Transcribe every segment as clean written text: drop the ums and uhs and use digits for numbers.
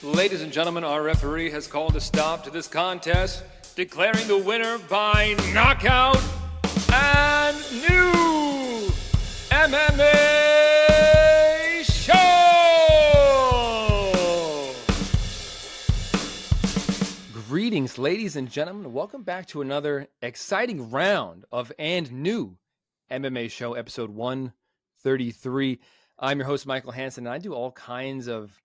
Ladies and gentlemen, our referee has called a stop to this contest, declaring the winner by knockout and new MMA show! Greetings, ladies and gentlemen. Welcome back to another exciting round of and new MMA show, episode 133. I'm your host, Michael Hansen, and I do all kinds of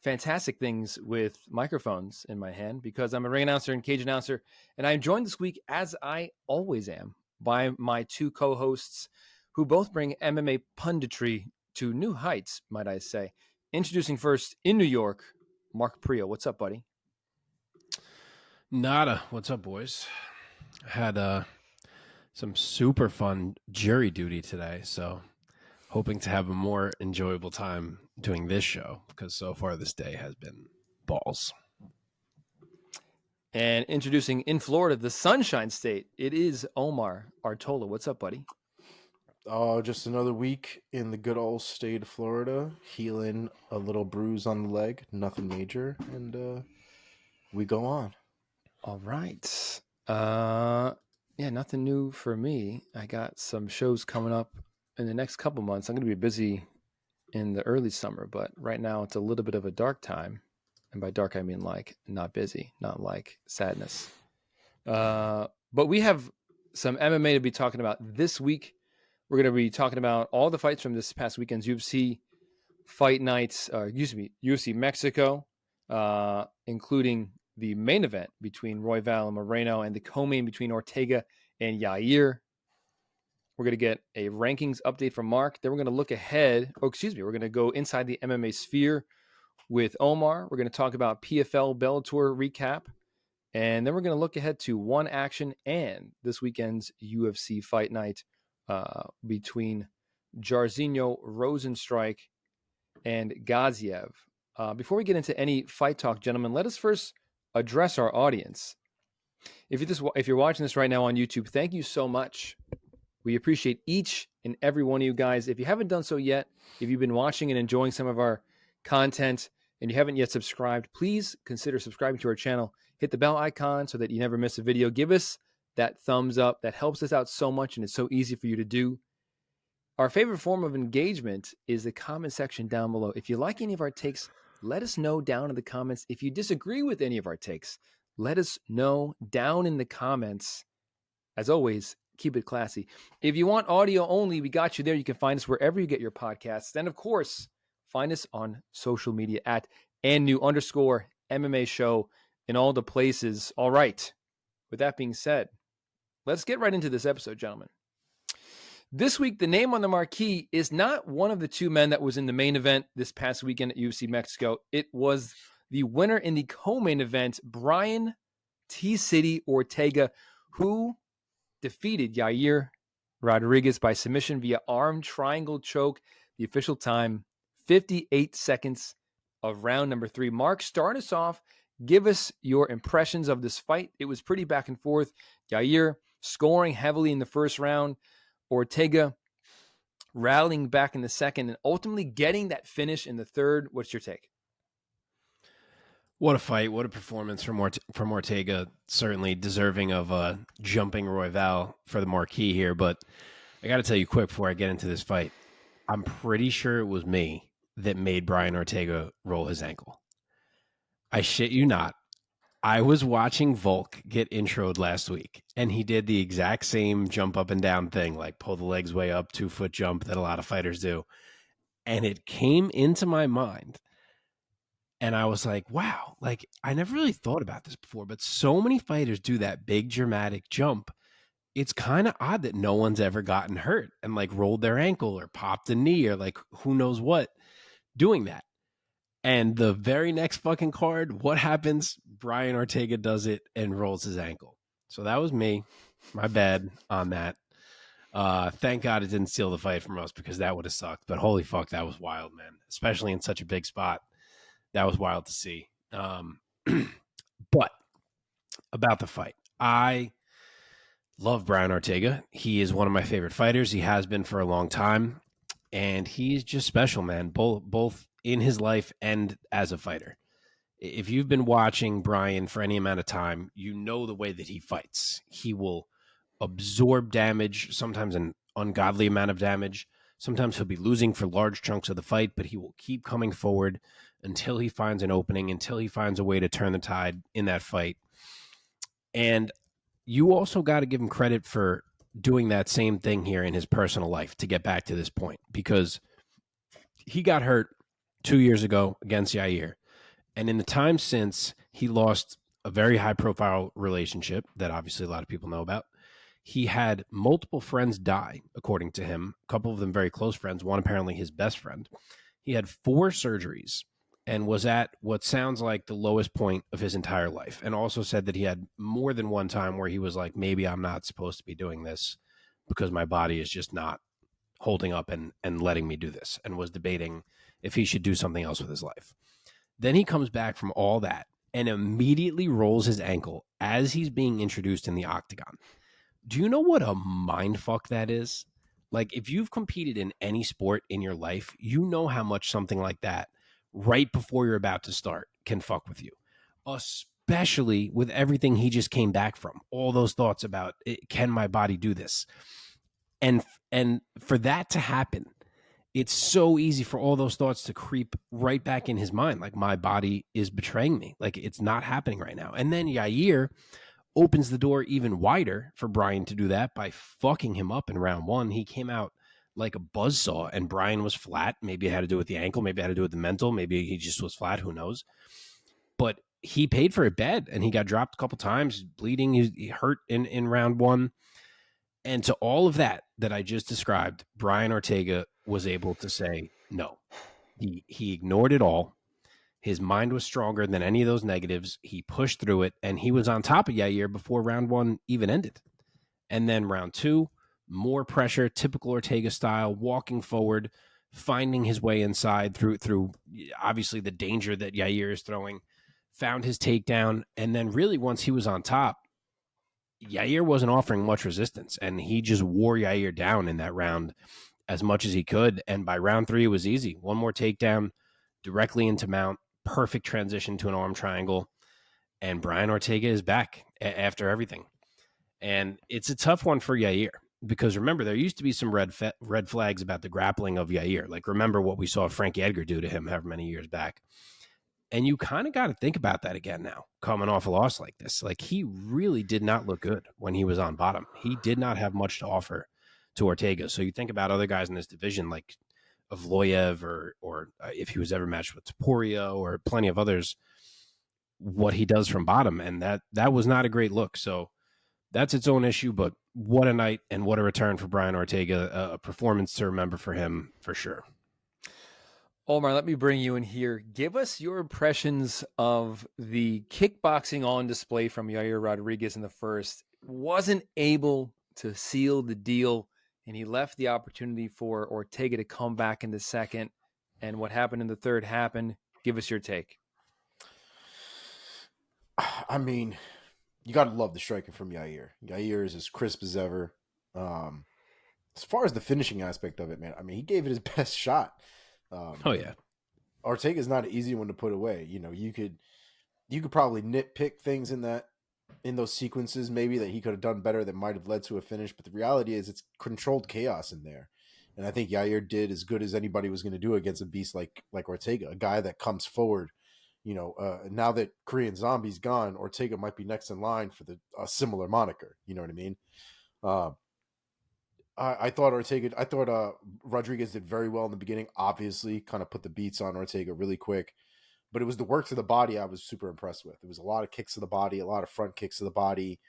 fantastic things with microphones in my hand because I'm a ring announcer and cage announcer, and I'm joined this week, as I always am, by my two co-hosts who both bring MMA punditry to new heights, might I say. Introducing first, in New York, Mark Priaulx. What's up, buddy? Nada. What's up, boys? I had some super fun jury duty today, so hoping to have a more enjoyable time doing this show because so far this day has been balls. And introducing in Florida, the Sunshine State, it is Omar Artola. What's up, buddy? Oh, just another week in the good old state of Florida, healing a little bruise on the leg, nothing major, and we go on. All right. Yeah, nothing new for me. I got some shows coming up in the next couple months. I'm going to be busy in the early summer, but right now it's a little bit of a dark time. And by dark, I mean like not busy, not like sadness. But we have some MMA to be talking about this week. We're going to be talking about all the fights from this past weekend's UFC fight nights, UFC Mexico, including the main event between Royval and Moreno and the co-main between Ortega and Yair. We're going to get a rankings update from Mark. Then we're going to look ahead. We're going to go inside the MMA sphere with Omar. We're going to talk about PFL Bellator recap. And then we're going to look ahead to One Action and this weekend's UFC fight night between Jairzinho Rozenstruik and Gaziev. Before we get into any fight talk, gentlemen, let us first address our audience. If you're watching this right now on YouTube, thank you so much. We appreciate each and every one of you guys. If you haven't done so yet, if you've been watching and enjoying some of our content and you haven't yet subscribed, please consider subscribing to our channel. Hit the bell icon so that you never miss a video. Give us that thumbs up. That helps us out so much, and it's so easy for you to do. Our favorite form of engagement is the comment section down below. If you like any of our takes, let us know down in the comments. If you disagree with any of our takes, let us know down in the comments. As always, keep it classy. If you want audio only, we got you there. You can find us wherever you get your podcasts. Then, of course, find us on social media at @&new_MMA show in all the places. All right. With that being said, let's get right into this episode, gentlemen. This week, the name on the marquee is not one of the two men that was in the main event this past weekend at UFC Mexico. It was the winner in the co-main event, Brian T-City Ortega, who defeated Yair Rodriguez by submission via arm triangle choke. The official time, 58 seconds of round number 3. Mark, start us off. Give us your impressions of this fight. It was pretty back and forth. Yair scoring heavily in the first round. Ortega rallying back in the second and ultimately getting that finish in the third. What's your take? What a fight. What a performance from Ortega. Certainly deserving of jumping Royval for the marquee here. But I got to tell you quick before I get into this fight, I'm pretty sure it was me that made Brian Ortega roll his ankle. I shit you not. I was watching Volk get introed last week, and he did the exact same jump up and down thing, like pull the legs way up, 2-foot jump that a lot of fighters do. And it came into my mind. And I was like, wow, like I never really thought about this before, but so many fighters do that big dramatic jump. It's kind of odd that no one's ever gotten hurt and like rolled their ankle or popped a knee or like who knows what doing that. And the very next fucking card, what happens? Brian Ortega does it and rolls his ankle. So that was me. My bad on that. Thank God it didn't steal the fight from us because that would have sucked. But holy fuck, that was wild, man. Especially in such a big spot. That was wild to see. But about the fight, I love Brian Ortega. He is one of my favorite fighters. He has been for a long time. And he's just special, man, both in his life and as a fighter. If you've been watching Brian for any amount of time, you know the way that he fights. He will absorb damage, sometimes an ungodly amount of damage. Sometimes he'll be losing for large chunks of the fight, but he will keep coming forward until he finds an opening, until he finds a way to turn the tide in that fight. And you also got to give him credit for doing that same thing here in his personal life to get back to this point, because he got hurt 2 years ago against Yair. And in the time since, he lost a very high profile relationship that obviously a lot of people know about. He had multiple friends die, according to him, a couple of them very close friends, one apparently his best friend. He had 4 surgeries and was at what sounds like the lowest point of his entire life, and also said that he had more than one time where he was like, maybe I'm not supposed to be doing this because my body is just not holding up and letting me do this, and was debating if he should do something else with his life. Then he comes back from all that and immediately rolls his ankle as he's being introduced in the octagon. Do you know what a mind fuck that is? Like, if you've competed in any sport in your life, you know how much something like that right before you're about to start can fuck with you, especially with everything he just came back from. All those thoughts about, can my body do this? And for that to happen, it's so easy for all those thoughts to creep right back in his mind. Like, my body is betraying me. Like, it's not happening right now. And then Yair opens the door even wider for Brian to do that by fucking him up in round 1. He came out like a buzzsaw and Brian was flat. Maybe it had to do with the ankle. Maybe it had to do with the mental. Maybe he just was flat. Who knows? But he paid for it bad and he got dropped a couple times, bleeding. He hurt in round 1. And to all of that I just described, Brian Ortega was able to say no. He ignored it all. His mind was stronger than any of those negatives. He pushed through it, and he was on top of Yair before round 1 even ended. And then round 2, more pressure, typical Ortega style, walking forward, finding his way inside through obviously the danger that Yair is throwing, found his takedown, and then really once he was on top, Yair wasn't offering much resistance, and he just wore Yair down in that round as much as he could. And by round 3, it was easy. One more takedown directly into mount, perfect transition to an arm triangle, and Brian Ortega is back after everything. And it's a tough one for Yair because remember, there used to be some red flags about the grappling of Yair. Like, remember what we saw Frankie Edgar do to him however many years back. And you kind of got to think about that again now, coming off a loss like this. Like, he really did not look good when he was on bottom. He did not have much to offer to Ortega. So you think about other guys in this division like Evloev or if he was ever matched with Topuria or plenty of others, what he does from bottom. And that was not a great look. So that's its own issue, but what a night and what a return for Brian Ortega, a performance to remember for him for sure. Omar, let me bring you in here. Give us your impressions of the kickboxing on display from Yair Rodriguez in the first. Wasn't able to seal the deal, and he left the opportunity for Ortega to come back in the second. And what happened in the third happened. Give us your take. I mean, you got to love the striking from Yair. Yair is as crisp as ever. As far as the finishing aspect of it, man, I mean, he gave it his best shot. Oh yeah, Ortega is not an easy one to put away. You know, you could probably nitpick things in those sequences, maybe that he could have done better that might have led to a finish. But the reality is, it's controlled chaos in there, and I think Yair did as good as anybody was going to do against a beast like Ortega, a guy that comes forward. You know, now that Korean Zombie's gone, Ortega might be next in line for a similar moniker. You know what I mean? I thought Rodriguez did very well in the beginning. Obviously, kind of put the beats on Ortega really quick, but it was the work to the body I was super impressed with. It was a lot of kicks to the body, a lot of front kicks to the body.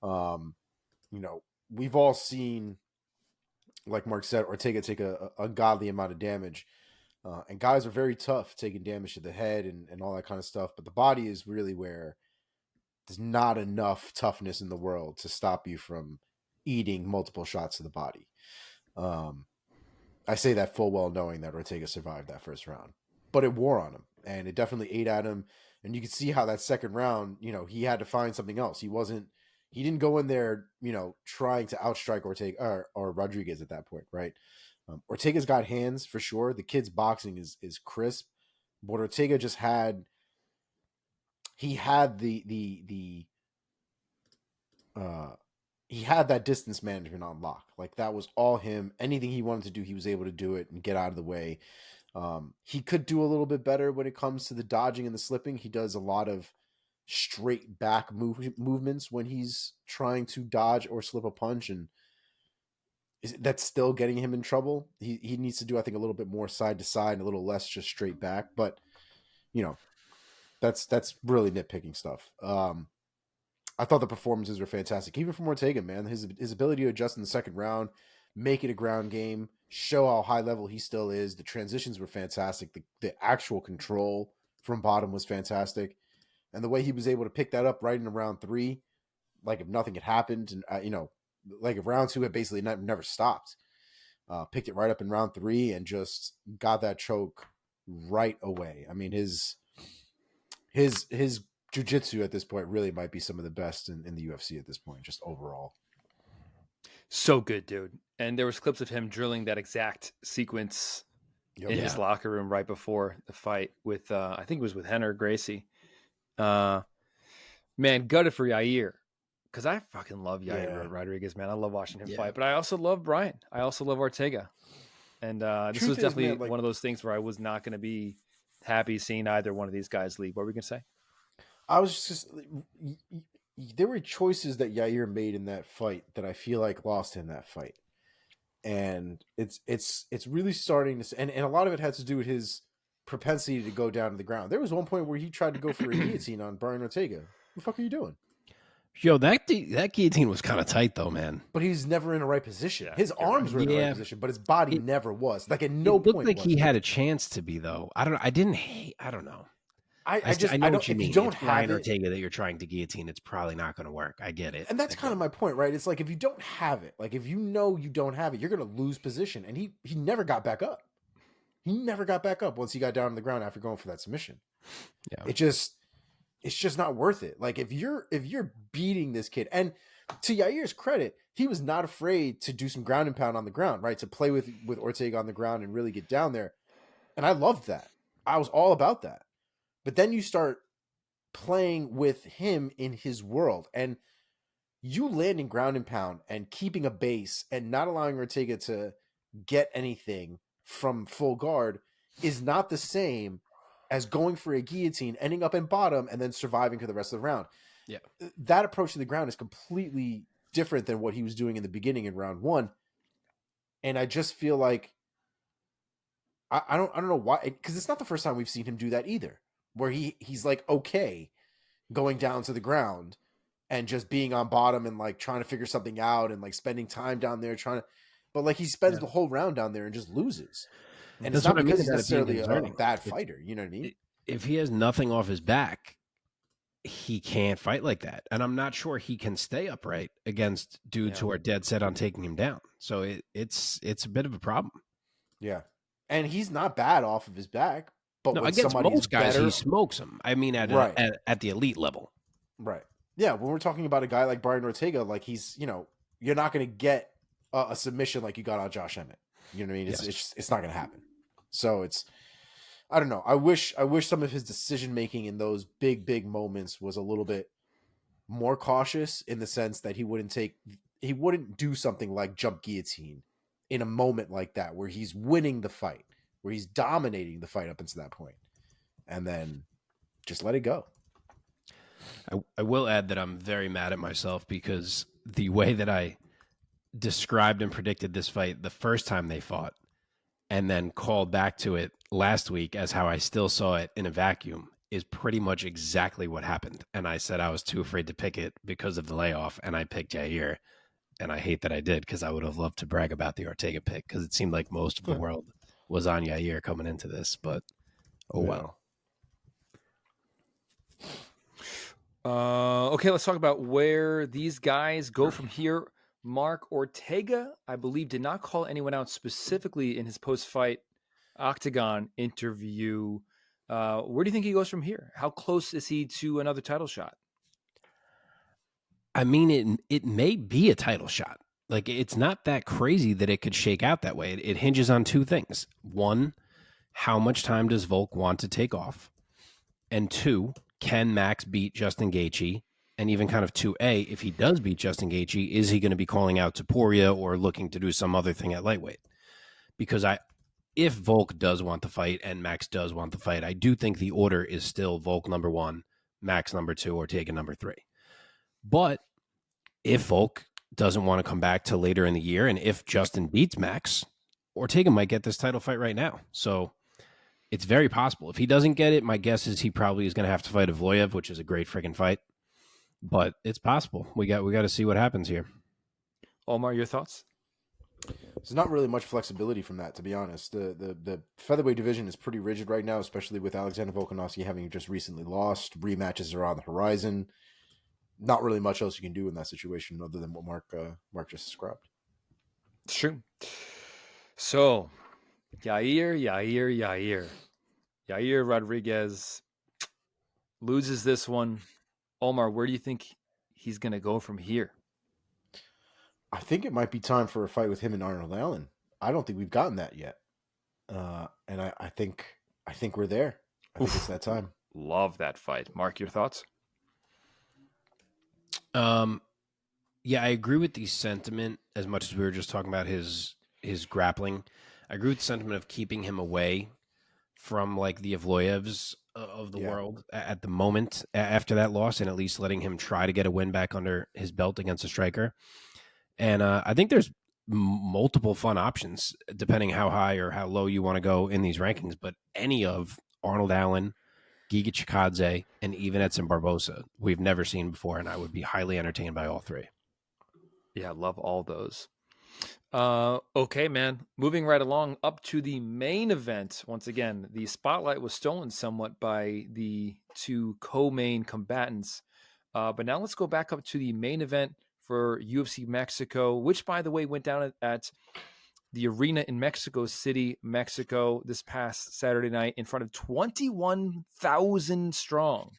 You know, we've all seen, like Mark said, Ortega take a ungodly amount of damage, and guys are very tough taking damage to the head and all that kind of stuff. But the body is really where there's not enough toughness in the world to stop you from eating multiple shots to the body. I say that full well knowing that Ortega survived that first round, but it wore on him and it definitely ate at him. And you could see how that second round, you know, he had to find something else. He didn't go in there, you know, trying to outstrike Ortega or Rodriguez at that point. Right. Ortega's got hands for sure. The kid's boxing is crisp, but Ortega just had he had he had that distance management on lock. Like that was all him. Anything he wanted to do, he was able to do it and get out of the way. He could do a little bit better when it comes to the dodging and the slipping. He does a lot of straight back movements when he's trying to dodge or slip a punch, and that's still getting him in trouble. He needs to do, I think, a little bit more side to side and a little less just straight back. But that's really nitpicking stuff. I thought the performances were fantastic, even from Ortega, man. His ability to adjust in the second round, make it a ground game, show how high level he still is. The transitions were fantastic. The actual control from bottom was fantastic. And the way he was able to pick that up right in round 3, like if nothing had happened, and like if round 2 had basically never stopped, picked it right up in round 3 and just got that choke right away. I mean, his jiu-jitsu at this point really might be some of the best in the UFC at this point, just overall. So good, dude. And there was clips of him drilling that exact sequence in his locker room right before the fight with, I think it was with Henner Gracie. Man, gutted for Yair, because I fucking love Yair Rodriguez, man. I love watching him fight, but I also love Brian. I also love Ortega. And this was definitely one of those things where I was not going to be happy seeing either one of these guys leave. What were we going to say? I was just, there were choices that Yair made in that fight that I feel like lost him that fight. And it's really starting to, and a lot of it had to do with his propensity to go down to the ground. There was one point where he tried to go for a guillotine on Brian Ortega. What the fuck are you doing? Yo, that guillotine was kind of tight though, man. But he's never in the right position. His arms were in the right position, but his body never was. Like at no point. It looked like he had a chance to be though. I don't know. I don't know. I know what you mean. If you don't have Brian Ortega that you're trying to guillotine, it's probably not going to work. I get it. And that's kind of my point, right? It's like if you don't have it, like if you know you don't have it, you're going to lose position. And he never got back up. He never got back up once he got down on the ground after going for that submission. Yeah. It's just not worth it. Like if you're beating this kid, and to Yair's credit, he was not afraid to do some ground and pound on the ground, right? To play with Ortega on the ground and really get down there. And I loved that. I was all about that. But then you start playing with him in his world, and you landing ground and pound and keeping a base and not allowing Ortega to get anything from full guard is not the same as going for a guillotine, ending up in bottom, and then surviving for the rest of the round. Yeah. That approach to the ground is completely different than what he was doing in the beginning in round 1. And I just feel like I don't know why, because it's not the first time we've seen him do that either, where he's like okay going down to the ground and just being on bottom and like trying to figure something out and like spending time down there but like he spends the whole round down there and just loses. And that's it's not because he's necessarily a bad fighter. You know what I mean? If he has nothing off his back, he can't fight like that. And I'm not sure he can stay upright against dudes who are dead set on taking him down. So it's a bit of a problem. Yeah. And he's not bad off of his back. But no, against most guys, he smokes them. I mean, at the elite level. Right. Yeah. When we're talking about a guy like Brian Ortega, like he's, you're not going to get a submission like you got on Josh Emmett. You know what I mean? It's not going to happen. So I don't know. I wish some of his decision making in those big moments was a little bit more cautious, in the sense that he wouldn't do something like jump guillotine in a moment like that, where he's winning the fight, where he's dominating the fight up until that point, and then just let it go. I will add that I'm very mad at myself, because the way that I described and predicted this fight the first time they fought, and then called back to it last week as how I still saw it in a vacuum, is pretty much exactly what happened. And I said I was too afraid to pick it because of the layoff, and I picked Yair. And I hate that I did, because I would have loved to brag about the Ortega pick, because it seemed like most of the world was on Yair coming into this. But well. Okay, let's talk about where these guys go from here. Mark Ortega, I believe, did not call anyone out specifically in his post-fight Octagon interview. Where do you think he goes from here? How close is he to another title shot? I mean, it may be a title shot. Like, it's not that crazy that it could shake out that way. It hinges on two things. One, how much time does Volk want to take off? And two, can Max beat Justin Gaethje? And even kind of 2A, if he does beat Justin Gaethje, is he going to be calling out to Poirier or looking to do some other thing at lightweight? Because if Volk does want the fight and Max does want the fight, I do think the order is still Volk number 1, Max number 2, Ortega number 3. But if Volk doesn't want to come back till later in the year, and if Justin beats Max, Ortega might get this title fight right now. So it's very possible. If he doesn't get it, my guess is he probably is going to have to fight Evloev, which is a great freaking fight. But it's possible. We got to see what happens here. Omar, your thoughts? There's not really much flexibility from that, to be honest. The featherweight division is pretty rigid right now, especially with Alexander Volkanovski having just recently lost. Rematches are on the horizon. Not really much else you can do in that situation other than what Mark just described. It's true. So, Yair Rodriguez loses this one. Omar, where do you think he's going to go from here? I think it might be time for a fight with him and Arnold Allen. I don't think we've gotten that yet, and I think we're there. I think it's that time. Love that fight. Mark, your thoughts? Yeah, I agree with the sentiment as much as we were just talking about his grappling. I agree with the sentiment of keeping him away from like the Evloevs of the world at the moment after that loss, and at least letting him try to get a win back under his belt against a striker. And I think there's multiple fun options depending how high or how low you want to go in these rankings. But any of Arnold Allen, Giga Chikadze, and even Edson Barbosa, we've never seen before, and I would be highly entertained by all three. Yeah, love all those. Okay, man. Moving right along up to the main event. Once again, the spotlight was stolen somewhat by the two co-main combatants. But now let's go back up to the main event for UFC Mexico, which, by the way, went down at the arena in Mexico City, Mexico, this past Saturday night in front of 21,000 strong.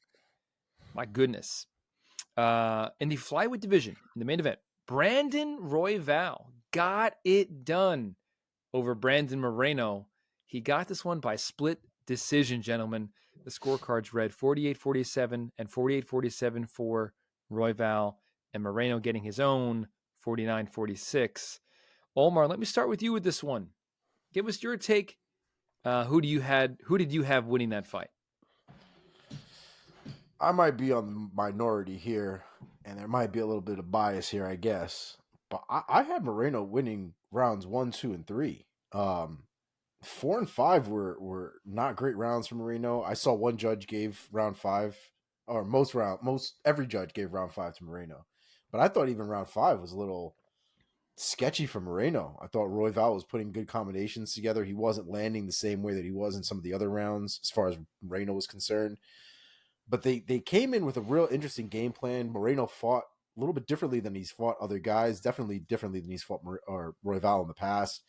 My goodness. In the flyweight division, in the main event, Brandon Royval got it done over Brandon Moreno. He got this one by split decision, gentlemen. The scorecards read 48-47 and 48-47 for Royval, and Moreno getting his own 49-46. Omar, let me start with you with this one. Give us your take. Who did you have winning that fight? I might be on the minority here, and there might be a little bit of bias here, I guess. But I had Moreno winning rounds 1, 2, and 3. 4 and 5 were not great rounds for Moreno. I saw one judge gave round 5, or every judge gave round 5 to Moreno. But I thought even round 5 was a little sketchy for Moreno. I thought Royval was putting good combinations together. He wasn't landing the same way that he was in some of the other rounds as far as Moreno was concerned. But they came in with a real interesting game plan. Moreno fought a little bit differently than he's fought other guys, definitely differently than he's fought Royval in the past,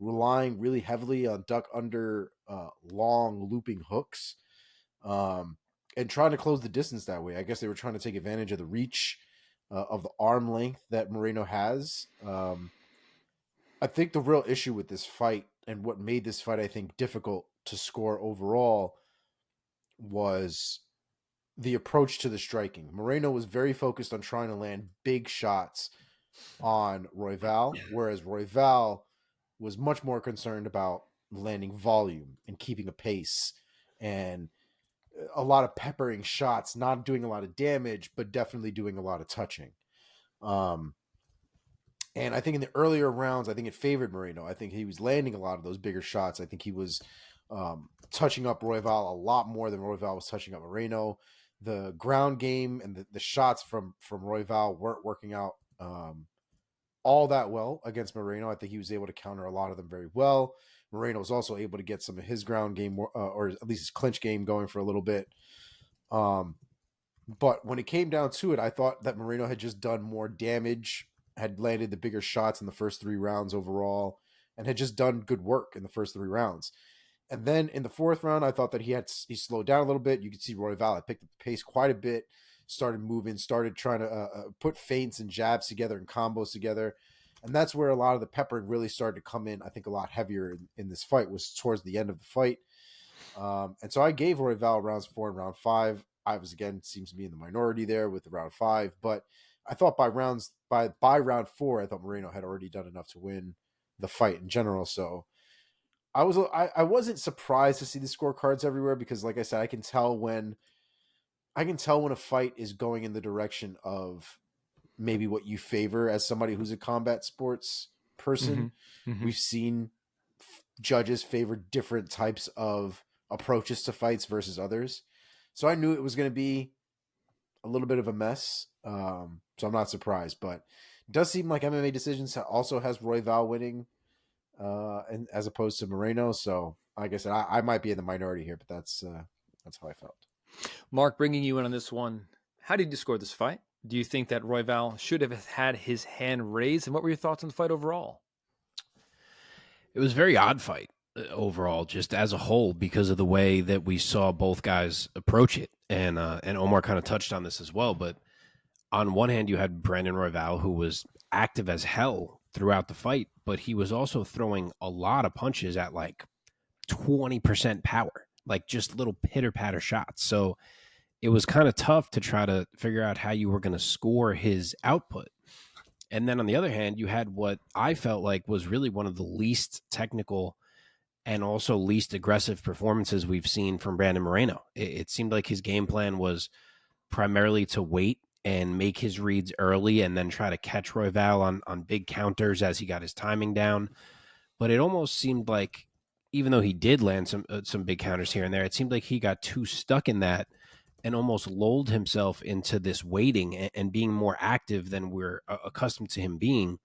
relying really heavily on duck under long looping hooks and trying to close the distance that way. I guess they were trying to take advantage of the reach of the arm length that Moreno has. I think the real issue with this fight and what made this fight, I think, difficult to score overall was the approach to the striking. Moreno was very focused on trying to land big shots on Royval, whereas Royval was much more concerned about landing volume and keeping a pace and a lot of peppering shots, not doing a lot of damage, but definitely doing a lot of touching. And I think in the earlier rounds, I think it favored Moreno. I think he was landing a lot of those bigger shots. I think he was touching up Royval a lot more than Royval was touching up Moreno. The ground game and the shots from Royval weren't working out all that well against Moreno. I think he was able to counter a lot of them very well. Moreno was also able to get some of his ground game or at least his clinch game going for a little bit. But when it came down to it, I thought that Moreno had just done more damage, had landed the bigger shots in the first 3 rounds overall, and had just done good work in the first 3 rounds. And then in the 4th round, I thought that he slowed down a little bit. You could see Royval had picked up the pace quite a bit, started moving, started trying to put feints and jabs together and combos together. And that's where a lot of the peppering really started to come in, I think, a lot heavier in this fight was towards the end of the fight. And so I gave Royval rounds 4 and round 5. I was, again, seems to be in the minority there with the round 5, but I thought by round 4, I thought Moreno had already done enough to win the fight in general. So I wasn't surprised to see the scorecards everywhere, because, like I said, I can tell when a fight is going in the direction of maybe what you favor as somebody who's a combat sports person. We've seen judges favor different types of approaches to fights versus others. So I knew it was going to be a little bit of a mess. So I'm not surprised, but it does seem like MMA Decisions also has Royval winning, and as opposed to Moreno. So like I said, I might be in the minority here, but that's how I felt. Mark, bringing you in on this one, how did you score this fight? Do you think that Royval should have had his hand raised? And what were your thoughts on the fight overall? It was a very odd fight overall, just as a whole, because of the way that we saw both guys approach it. And Omar kind of touched on this as well. But on one hand, you had Brandon Royval, who was active as hell throughout the fight, but he was also throwing a lot of punches at like 20% power, like just little pitter-patter shots. So it was kind of tough to try to figure out how you were going to score his output. And then on the other hand, you had what I felt like was really one of the least technical and also least aggressive performances we've seen from Brandon Moreno. It seemed like his game plan was primarily to wait and make his reads early and then try to catch Royval on big counters as he got his timing down. But it almost seemed like, even though he did land some big counters here and there, it seemed like he got too stuck in that and almost lulled himself into this waiting and being more active than we're accustomed to him being.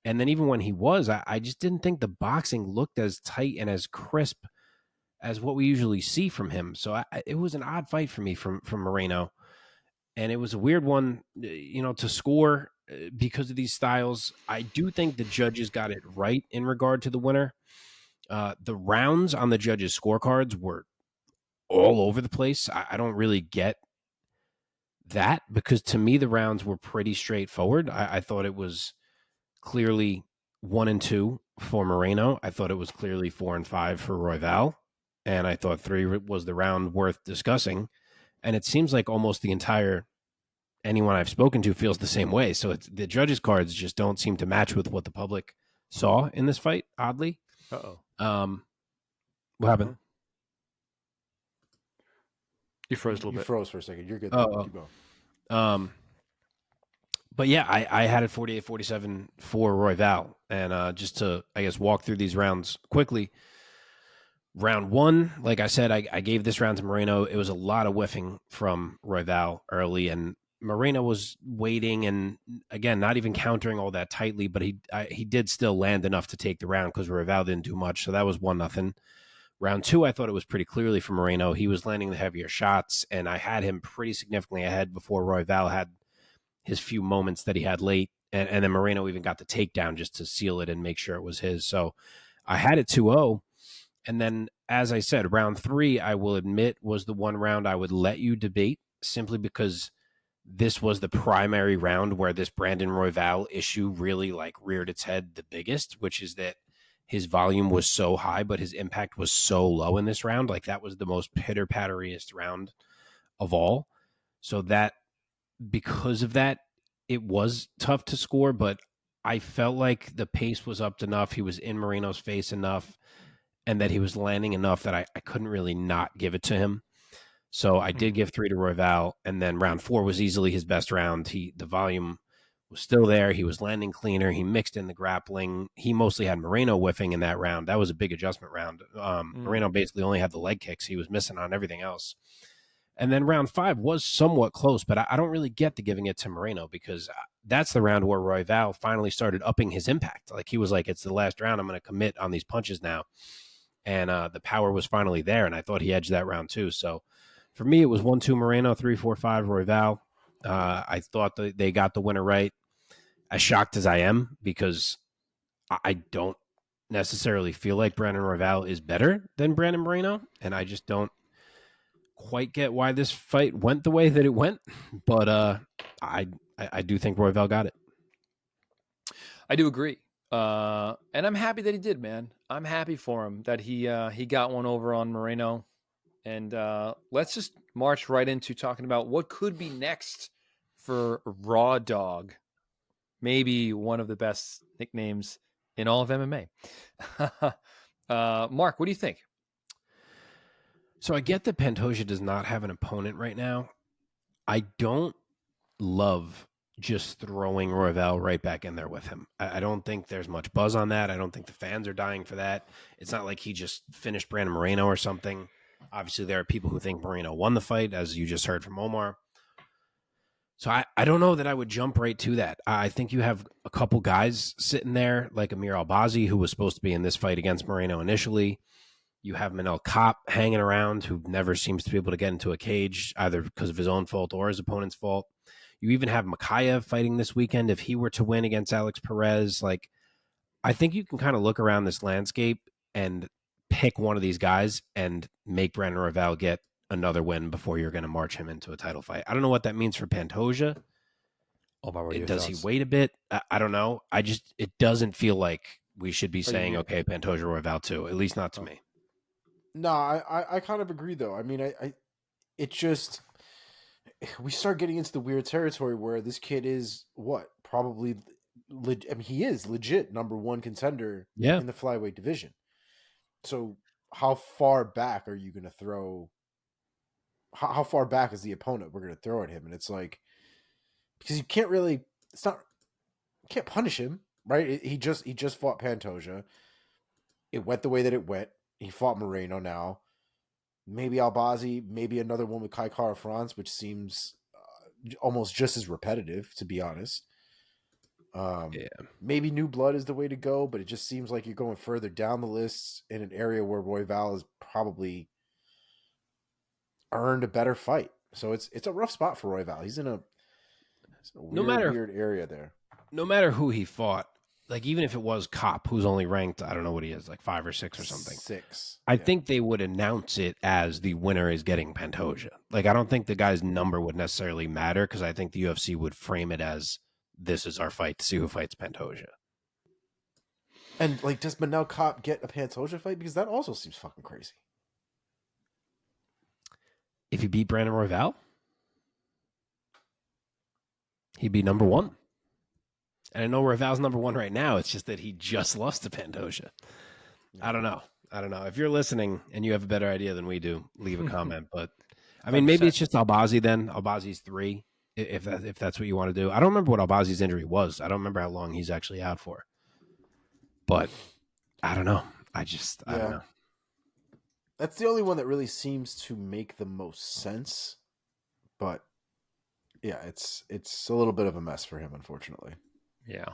And then even when he was, I just didn't think the boxing looked as tight and as crisp as what we usually see from him. So it was an odd fight for me from Moreno. And it was a weird one, to score because of these styles. I do think the judges got it right in regard to the winner. The rounds on the judges' scorecards were all over the place. I don't really get that, because to me, the rounds were pretty straightforward. I thought it was clearly 1 and 2 for Moreno. I thought it was clearly 4 and 5 for Royval. And I thought 3 was the round worth discussing. And it seems like almost the entire anyone I've spoken to feels the same way. So the judges' cards just don't seem to match with what the public saw in this fight, oddly. What happened? You froze a little bit. You froze for a second. You're good. Keep going. But yeah, I had it 48-47 for Royval. And just to, I guess, walk through these rounds quickly. Round 1, like I said, I gave this round to Moreno. It was a lot of whiffing from Royval early, and Moreno was waiting and, again, not even countering all that tightly, but he did still land enough to take the round because Royval didn't do much, so that was 1-0. Round 2, I thought it was pretty clearly for Moreno. He was landing the heavier shots, and I had him pretty significantly ahead before Royval had his few moments that he had late, and then Moreno even got the takedown just to seal it and make sure it was his. So I had it 2-0. And then, as I said, round 3, I will admit, was the one round I would let you debate, simply because this was the primary round where this Brandon Royval issue really reared its head the biggest, which is that his volume was so high, but his impact was so low in this round. That was the most pitter-patteriest round of all. So that, because of that, it was tough to score, but I felt like the pace was up enough. He was in Moreno's face enough, and that he was landing enough that I couldn't really not give it to him. So I did give 3 to Royval, and then round 4 was easily his best round. The volume was still there. He was landing cleaner. He mixed in the grappling. He mostly had Moreno whiffing in that round. That was a big adjustment round. Moreno basically only had the leg kicks. He was missing on everything else. And then round 5 was somewhat close, but I don't really get to giving it to Moreno, because that's the round where Royval finally started upping his impact. He was like, it's the last round. I'm going to commit on these punches now. And the power was finally there, and I thought he edged that round too. So for me, it was 1-2 Moreno, 3-4-5 Royval. I thought that they got the winner right. As shocked as I am, because I don't necessarily feel like Brandon Royval is better than Brandon Moreno, and I just don't quite get why this fight went the way that it went. But I do think Royval got it. I do agree. And I'm happy that he did, man. I'm happy for him that he got one over on Moreno. And let's just march right into talking about what could be next for Raw Dog. Maybe one of the best nicknames in all of MMA. Mark, what do you think? So I get that Pantoja does not have an opponent right now. I don't love just throwing Royval right back in there with him. I don't think there's much buzz on that. I don't think the fans are dying for that. It's not like he just finished Brandon Moreno or something. Obviously, there are people who think Moreno won the fight, as you just heard from Omar. So I don't know that I would jump right to that. I think you have a couple guys sitting there, like Amir Albazi, who was supposed to be in this fight against Moreno initially. You have Manuel Kopp hanging around, who never seems to be able to get into a cage, either because of his own fault or his opponent's fault. You even have Makayev fighting this weekend. If he were to win against Alex Perez, like, I think you can kind of look around this landscape and pick one of these guys and make Brandon Royval get another win before you're going to march him into a title fight. I don't know what that means for Pantoja. Does he wait a bit? I don't know. It doesn't feel like we should be saying, okay, Pantoja Royval too, at least not to me. No, I kind of agree though. I mean, it just, we start getting into the weird territory where this kid is probably, he is legit number one contender in the flyweight division. So how far back are you going to throw? How far back is the opponent we're going to throw at him? And it's like, because you can't really, can't punish him, right? He just fought Pantoja. It went the way that it went. He fought Moreno now. Maybe Albazi, maybe another one with Kai Kara France, which seems almost just as repetitive, to be honest. Maybe New Blood is the way to go, but it just seems like you're going further down the list in an area where Royval has probably earned a better fight. So it's a rough spot for Royval. He's in a weird area there. No matter who he fought, like even if it was Kopp, who's only ranked, I don't know what he is, like 5 or 6 or something. 6. I think they would announce it as the winner is getting Pantoja. Like, I don't think the guy's number would necessarily matter, because I think the UFC would frame it as, this is our fight to see who fights Pantoja. And like, does Manuel Kopp get a Pantoja fight? Because that also seems fucking crazy. If he beat Brandon Royval, he'd be number 1. And I know Royval's number 1 right now. It's just that he just lost to Pantoja. I don't know. If you're listening and you have a better idea than we do, leave a comment. But I mean, maybe it's just Albazi then. Albazi's 3, if that's what you want to do. I don't remember what Albazi's injury was. I don't remember how long he's actually out for. But I don't know. I don't know. That's the only one that really seems to make the most sense. But yeah, it's a little bit of a mess for him, unfortunately. Yeah.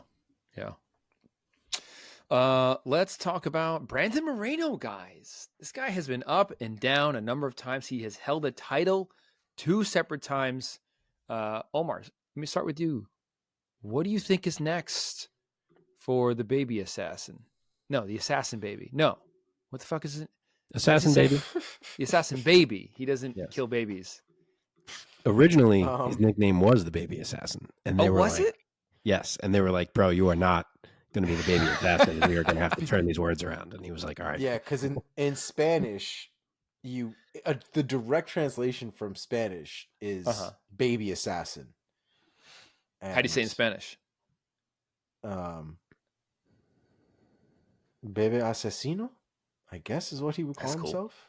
Let's talk about Brandon Moreno, guys. This guy has been up and down a number of times. He has held a title 2 separate times. Omar, let me start with you. What do you think is next for the baby assassin? No, the assassin baby. No. What the fuck is it? Assassin baby. The assassin baby. He doesn't kill babies. Originally, his nickname was the baby assassin. And they were was like, it? Yes. And they were like, bro, you are not going to be the baby assassin. We are going to have to turn these words around. And he was like, all right. Yeah, because in Spanish, the direct translation from Spanish is baby assassin. And, how do you say in Spanish? Bebe asesino, I guess is what he would call himself.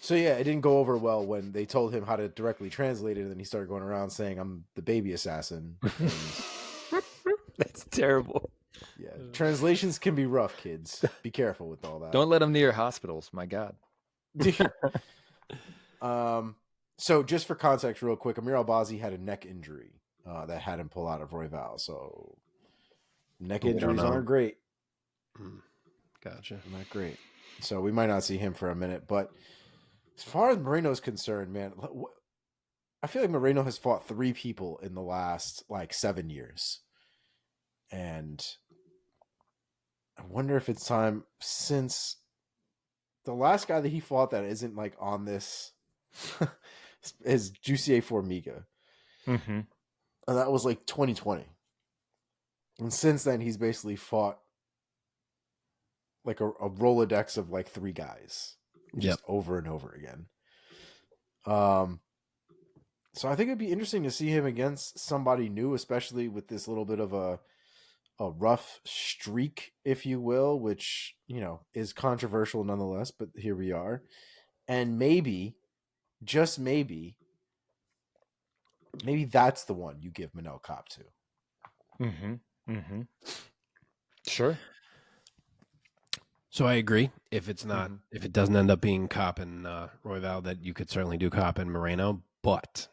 So yeah, it didn't go over well when they told him how to directly translate it, and then he started going around saying, "I'm the baby assassin." That's terrible. Yeah, translations can be rough, kids. Be careful with all that. Don't let them near hospitals. My God. So just for context, real quick, Amir Albazi had a neck injury that had him pull out of Royval. So neck injuries aren't great. Gotcha. Not great. So we might not see him for a minute. But as far as Moreno's concerned, man, I feel like Moreno has fought 3 people in the last 7 years. And I wonder if it's time, since the last guy that he fought that isn't on this is Jussier Formiga. Mm-hmm. And that was 2020. And since then, he's basically fought a Rolodex of 3 guys. just over and over again. So I think it'd be interesting to see him against somebody new, especially with this little bit of a rough streak, if you will, which, you know, is controversial nonetheless, but here we are. And maybe, just maybe that's the one you give Manuel Kopp to. Sure. So I agree. If it's not, if it doesn't end up being Kopp and Royval, that you could certainly do Kopp and Moreno. But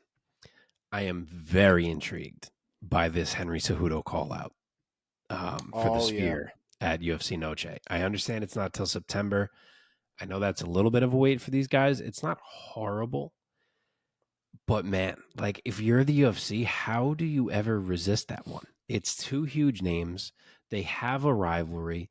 I am very intrigued by this Henry Cejudo call out for the spear at UFC Noche. I understand it's not till September. I know that's a little bit of a wait for these guys. It's not horrible. But man, like if you're the UFC, how do you ever resist that one? It's two huge names. They have a rivalry.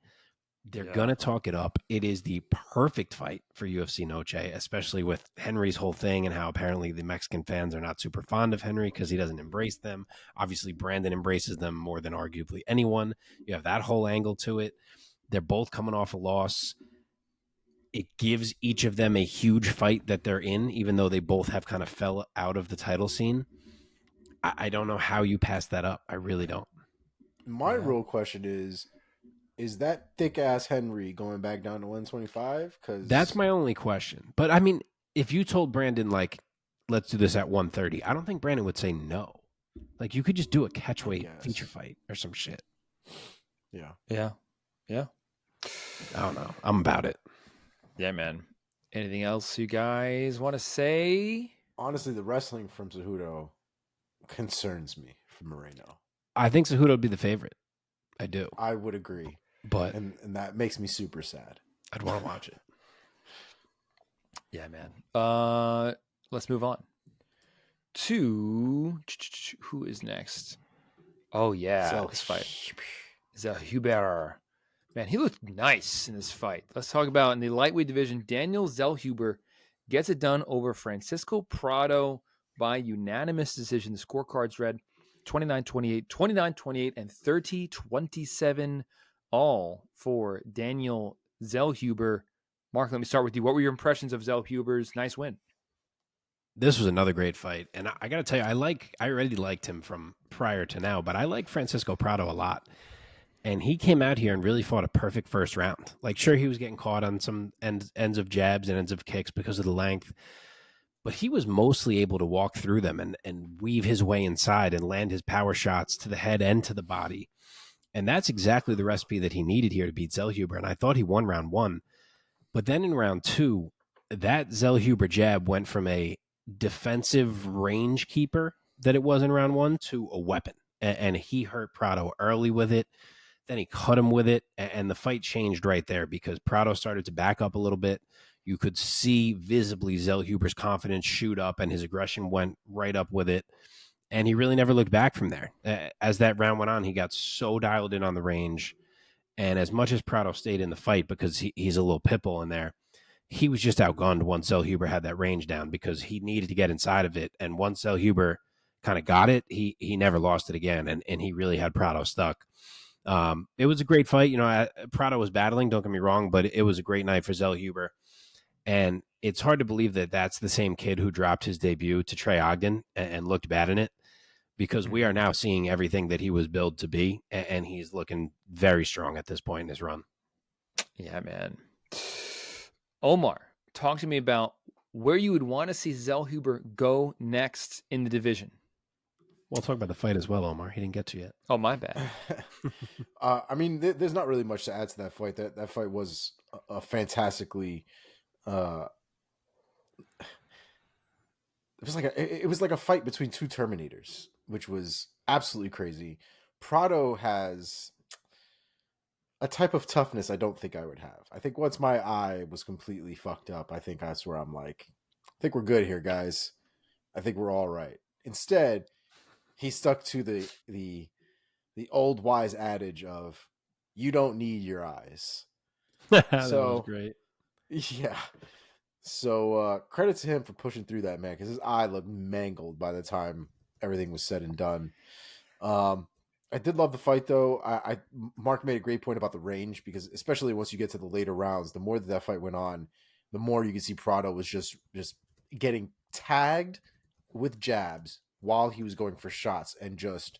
They're going to talk it up. It is the perfect fight for UFC Noche, especially with Henry's whole thing and how apparently the Mexican fans are not super fond of Henry because he doesn't embrace them. Obviously, Brandon embraces them more than arguably anyone. You have that whole angle to it. They're both coming off a loss. It gives each of them a huge fight that they're in, even though they both have kind of fell out of the title scene. I don't know how you pass that up. I really don't. My real question is that thick ass Henry going back down to 125? Because that's my only question. But I mean, if you told Brandon, like, let's do this at 130, I don't think Brandon would say no. Like, you could just do a catchweight feature fight or some shit. Yeah. I don't know. I'm about it. Yeah, man. Anything else you guys want to say? Honestly, the wrestling from Cejudo concerns me from Moreno. I think Cejudo would be the favorite. I do. I would agree. But and that makes me super sad. I'd want to watch it. Yeah, man. Let's move on to who is next? Oh yeah, this fight. Zellhuber. Man, he looked nice in this fight. Let's talk about in the lightweight division. Daniel Zellhuber gets it done over Francisco Prado by unanimous decision. The scorecards read 29-28, 29-28, and 30-27, all for Daniel Zellhuber. Mark, let me start with you. What were your impressions of Zellhuber's nice win? This was another great fight. And I got to tell you, I already liked him from prior to now, but I like Francisco Prado a lot. And he came out here and really fought a perfect first round. Like, sure, he was getting caught on some ends of jabs and ends of kicks because of the length, but he was mostly able to walk through them and weave his way inside and land his power shots to the head and to the body. And that's exactly the recipe that he needed here to beat Zellhuber. And I thought he won round one. But then in round two, that Zellhuber jab went from a defensive range keeper that it was in round one to a weapon. And he hurt Prado early with it. Then he cut him with it, and the fight changed right there because Prado started to back up a little bit. You could see visibly Zellhuber's confidence shoot up, and his aggression went right up with it. And he really never looked back from there. As that round went on, he got so dialed in on the range. And as much as Prado stayed in the fight because he's a little pitbull in there, he was just outgunned once Zellhuber had that range down because he needed to get inside of it. And once Zellhuber kind of got it, he never lost it again, and he really had Prado stuck. It was a great fight. You know, Prado was battling, don't get me wrong, but it was a great night for Zellhuber. And it's hard to believe that that's the same kid who dropped his debut to Trey Ogden and looked bad in it, because we are now seeing everything that he was billed to be, and he's looking very strong at this point in his run. Yeah, man. Omar, talk to me about where you would want to see Zellhuber go next in the division. We'll talk about the fight as well, Omar. He didn't get to yet. Oh, my bad. I mean, there's not really much to add to that fight. That fight was a fantastically. It was like a fight between two Terminators, which was absolutely crazy. Prado has a type of toughness I don't think I would have. I think once my eye was completely fucked up, I think that's where I'm like, I think we're good here, guys. I think we're all right. Instead, he stuck to the old wise adage of, you don't need your eyes. That was great. Yeah. So credit to him for pushing through that, man, because his eye looked mangled by the time everything was said and done. I did love the fight, though. Mark made a great point about the range, because especially once you get to the later rounds, the more that fight went on, the more you can see Prado was just getting tagged with jabs while he was going for shots and just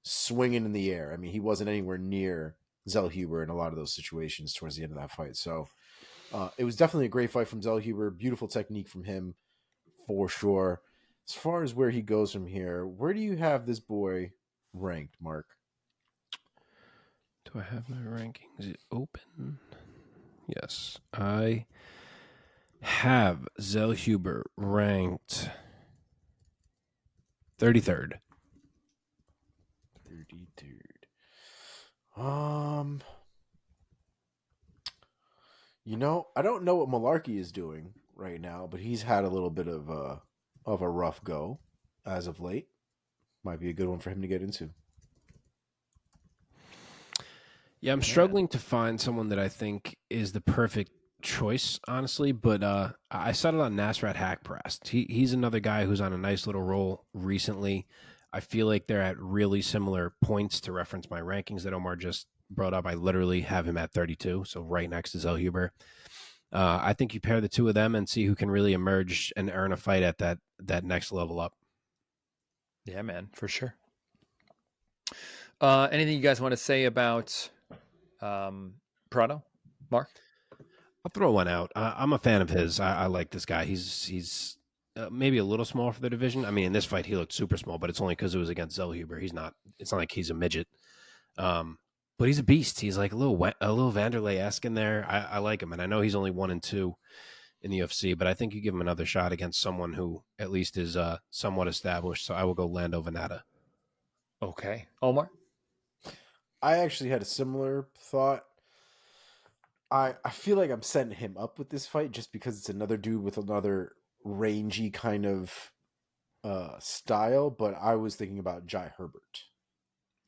swinging in the air. I mean, he wasn't anywhere near Zellhuber in a lot of those situations towards the end of that fight. So it was definitely a great fight from Zellhuber. Beautiful technique from him for sure. As far as where he goes from here, where do you have this boy ranked, Mark? Do I have my rankings open? Yes, I have Zellhuber ranked 33rd. 33rd. I don't know what Malarkey is doing right now, but he's had a little bit of a rough go as of late. Might be a good one for him to get into. Yeah, I'm struggling to find someone that I think is the perfect choice, honestly, but I settled on Nasrat Hakprast. He's another guy who's on a nice little roll recently. I feel like they're at really similar points to reference my rankings that Omar just brought up. I literally have him at 32, so right next to Zellhuber. I think you pair the two of them and see who can really emerge and earn a fight at that next level up. Yeah, man, for sure. Anything you guys want to say about Prado, Mark? I'll throw one out. I'm a fan of his. I like this guy. He's maybe a little small for the division. I mean, in this fight, he looked super small, but it's only because it was against Zellhuber. It's not like he's a midget. But he's a beast. He's like a little Vanderlei-esque in there. I like him, and I know he's only 1-2 in the UFC, but I think you give him another shot against someone who at least is somewhat established. So I will go Lando Venata. Okay, Omar. I actually had a similar thought. I feel like I'm setting him up with this fight just because it's another dude with another rangy kind of style, but I was thinking about Jai Herbert.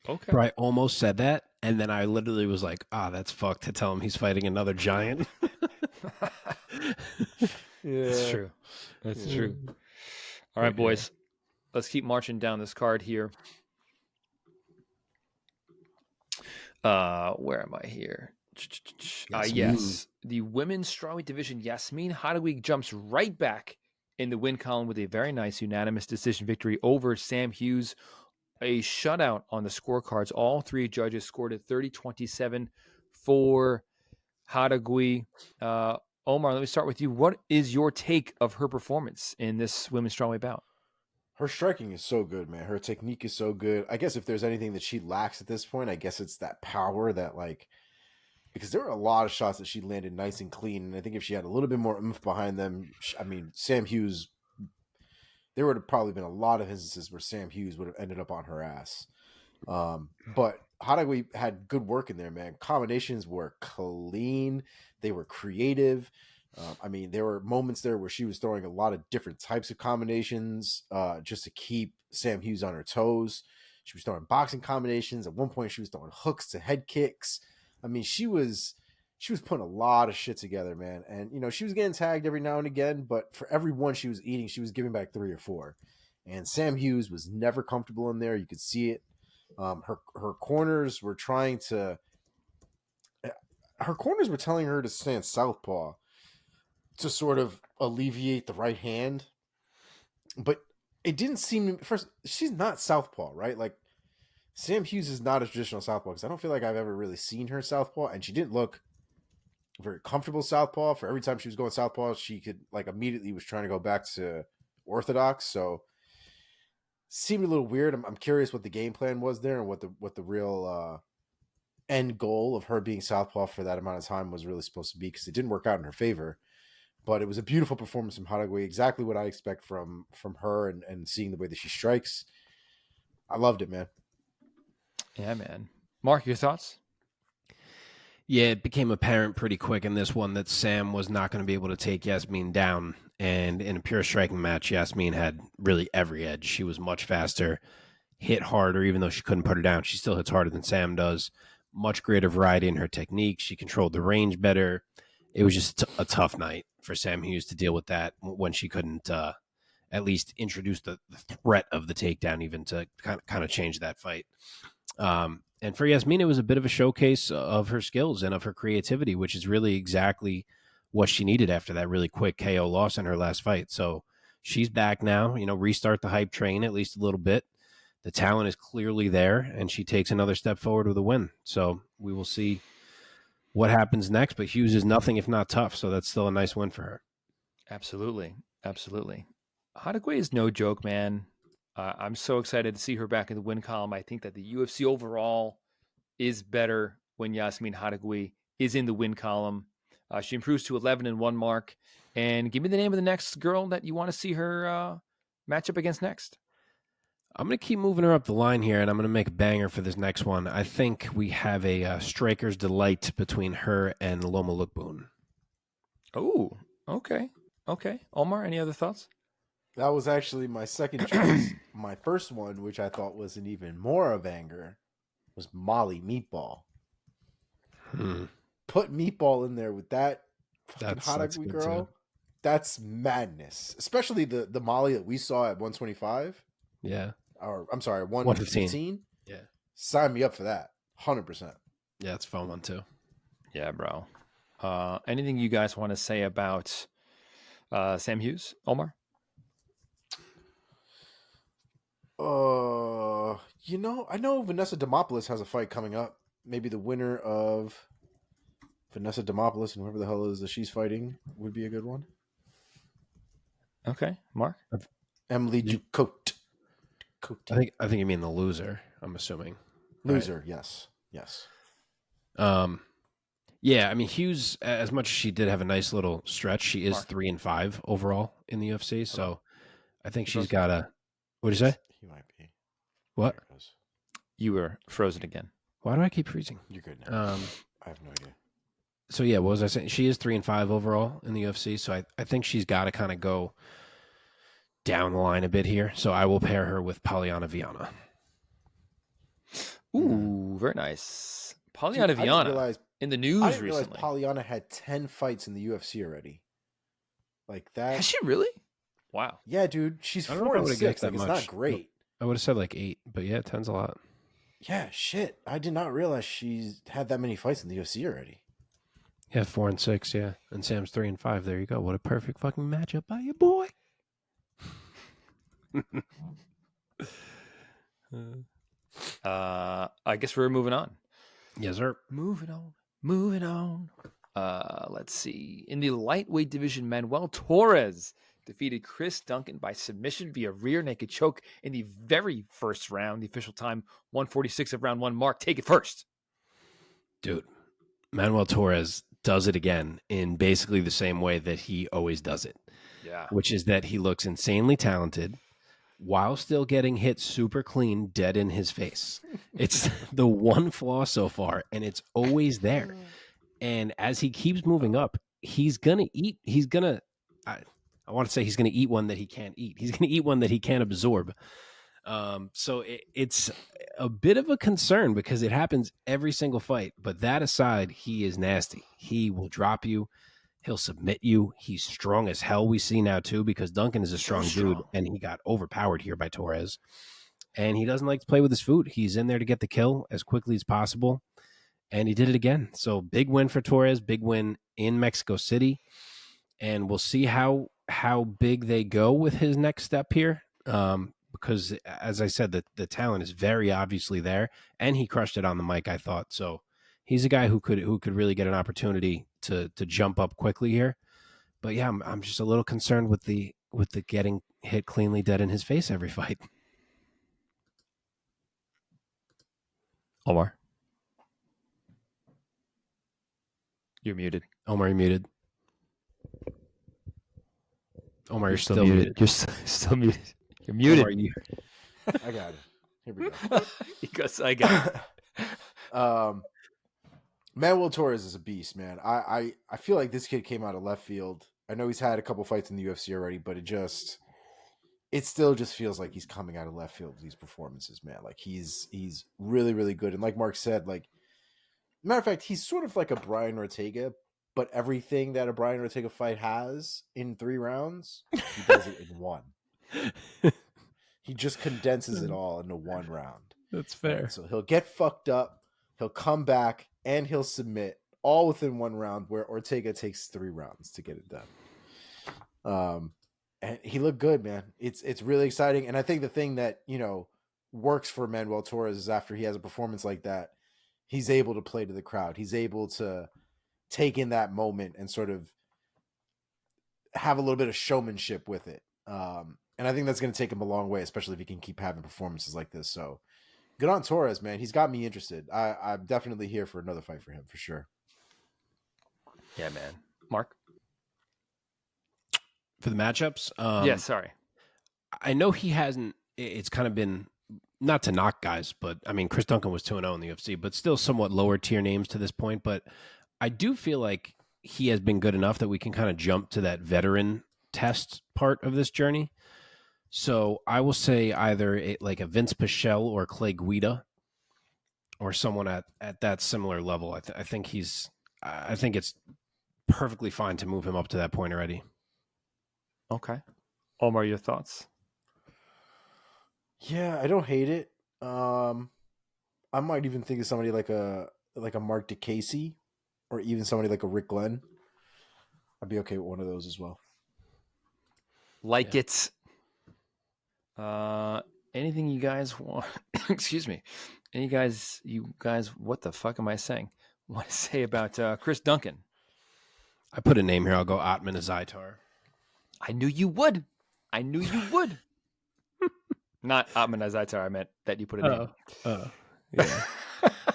Okay. I almost said that, and then I literally was like, that's fucked to tell him he's fighting another giant. Yeah. That's true. That's true. All right, boys. Let's keep marching down this card here. Where am I here? Yes. The women's strawweight division, Yazmin Jauregui jumps right back in the win column with a very nice unanimous decision victory over Sam Hughes. A shutout on the scorecards. All three judges scored at 30-27 for Jauregui. Omar, let me start with you. What is your take of her performance in this women's strawweight bout? Her striking is so good, man. Her technique is so good. I guess if there's anything that she lacks at this point, I guess it's that power that, like, because there were a lot of shots that she landed nice and clean. And I think if she had a little bit more oomph behind them, I mean, Sam Hughes, there would have probably been a lot of instances where Sam Hughes would have ended up on her ass. But Jauregui had good work in there, man. Combinations were clean. They were creative. I mean, there were moments there where she was throwing a lot of different types of combinations just to keep Sam Hughes on her toes. She was throwing boxing combinations. At one point, she was throwing hooks to head kicks. I mean, she was putting a lot of shit together, man. And, she was getting tagged every now and again, but for every one she was eating, she was giving back 3 or 4. And Sam Hughes was never comfortable in there. You could see it. Her corners were telling her to stand southpaw to sort of alleviate the right hand. But it didn't seem, first, she's not southpaw, right? Like, Sam Hughes is not a traditional southpaw because I don't feel like I've ever really seen her southpaw, and she didn't look very comfortable southpaw. For every time she was going southpaw, she could, like, immediately was trying to go back to orthodox. So seemed a little weird. I'm curious what the game plan was there and what the real end goal of her being southpaw for that amount of time was really supposed to be, because it didn't work out in her favor. But it was a beautiful performance from Jauregui, exactly what I expect from her, and seeing the way that she strikes. I loved it, man. Yeah, man. Mark, your thoughts? Yeah, it became apparent pretty quick in this one that Sam was not going to be able to take Yazmin down. And in a pure striking match, Yazmin had really every edge. She was much faster, hit harder, even though she couldn't put her down. She still hits harder than Sam does. Much greater variety in her technique. She controlled the range better. It was just a tough night for Sam Hughes to deal with that when she couldn't at least introduce the threat of the takedown even to kind of change that fight. And for Yazmin, it was a bit of a showcase of her skills and of her creativity, which is really exactly what she needed after that really quick KO loss in her last fight. So she's back now, restart the hype train at least a little bit. The talent is clearly there, and she takes another step forward with a win. So we will see what happens next, but Hughes is nothing if not tough, so that's still a nice win for her. Absolutely. Hardaway is no joke, man. I'm so excited to see her back in the win column. I think that the UFC overall is better when Yazmin Hardaway is in the win column. She improves to 11-1 mark. And give me the name of the next girl that you want to see her match up against next. I'm going to keep moving her up the line here, and I'm going to make a banger for this next one. I think we have a striker's delight between her and Loma Lookboon. Oh, okay. Omar, any other thoughts? That was actually my second choice. My first one, which I thought was an even more of a banger, was Molly Meatball. Put Meatball in there with that Hardaway girl. Too. That's madness. Especially the Molly that we saw at 125. Yeah. Or I'm sorry, 115. Yeah. Sign me up for that. 100%. Yeah, it's a fun one too. Yeah, bro. Anything you guys want to say about Sam Hughes, Omar? I know Vanessa Demopoulos has a fight coming up. Maybe the winner of Vanessa Demopoulos and whoever the hell is that she's fighting would be a good one. Okay, Mark. Emily Ducote. I think you mean the loser. I'm assuming loser. Right? Yes. Yeah. I mean, Hughes, as much as she did have a nice little stretch, she is 3-5 overall in the UFC. So I think she's got a. What did you say? He might be. What? You were frozen again. Why do I keep freezing? You're good now. I have no idea. So yeah, what was I saying? She is 3-5 overall in the UFC. So I think she's got to kind of go down the line a bit here. So I will pair her with Polyana Viana. Ooh, very nice. Polyana Viana in the news I didn't recently. realize Polyana had 10 fights in the UFC already. Like that. Has she really? Wow. Yeah, dude. She's 4-6. Like, it's not great. I would have said like 8, but yeah, 10's a lot. Yeah, shit. I did not realize she's had that many fights in the UFC already. Yeah, 4-6, yeah. And Sam's 3-5. There you go. What a perfect fucking matchup by your boy. I guess we're moving on. Yes, sir. Moving on. Let's see. In the lightweight division, Manuel Torres defeated Chris Duncan by submission via rear naked choke in the very first round. The official time, 1:46 of round 1. Mark, take it first. Dude, Manuel Torres does it again in basically the same way that he always does it. Yeah. Which is that he looks insanely talented while still getting hit super clean dead in his face. It's the one flaw so far, and it's always there. And as he keeps moving up, he's going to eat. I want to say he's going to eat one that he can't eat. He's going to eat one that he can't absorb. So it's a bit of a concern because it happens every single fight. But that aside, he is nasty. He will drop you. He'll submit you. He's strong as hell. We see now, too, because Duncan is a strong dude, and he got overpowered here by Torres. And he doesn't like to play with his food. He's in there to get the kill as quickly as possible. And he did it again. So big win for Torres, big win in Mexico City. And we'll see how big they go with his next step here. Because, as I said, the talent is very obviously there. And he crushed it on the mic, I thought. So he's a guy who could really get an opportunity to jump up quickly here. But yeah, I'm just a little concerned with the getting hit cleanly dead in his face every fight. Omar, you're muted. Omar, you're muted. Omar, you're still muted. You're still muted. You're muted. Omar, I got it. Here we go. Because I got it. Manuel Torres is a beast, man. I feel like this kid came out of left field. I know he's had a couple fights in the UFC already, but it still just feels like he's coming out of left field with these performances, man. Like he's really, really good. And like Mark said, like matter of fact, he's sort of like a Brian Ortega, but everything that a Brian Ortega fight has in 3 rounds, he does it in 1. He just condenses it all into 1 round. That's fair. Right? So he'll get fucked up, he'll come back, and he'll submit all within 1 round, where Ortega takes 3 rounds to get it done. And he looked good, man. It's really exciting. And I think the thing that, works for Manuel Torres is after he has a performance like that, he's able to play to the crowd. He's able to take in that moment and sort of have a little bit of showmanship with it. And I think that's going to take him a long way, especially if he can keep having performances like this. So good on Torres, man. He's got me interested. I'm definitely here for another fight for him, for sure. Yeah, man. Mark? For the matchups? Yeah, sorry. I know he hasn't, it's kind of been, not to knock guys, but I mean, Chris Duncan was 2-0 in the UFC, but still somewhat lower tier names to this point. But I do feel like he has been good enough that we can kind of jump to that veteran test part of this journey. So I will say either like a Vince Pichel or Clay Guida, or someone at that similar level. I think it's perfectly fine to move him up to that point already. Okay. Omar, your thoughts? Yeah, I don't hate it. I might even think of somebody like a Mark DeCasey, or even somebody like a Rick Glenn. I'd be okay with one of those as well. Like it. Anything you guys want? Excuse me. You guys, what the fuck am I saying? Want to say about Chris Duncan? I put a name here. I'll go Atman Azaitar. I knew you would. Not Atman Azaitar. I meant that you put a name. Yeah.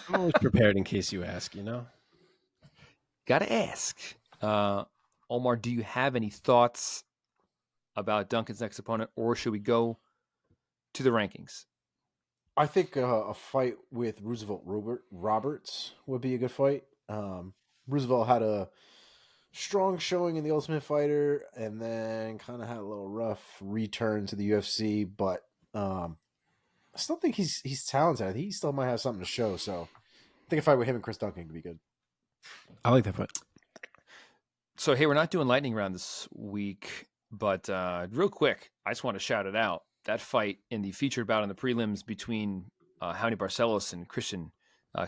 I'm always prepared in case you ask, Gotta ask. Omar, do you have any thoughts about Duncan's next opponent, or should we go to the rankings? I think a fight with Roosevelt Roberts would be a good fight. Roosevelt had a strong showing in the Ultimate Fighter, and then kind of had a little rough return to the UFC, but I still think he's talented. I think he still might have something to show. So I think a fight with him and Chris Duncan could be good. I like that fight. So, hey, we're not doing lightning round this week, but real quick, I just want to shout it out. That fight in the featured bout in the prelims between Raoni Barcelos and Christian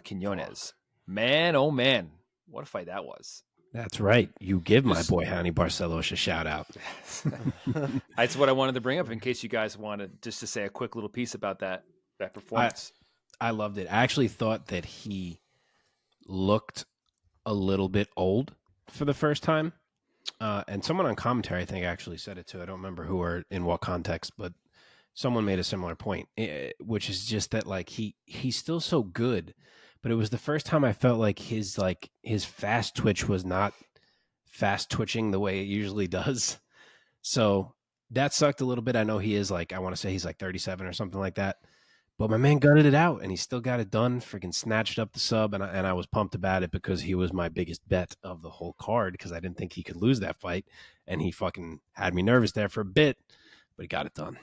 Quinones. Man, oh man, what a fight that was. That's right. You give my boy Raoni Barcelos a shout out. That's what I wanted to bring up in case you guys wanted just to say a quick little piece about that performance. I loved it. I actually thought that he looked a little bit old for the first time. And someone on commentary, I think, actually said it too. I don't remember who or in what context, but someone made a similar point, which is just that like he's still so good, but it was the first time I felt like his fast twitch was not fast twitching the way it usually does. So that sucked a little bit. I know he is like, I want to say he's like 37 or something like that, but my man gutted it out and he still got it done. Freaking snatched up the sub, and I was pumped about it because he was my biggest bet of the whole card because I didn't think he could lose that fight, and he fucking had me nervous there for a bit, but he got it done.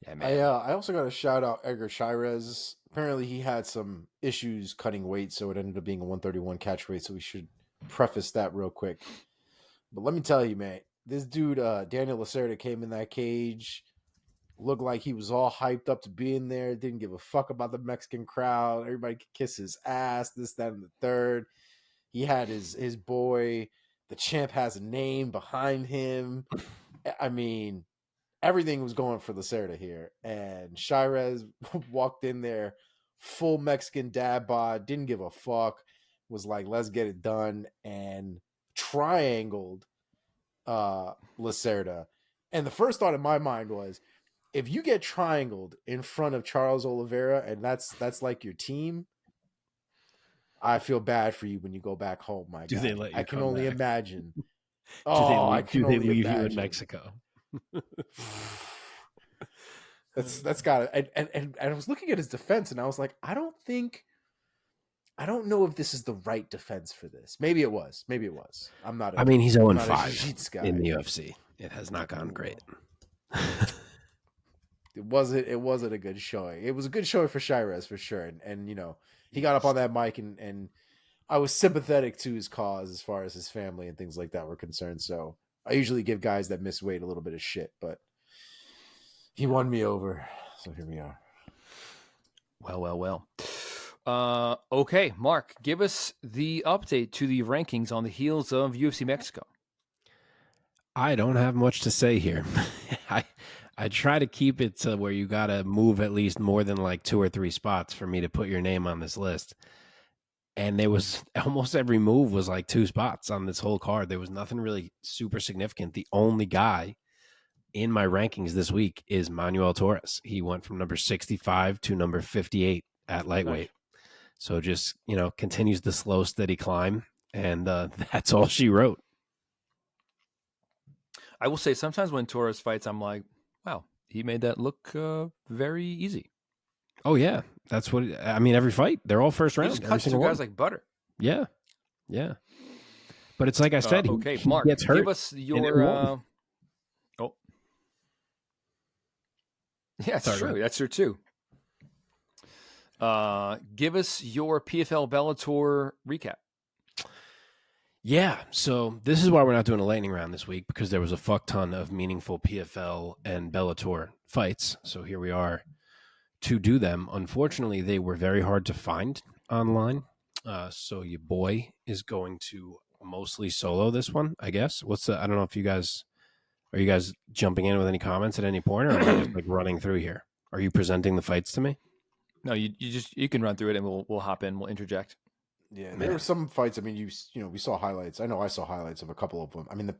Yeah, man. I also got to shout out Edgar Chairez. Apparently he had some issues cutting weight, so it ended up being a 131 catch weight, so we should preface that real quick. But let me tell you, man, this dude, Daniel Lacerda, came in that cage, looked like he was all hyped up to be in there, didn't give a fuck about the Mexican crowd. Everybody could kiss his ass, this, that, and the third. He had his boy, the champ has a name behind him. I mean, everything was going for Lacerda here. And Chairez walked in there, full Mexican dad bod, didn't give a fuck, was like, let's get it done, and triangled Lacerda. And the first thought in my mind was, if you get triangled in front of Charles Oliveira and that's like your team, I feel bad for you when you go back home, my guy. They let you I can come only back? imagine. Do they leave you in Mexico? That's got it. And I was looking at his defense and I was like, I don't know if this is the right defense for this. Maybe it was. I'm not. He's 0-5 in the UFC. It has not gone great. It wasn't a good showing. It was a good showing for Chairez for sure. And he got up on that mic and I was sympathetic to his cause as far as his family and things like that were concerned. So I usually give guys that miss weight a little bit of shit, but he won me over. So here we are. Well. Okay, Mark, give us the update to the rankings on the heels of UFC Mexico. I don't have much to say here. I try to keep it to where you got to move at least more than like 2 or 3 spots for me to put your name on this list. And there was almost every move was like 2 spots on this whole card. There was nothing really super significant. The only guy in my rankings this week is Manuel Torres. He went from number 65 to number 58 at lightweight. Nice. So just, continues the slow, steady climb. And that's all she wrote. I will say sometimes when Torres fights, I'm like, wow, he made that look very easy. Oh, yeah. That's what, every fight, they're all first round. He just cuts through guys like butter. Yeah. Yeah. But it's like I said, okay, he Mark, gets hurt. give us your... Yeah, it's true. That's true, too. Give us your PFL Bellator recap. Yeah, so this is why we're not doing a lightning round this week, because there was a fuck ton of meaningful PFL and Bellator fights. So here we are to do them. Unfortunately, they were very hard to find online. So your boy is going to mostly solo this one, I guess. I don't know if are you guys jumping in with any comments at any point, or am I just like running through here? Are you presenting the fights to me? No, you can run through it and we'll hop in, we'll interject. Yeah, there were some fights. I mean, we saw highlights. I know I saw highlights of a couple of them. I mean,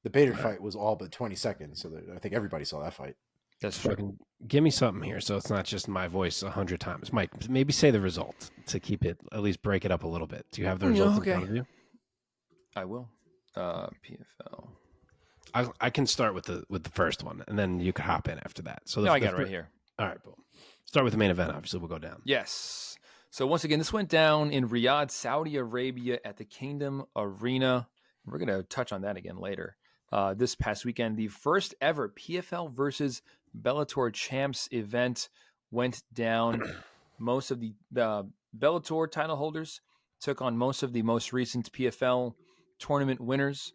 the Bader fight was all but 20 seconds, so I think everybody saw that fight. That's true. Give me something here, so it's not just my voice 100 times. Mike, maybe say the result to keep it, at least break it up a little bit. Do you have the result in front of you? I will. PFL. I can start with the first one, and then you can hop in after that. So I got it right here. All right, boom. Start with the main event. Obviously, we'll go down. Yes. So once again, this went down in Riyadh, Saudi Arabia at the Kingdom Arena. We're going to touch on that again later. This past weekend, the first ever PFL versus Bellator champs event went down. Most of the Bellator title holders took on most of the most recent PFL tournament winners.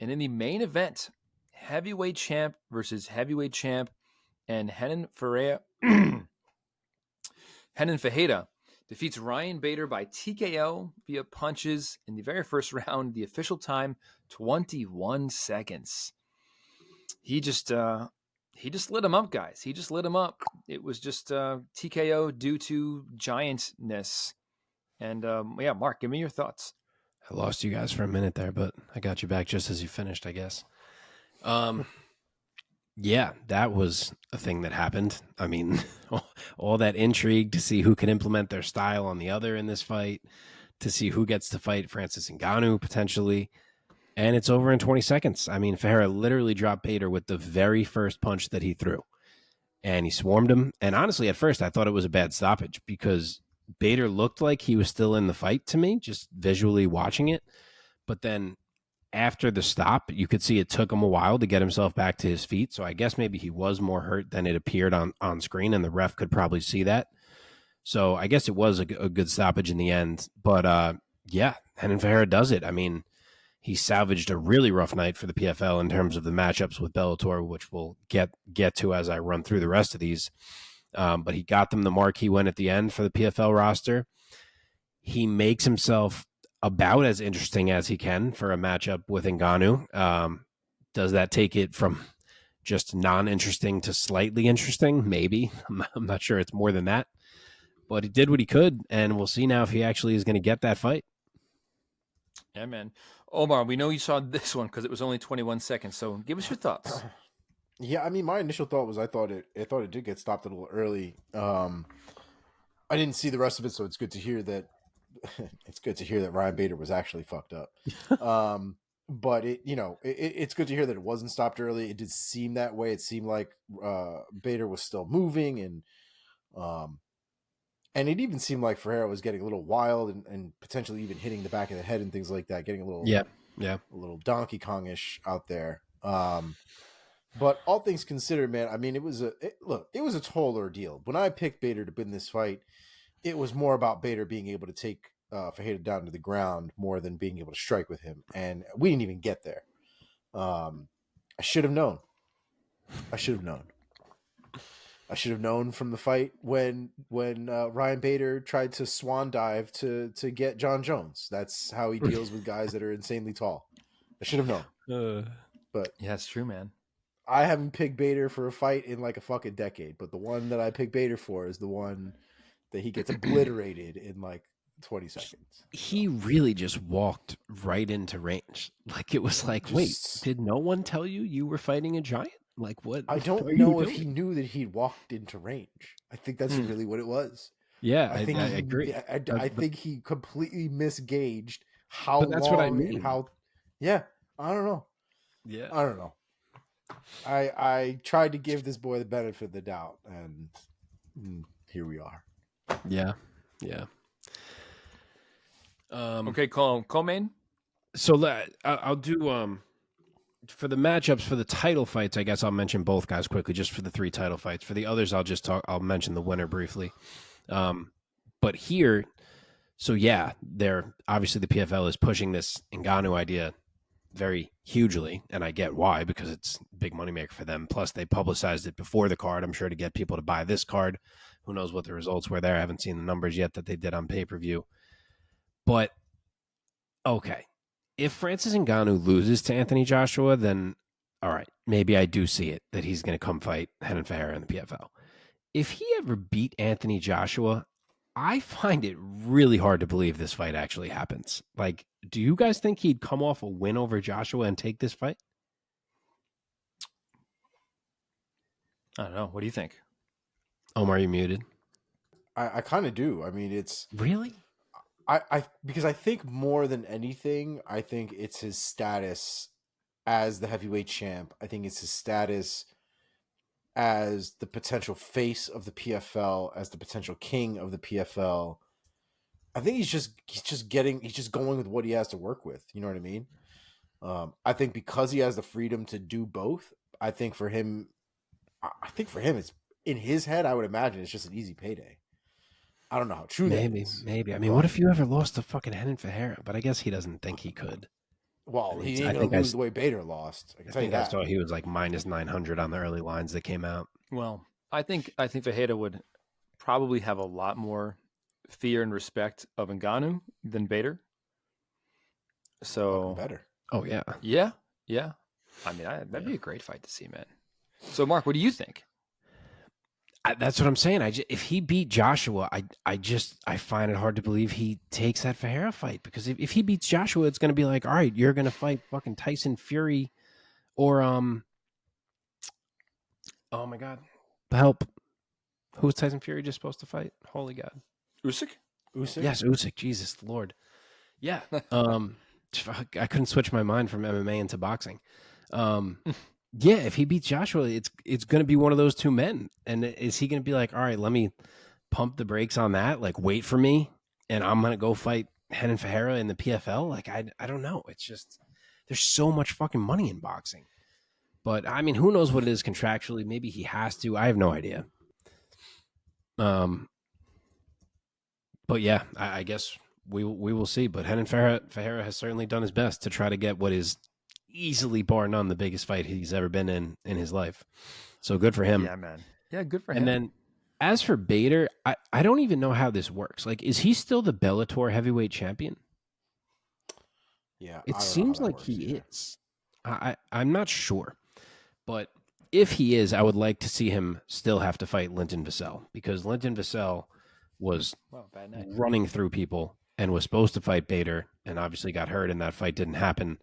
And in the main event, heavyweight champ versus heavyweight champ, and Renan Ferreira defeats Ryan Bader by TKO via punches in the very first round. The official time, 21 seconds. He just lit him up, guys. He just lit him up. It was just TKO due to giantness. And Mark, give me your thoughts. I lost you guys for a minute there, but I got you back just as you finished, I guess. Yeah, that was a thing that happened. I mean, all that intrigue to see who can implement their style on the other in this fight, to see who gets to fight Francis Ngannou potentially. And it's over in 20 seconds. I mean, Ferreira literally dropped Bader with the very first punch that he threw. And he swarmed him. And honestly, at first, I thought it was a bad stoppage because Bader looked like he was still in the fight to me, just visually watching it. But then after the stop, you could see it took him a while to get himself back to his feet. So I guess maybe he was more hurt than it appeared on screen, and the ref could probably see that. So I guess it was a good stoppage in the end. But Renan Ferreira does it. I mean, he salvaged a really rough night for the PFL in terms of the matchups with Bellator, which we'll get to as I run through the rest of these. But he got them the marquee win at the end for the PFL roster. He makes himself about as interesting as he can for a matchup with Ngannou. Does that take it from just non-interesting to slightly interesting? Maybe. I'm not sure it's more than that. But he did what he could, and we'll see now if he actually is going to get that fight. Yeah, man. Omar, we know you saw this one because it was only 21 seconds, so give us your thoughts. Yeah, I mean, my initial thought was I thought it did get stopped a little early. I didn't see the rest of it, so it's good to hear that Ryan Bader was actually fucked up. But it's good to hear that it wasn't stopped early. It did seem that way. It seemed like Bader was still moving, and it even seemed like Ferreira was getting a little wild and potentially even hitting the back of the head and things like that, getting a little a little Donkey Kong-ish out there. But all things considered, man, I mean, it was a total ordeal. When I picked Bader to win this fight, it was more about Bader being able to take Ferreira down to the ground more than being able to strike with him. And we didn't even get there. I should have known. I should have known from the fight when Ryan Bader tried to swan dive to get John Jones. That's how he deals with guys that are insanely tall. I should have known. But Yeah, it's true, man. I haven't picked Bader for a fight in like a fucking decade. But the one that I picked Bader for is the one that he gets obliterated in like 20 seconds. He really just walked right into range. Like it was like, wait, did no one tell you were fighting a giant? Like what? I don't know if he knew that he'd walked into range. I think that's really what it was. Yeah, I think I agree. I think he completely misgauged how But that's long what I and mean. how. Yeah, I don't know. Yeah, I don't know. I tried to give this boy the benefit of the doubt, and here we are. Yeah. Okay, co-main. So I'll do for the matchups for the title fights. I guess I'll mention both guys quickly, just for the 3 title fights. For the others, I'll mention the winner briefly. But here, so yeah, they're obviously the PFL is pushing this Ngannou idea very hugely, and I get why, because it's a big moneymaker for them. Plus, they publicized it before the card, I'm sure, to get people to buy this card. Who knows what the results were there? I haven't seen the numbers yet that they did on pay-per-view. But, okay, if Francis Ngannou loses to Anthony Joshua, then, all right, maybe I do see it, that he's going to come fight Renan Ferreira in the PFL. If he ever beat Anthony Joshua, I find it really hard to believe this fight actually happens. Like, do you guys think he'd come off a win over Joshua and take this fight? I don't know. What do you think? Omar, you muted. I kind of do. I mean, it's really. Because I think more than anything, I think it's his status as the heavyweight champ. I think it's his status as the potential face of the PFL, as the potential king of the PFL. I think he's just going with what he has to work with. You know what I mean? I think because he has the freedom to do both, I think for him, it's in his head. I would imagine it's just an easy payday. I don't know how true that is. Maybe. I mean, what if you ever lost to fucking Renan Ferreira? But I guess he doesn't think he could. Well, I mean, he ain't going to lose the way Bader lost. I can tell you that. I saw he was like minus 900 on the early lines that came out. Well, I think Ferreira would probably have a lot more fear and respect of Ngannou than Bader. So better. Oh yeah. Yeah. I mean, that'd be a great fight to see, man. So, Mark, what do you think? That's what I'm saying. If he beat Joshua, I find it hard to believe he takes that Ferreira fight, because if he beats Joshua, it's going to be like, all right, you're going to fight fucking Tyson Fury, or oh my god, help! Who's Tyson Fury just supposed to fight? Holy God, Usyk? Yes, Usyk. Jesus Lord. Yeah. I couldn't switch my mind from MMA into boxing. Yeah, if he beats Joshua, it's going to be one of those two men. And is he going to be like, all right, let me pump the brakes on that, like wait for me, and I'm going to go fight Renan Ferreira in the PFL? Like, I don't know. It's just, there's so much fucking money in boxing. But, I mean, who knows what it is contractually? Maybe he has to. I have no idea. But, yeah, I guess we will see. But Renan Ferreira has certainly done his best to try to get what is easily, bar none, the biggest fight he's ever been in his life. So good for him. Yeah, man. Yeah, good for him. And then as for Bader, I don't even know how this works. Like, is he still the Bellator heavyweight champion? Yeah. It seems like he is. I'm not sure. But if he is, I would like to see him still have to fight Linton Vassell, because Linton Vassell was running through people and was supposed to fight Bader, and obviously got hurt, and that fight didn't happen.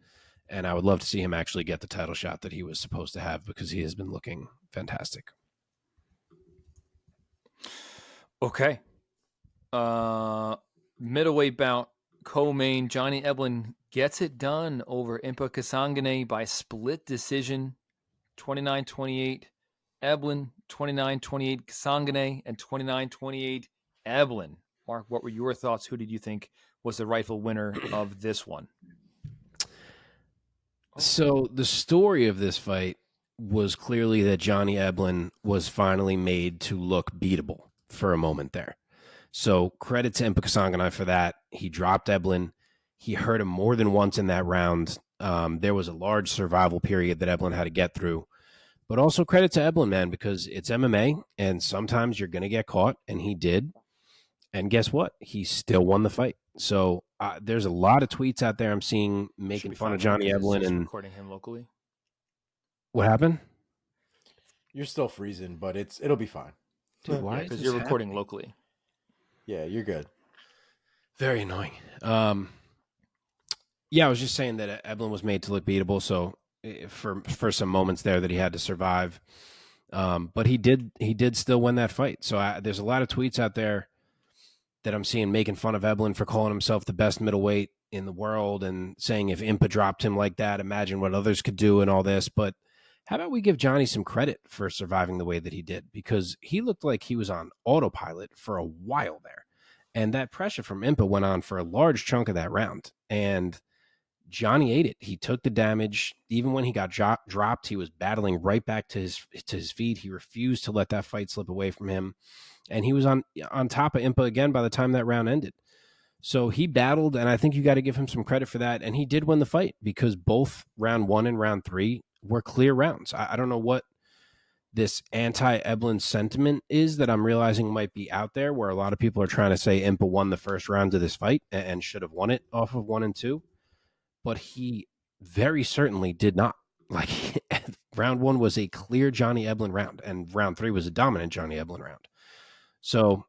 And I would love to see him actually get the title shot that he was supposed to have, because he has been looking fantastic. Okay. Middleweight bout, co-main, Johnny Eblen gets it done over Impa Kasanganay by split decision, 29-28 Eblen, 29-28 Kasanganay, and 29-28 Eblen. Mark, what were your thoughts? Who did you think was the rightful winner of this one? So the story of this fight was clearly that Johnny Eblen was finally made to look beatable for a moment there. So credit to Impa Kasanganay for that. He dropped Eblen. He hurt him more than once in that round. There was a large survival period that Eblen had to get through. But also credit to Eblen, man, because it's MMA, and sometimes you're going to get caught, and he did. And guess what? He still won the fight. So there's a lot of tweets out there I'm seeing making fun of Johnny Eblen. And recording him locally. What happened? You're still freezing, but it'll be fine. Dude, why? Because you're recording locally. Yeah, you're good. Very annoying. Yeah, I was just saying that Eblen was made to look beatable. So for some moments there that he had to survive, but he did still win that fight. So there's a lot of tweets out there that I'm seeing making fun of Eblen for calling himself the best middleweight in the world and saying if Impa dropped him like that, imagine what others could do and all this. But how about we give Johnny some credit for surviving the way that he did? Because he looked like he was on autopilot for a while there. And that pressure from Impa went on for a large chunk of that round. And Johnny ate it. He took the damage. Even when he got dropped, he was battling right back to his feet. He refused to let that fight slip away from him. And he was on top of Impa again by the time that round ended. So he battled, and I think you got to give him some credit for that. And he did win the fight because both round 1 and round 3 were clear rounds. I don't know what this anti-Eblen sentiment is that I'm realizing might be out there, where a lot of people are trying to say Impa won the first round of this fight and should have won it off of 1 and 2. But he very certainly did not. Like, round 1 was a clear Johnny Eblen round, and round 3 was a dominant Johnny Eblen round. So,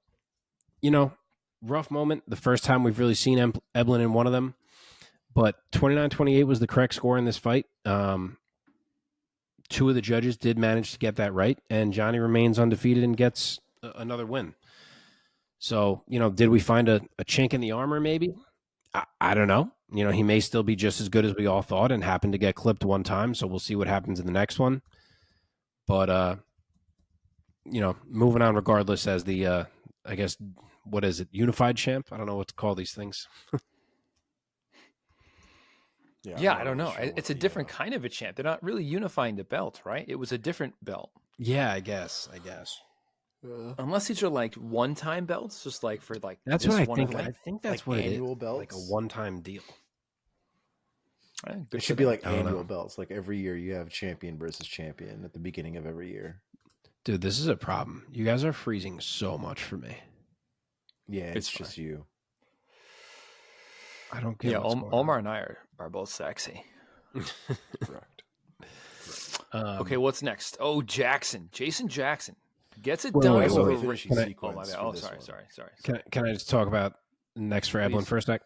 rough moment. The first time we've really seen Eblen in one of them. But 29-28 was the correct score in this fight. 2 of the judges did manage to get that right, and Johnny remains undefeated and gets another win. So, did we find a chink in the armor maybe? I don't know. He may still be just as good as we all thought and happened to get clipped one time, so we'll see what happens in the next one. But, moving on regardless as the, I guess, what is it, unified champ? I don't know what to call these things. Yeah, I don't know. It's a different kind of a champ. They're not really unifying the belt, right? It was a different belt. Yeah, I guess. Unless these are like one-time belts, just like for like that's what I think. I think that's like what annual it is. belts, like a one-time deal. It should be like annual belts. Like every year you have champion versus champion at the beginning of every year. Dude, this is a problem. You guys are freezing so much for me. Yeah, it's just you. I don't get. Yeah, Omar and I are both sexy. Correct. Okay, what's next? Oh, Jason Jackson gets it Wait, done. wait, over wait. Oh my bad. Oh, sorry. Can I just talk about next for Eblen for a sec?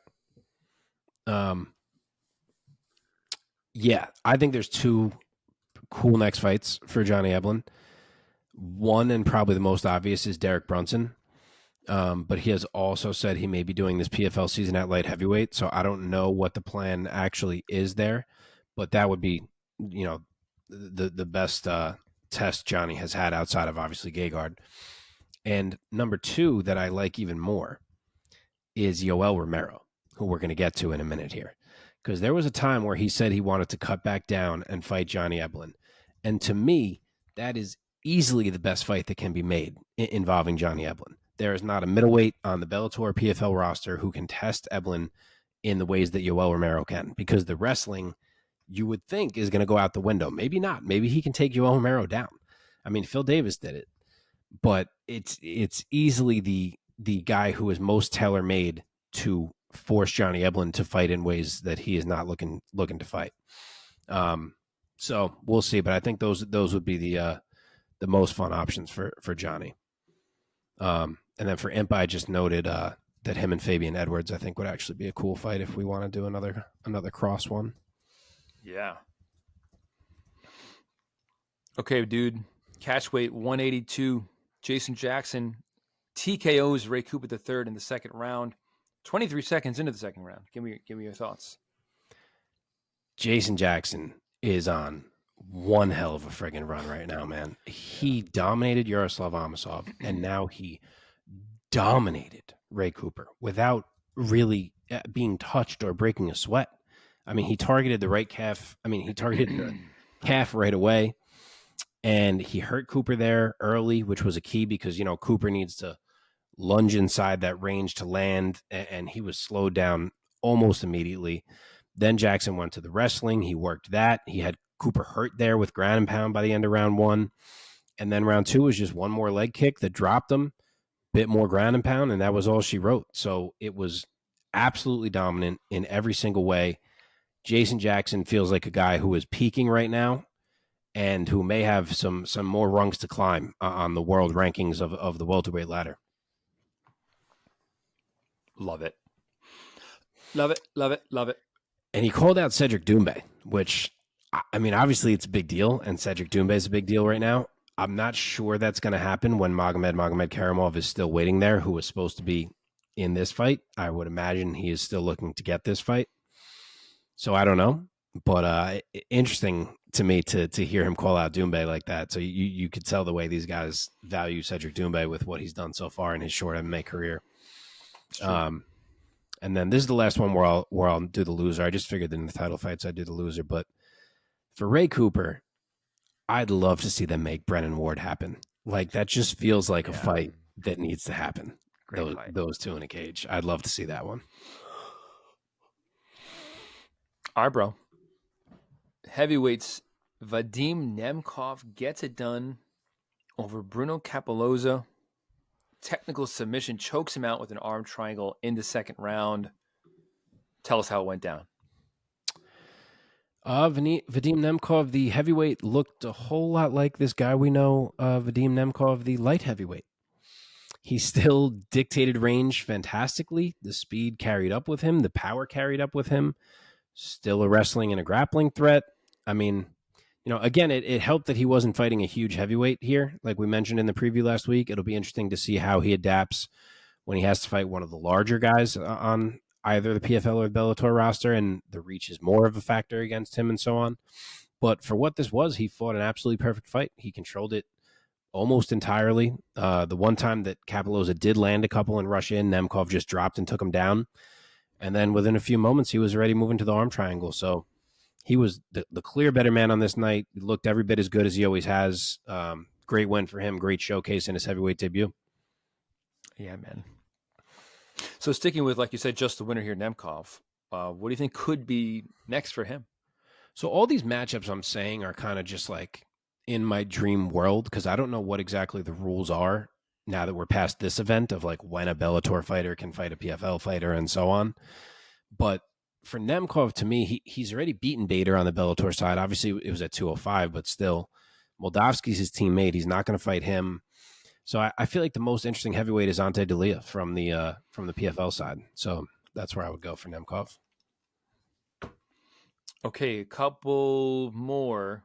Yeah, I think there's 2 cool next fights for Johnny Eblen. One, and probably the most obvious, is Derek Brunson. But he has also said he may be doing this PFL season at light heavyweight. So I don't know what the plan actually is there, but that would be, the best test Johnny has had outside of obviously Gegard. And number 2 that I like even more is Yoel Romero, who we're going to get to in a minute here. Because there was a time where he said he wanted to cut back down and fight Johnny Eblen. And to me, that is easily the best fight that can be made involving Johnny Eblen. There is not a middleweight on the Bellator PFL roster who can test Eblen in the ways that Yoel Romero can, because the wrestling you would think is going to go out the window. Maybe not. Maybe he can take Yoel Romero down. I mean, Phil Davis did it, but it's easily the guy who is most tailor-made to force Johnny Eblen to fight in ways that he is not looking to fight. So we'll see, but I think those would be the most fun options for Johnny. And then for Impa, I just noted that him and Fabian Edwards, I think, would actually be a cool fight if we want to do another cross one. Yeah. Okay, dude. Catchweight 182. Jason Jackson TKOs Ray Cooper III in the second round. 23 seconds into the second round. Give me your thoughts. Jason Jackson is on one hell of a friggin' run right now, man. He dominated Yaroslav Amosov, and now he dominated Ray Cooper without really being touched or breaking a sweat. I mean, he targeted the right calf. I mean, he targeted the calf right away, and he hurt Cooper there early, which was a key because, Cooper needs to lunge inside that range to land, and he was slowed down almost immediately. Then Jackson went to the wrestling. He worked that. He had Cooper hurt there with ground and pound by the end of round 1. And then round 2 was just one more leg kick that dropped him, bit more ground and pound, and that was all she wrote. So it was absolutely dominant in every single way. Jason Jackson feels like a guy who is peaking right now and who may have some more rungs to climb on the world rankings of the welterweight ladder. Love it. Love it, love it, love it. And he called out Cedric Doumbé, which, I mean, obviously it's a big deal, and Cedric Doumbé is a big deal right now. I'm not sure that's going to happen when Magomed Karamov is still waiting there, who was supposed to be in this fight. I would imagine he is still looking to get this fight. So I don't know, but interesting to me to hear him call out Doumbé like that. So you could tell the way these guys value Cedric Doumbé with what he's done so far in his short MMA career. And then this is the last one where I'll do the loser. I just figured that in the title fights I'd do the loser, but for Ray Cooper, I'd love to see them make Brennan Ward happen. Like, that just feels like a fight that needs to happen. Those two in a cage. I'd love to see that one. All right, bro. Heavyweights, Vadim Nemkov gets it done over Bruno Cappelozza. Technical submission, chokes him out with an arm triangle in the second round. Tell us how it went down. Vadim Nemkov, the heavyweight, looked a whole lot like this guy we know, Vadim Nemkov, the light heavyweight. He still dictated range fantastically. The speed carried up with him. The power carried up with him. Still a wrestling and a grappling threat. I mean, you know, again, it helped that he wasn't fighting a huge heavyweight here. Like we mentioned in the preview last week, it'll be interesting to see how he adapts when he has to fight one of the larger guys on either the PFL or the Bellator roster, and the reach is more of a factor against him and so on. But for what this was, he fought an absolutely perfect fight. He controlled it almost entirely. The one time that Cappelozza did land a couple and rush in, Nemkov just dropped and took him down. And then within a few moments, he was already moving to the arm triangle. So he was the clear better man on this night. He looked every bit as good as he always has. Great win for him. Great showcase in his heavyweight debut. Yeah, man. So sticking with, like you said, just the winner here, Nemkov, what do you think could be next for him? So all these matchups I'm saying are kind of just like in my dream world, because I don't know what exactly the rules are now that we're past this event of like when a Bellator fighter can fight a PFL fighter and so on. But for Nemkov, to me, he's already beaten Bader on the Bellator side. Obviously, it was at 205, but still, Moldavsky's his teammate. He's not going to fight him. So I feel like the most interesting heavyweight is Ante Delia from the PFL side. So that's where I would go for Nemkov. Okay, a couple more.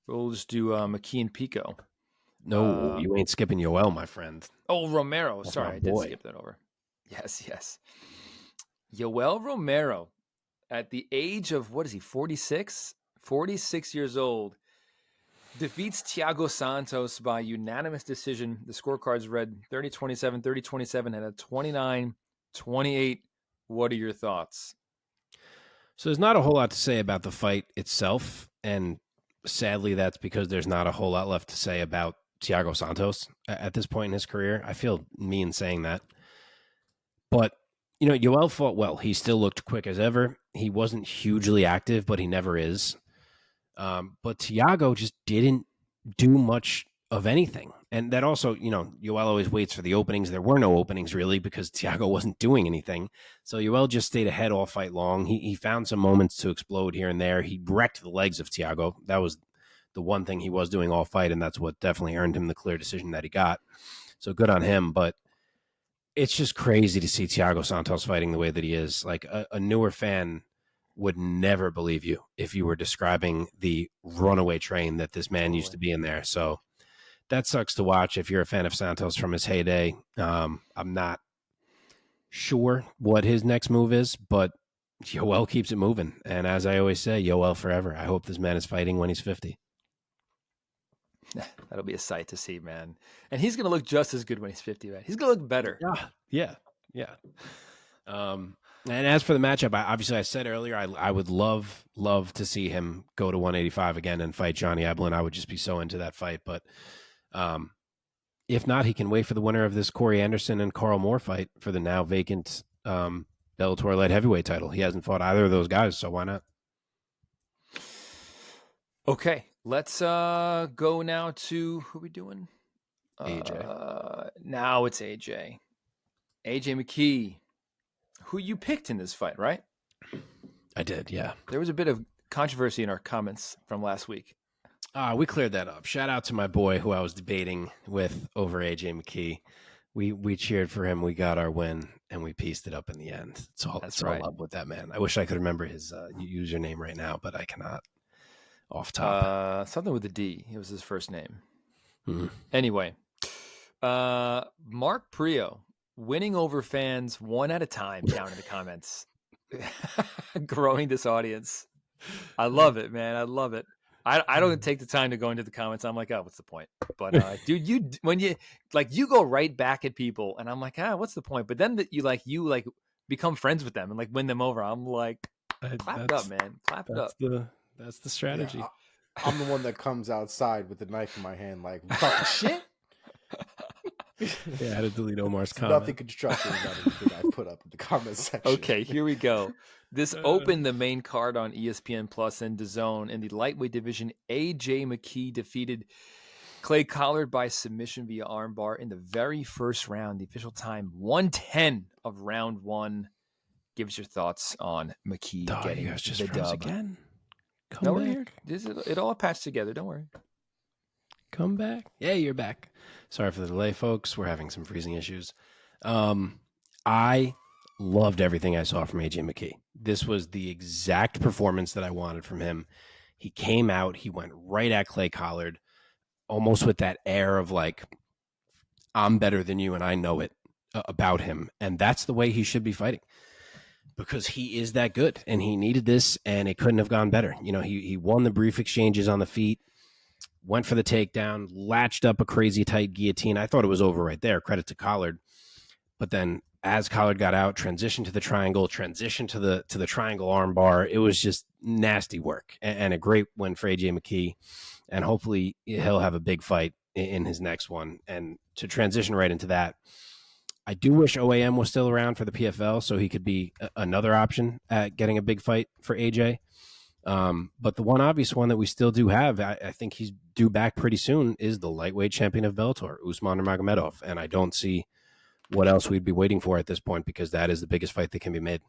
We'll just do McKee and Pico. No, you ain't skipping Yoel, my friend. Oh, Romero. That's Sorry, my I did boy. skip that over. Yes. Yoel Romero, at the age of, what is he, 46? 46 years old, defeats Thiago Santos by unanimous decision. The scorecards read 30-27, 30-27, and a 29-28. What are your thoughts? So there's not a whole lot to say about the fight itself, and sadly that's because there's not a whole lot left to say about Thiago Santos at this point in his career. I feel mean saying that. But, you know, Yoel fought well. He still looked quick as ever. He wasn't hugely active, but he never is. But Thiago just didn't do much of anything. And that also, you know, Yoel always waits for the openings. There were no openings really because Thiago wasn't doing anything. So Yoel just stayed ahead all fight long. He found some moments to explode here and there. He wrecked the legs of Thiago. That was the one thing he was doing all fight, and that's what definitely earned him the clear decision that he got. So good on him. But it's just crazy to see Thiago Santos fighting the way that he is. Like a newer fan would never believe you if you were describing the runaway train that this man used to be in there. So that sucks to watch if you're a fan of Santos from his heyday. I'm not sure what his next move is, but Yoel keeps it moving. And as I always say, Yoel forever. I hope this man is fighting when he's 50. That'll be a sight to see, man. And he's going to look just as good when he's 50, man. He's going to look better. Yeah. And as for the matchup, I said earlier, I would love to see him go to 185 again and fight Johnny Eblen. I would just be so into that fight. But if not, he can wait for the winner of this Corey Anderson and Carl Moore fight for the now vacant Bellator light heavyweight title. He hasn't fought either of those guys, so why not? Okay, let's go now to who are we doing? AJ. Now it's AJ. AJ McKee, who you picked in this fight, right? I did, yeah. There was a bit of controversy in our comments from last week. We cleared that up. Shout out to my boy who I was debating with over AJ McKee. We cheered for him. We got our win, and we pieced it up in the end. It's all up with that man. I wish I could remember his username right now, but I cannot. Off top, something with a D. It was his first name. Mm-hmm. Anyway, Mark Priaulx winning over fans one at a time down in the comments, growing this audience. I love it, man. I love it. I don't take the time to go into the comments. I'm like, oh, what's the point? But dude, when you go right back at people, and I'm like, what's the point? But then you become friends with them and like win them over. I'm like, clap it up, man. Clap it up. That's the strategy. Yeah, I'm the one that comes outside with the knife in my hand, like, talking shit. Yeah, I had to delete Omar's comment. Nothing constructive about anything I put up in the comment section. Okay, here we go. This opened the main card on ESPN Plus and DAZN in the lightweight division. AJ McKee defeated Clay Collard by submission via armbar in the very first round. The official time 1:10 of round one. Give us your thoughts on McKee getting the dub again. Come back. It all patched together. Don't worry. Come back. Yeah, you're back. Sorry for the delay, folks. We're having some freezing issues. I loved everything I saw from AJ McKee. This was the exact performance that I wanted from him. He came out. He went right at Clay Collard, almost with that air of like, I'm better than you and I know it about him. And that's the way he should be fighting. Because he is that good, and he needed this, and it couldn't have gone better. You know, he won the brief exchanges on the feet, went for the takedown, latched up a crazy tight guillotine. I thought it was over right there. Credit to Collard. But then as Collard got out, transitioned to the triangle, transitioned to the triangle armbar. It was just nasty work, and a great win for AJ McKee. And hopefully he'll have a big fight in his next one. And to transition right into that, I do wish OAM was still around for the PFL so he could be another option at getting a big fight for AJ. But the one obvious one that we still do have, I think he's due back pretty soon, is the lightweight champion of Bellator, Usman Nurmagomedov. And I don't see what else we'd be waiting for at this point, because that is the biggest fight that can be made.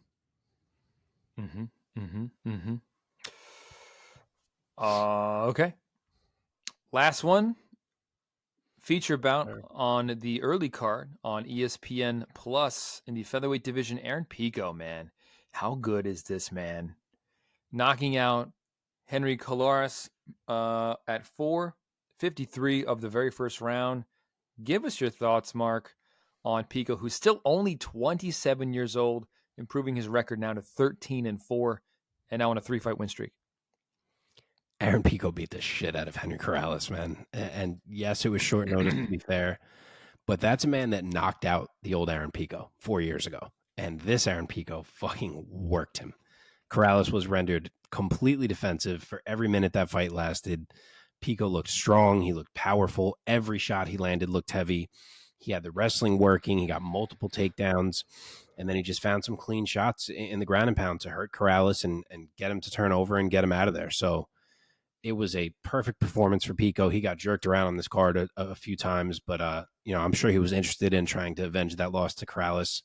Okay. Last one. Feature bout on the early card on ESPN Plus in the featherweight division. Aaron Pico, man. How good is this man? Knocking out Henry Colares at 4:53 of the very first round. Give us your thoughts, Mark, on Pico, who's still only 27 years old, improving his record now to 13-4, and now on a 3-fight win streak. Aaron Pico beat the shit out of Henry Corrales, man. And yes, it was short notice, to be fair, but that's a man that knocked out the old Aaron Pico 4 years ago. And this Aaron Pico fucking worked him. Corrales was rendered completely defensive for every minute that fight lasted. Pico looked strong. He looked powerful. Every shot he landed looked heavy. He had the wrestling working. He got multiple takedowns. And then he just found some clean shots in the ground and pound to hurt Corrales and get him to turn over and get him out of there. So it was a perfect performance for Pico. He got jerked around on this card a few times, but I'm sure he was interested in trying to avenge that loss to Corrales,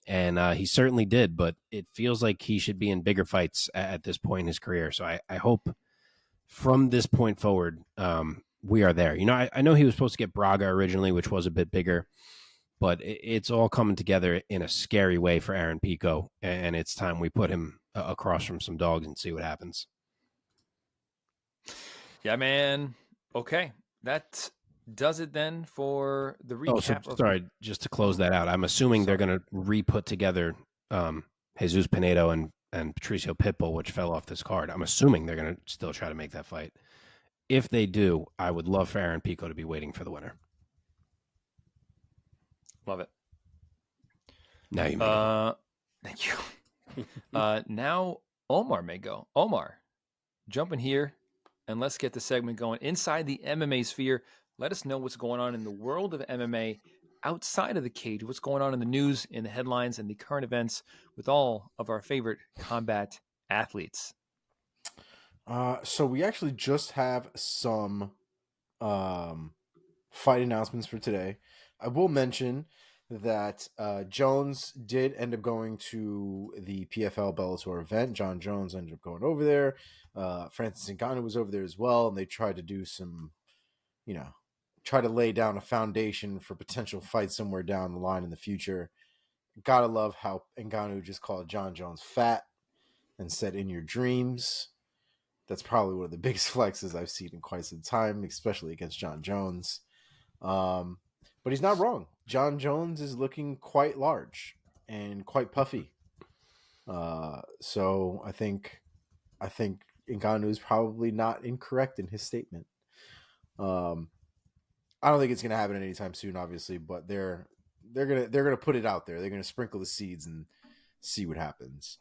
and he certainly did. But it feels like he should be in bigger fights at this point in his career. So I hope from this point forward, we are there. I know he was supposed to get Braga originally, which was a bit bigger, but it's all coming together in a scary way for Aaron Pico, and it's time we put him across from some dogs and see what happens. Yeah, man. Okay. That does it then for the recap. Sorry, just to close that out. I'm assuming they're going to re-put together Jesus Pinedo and Patricio Pitbull, which fell off this card. I'm assuming they're going to still try to make that fight. If they do, I would love for Aaron Pico to be waiting for the winner. Love it. Now you may go. Thank you. Now Omar may go. Omar, jump in here. And let's get the segment going. Inside the MMA sphere, let us know what's going on in the world of MMA outside of the cage. What's going on in the news, in the headlines, and the current events with all of our favorite combat athletes. So we actually just have some fight announcements for today. I will mention that Jones did end up going to the PFL Bellator event. John Jones ended up going over there. Francis Ngannou was over there as well, and they tried to do some, try to lay down a foundation for potential fights somewhere down the line in the future. Gotta love how Ngannou just called John Jones fat and said, "In your dreams." That's probably one of the biggest flexes I've seen in quite some time, especially against John Jones. But he's not wrong. John Jones is looking quite large and quite puffy. So I think Ngannou is probably not incorrect in his statement. I don't think it's going to happen anytime soon, obviously, but they're gonna put it out there. They're gonna sprinkle the seeds and see what happens.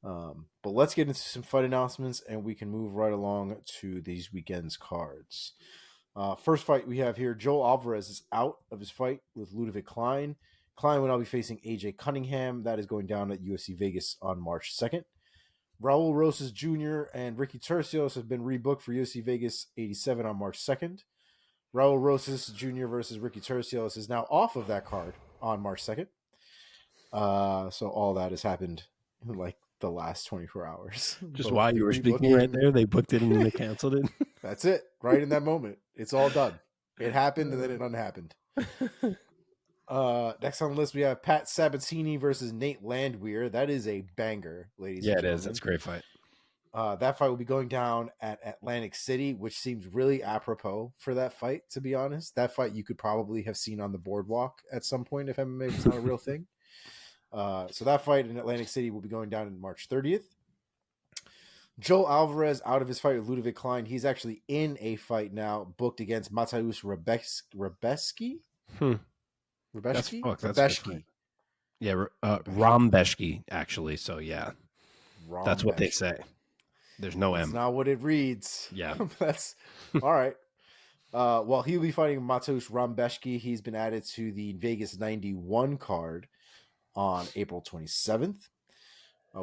But let's get into some fight announcements, and we can move right along to these weekend's cards. First fight we have here, Joel Alvarez is out of his fight with Ludovic Klein. Klein will now be facing AJ Cunningham. That is going down at UFC Vegas on March 2nd. Raul Rosas Jr. and Ricky Turcios have been rebooked for UFC Vegas 87 on March 2nd. Raul Rosas Jr. versus Ricky Turcios is now off of that card on March 2nd. So all that has happened in like the last 24 hours. Just Both while the you were speaking rebooking- right there, they booked it and then they canceled it. That's it. Right in that moment. It's all done. It happened and then it unhappened. Next on the list, we have Pat Sabatini versus Nate Landwehr. That is a banger, ladies and Yeah, it gentlemen. is. That's a great fight. That fight will be going down at Atlantic City, which seems really apropos for that fight, to be honest. That fight you could probably have seen on the boardwalk at some point if MMA was not a real thing. So that fight in Atlantic City will be going down on March 30th. Joel Alvarez out of his fight with Ludovic Klein. He's actually in a fight now, booked against Mateusz Rebeski. Rebeski? Yeah, Rombeshki, actually. So, yeah, that's what they say. There's no That's M. not what it reads. Yeah. That's all right. Well, he'll be fighting Mateusz Rombeshki. He's been added to the Vegas 91 card on April 27th.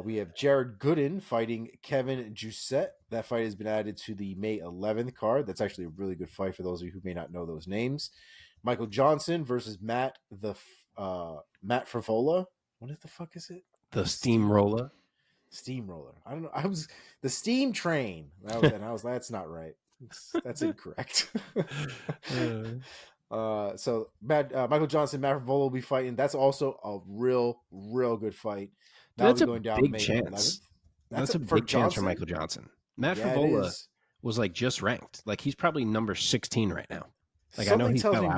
We have Jared Gooden fighting Kevin Jousset. That fight has been added to the May 11th card. That's actually a really good fight for those of you who may not know those names. Michael Johnson versus Matt Frivola. What the fuck is it? The Steamroller. Steamroller. I don't know. I was the Steam Train. That's not right. That's incorrect. So Michael Johnson, Matt Frivola will be fighting. That's also a real good fight. That's a going down big May chance. 11th. That's a big chance for Michael Johnson. Matt Frivola was like just ranked. Like he's probably number 16 right now. Like Something I know he tells fell me out.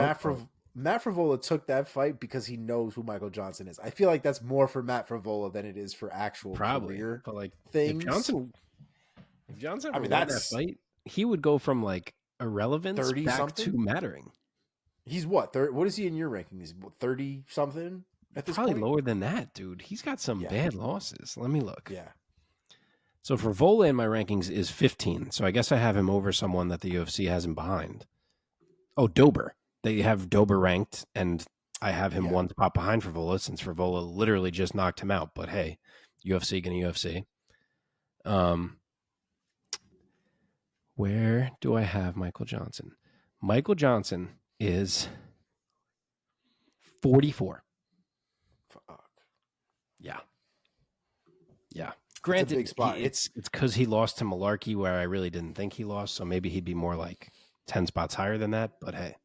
Matt Frivola took that fight because he knows who Michael Johnson is. I feel like that's more for Matt Frivola than it is for actual career but like things. If Johnson I mean, won that fight, he would go from like irrelevance 30 back something to mattering. He's what? What is he in your ranking? He's 30 something at this Probably point? lower than that, dude. He's got some bad losses. Let me look. Yeah. So for Vola in my rankings is 15. So I guess I have him over someone that the UFC has him behind. Oh, Dober. They have Dober ranked, and I have him one spot behind Frivola since Frivola literally just knocked him out. But hey, UFC gonna UFC. Where do I have Michael Johnson? Michael Johnson is 44. Fuck. Yeah. Granted, a big spot. It's because he lost to Malarkey where I really didn't think he lost, so maybe he'd be more like 10 spots higher than that, but hey.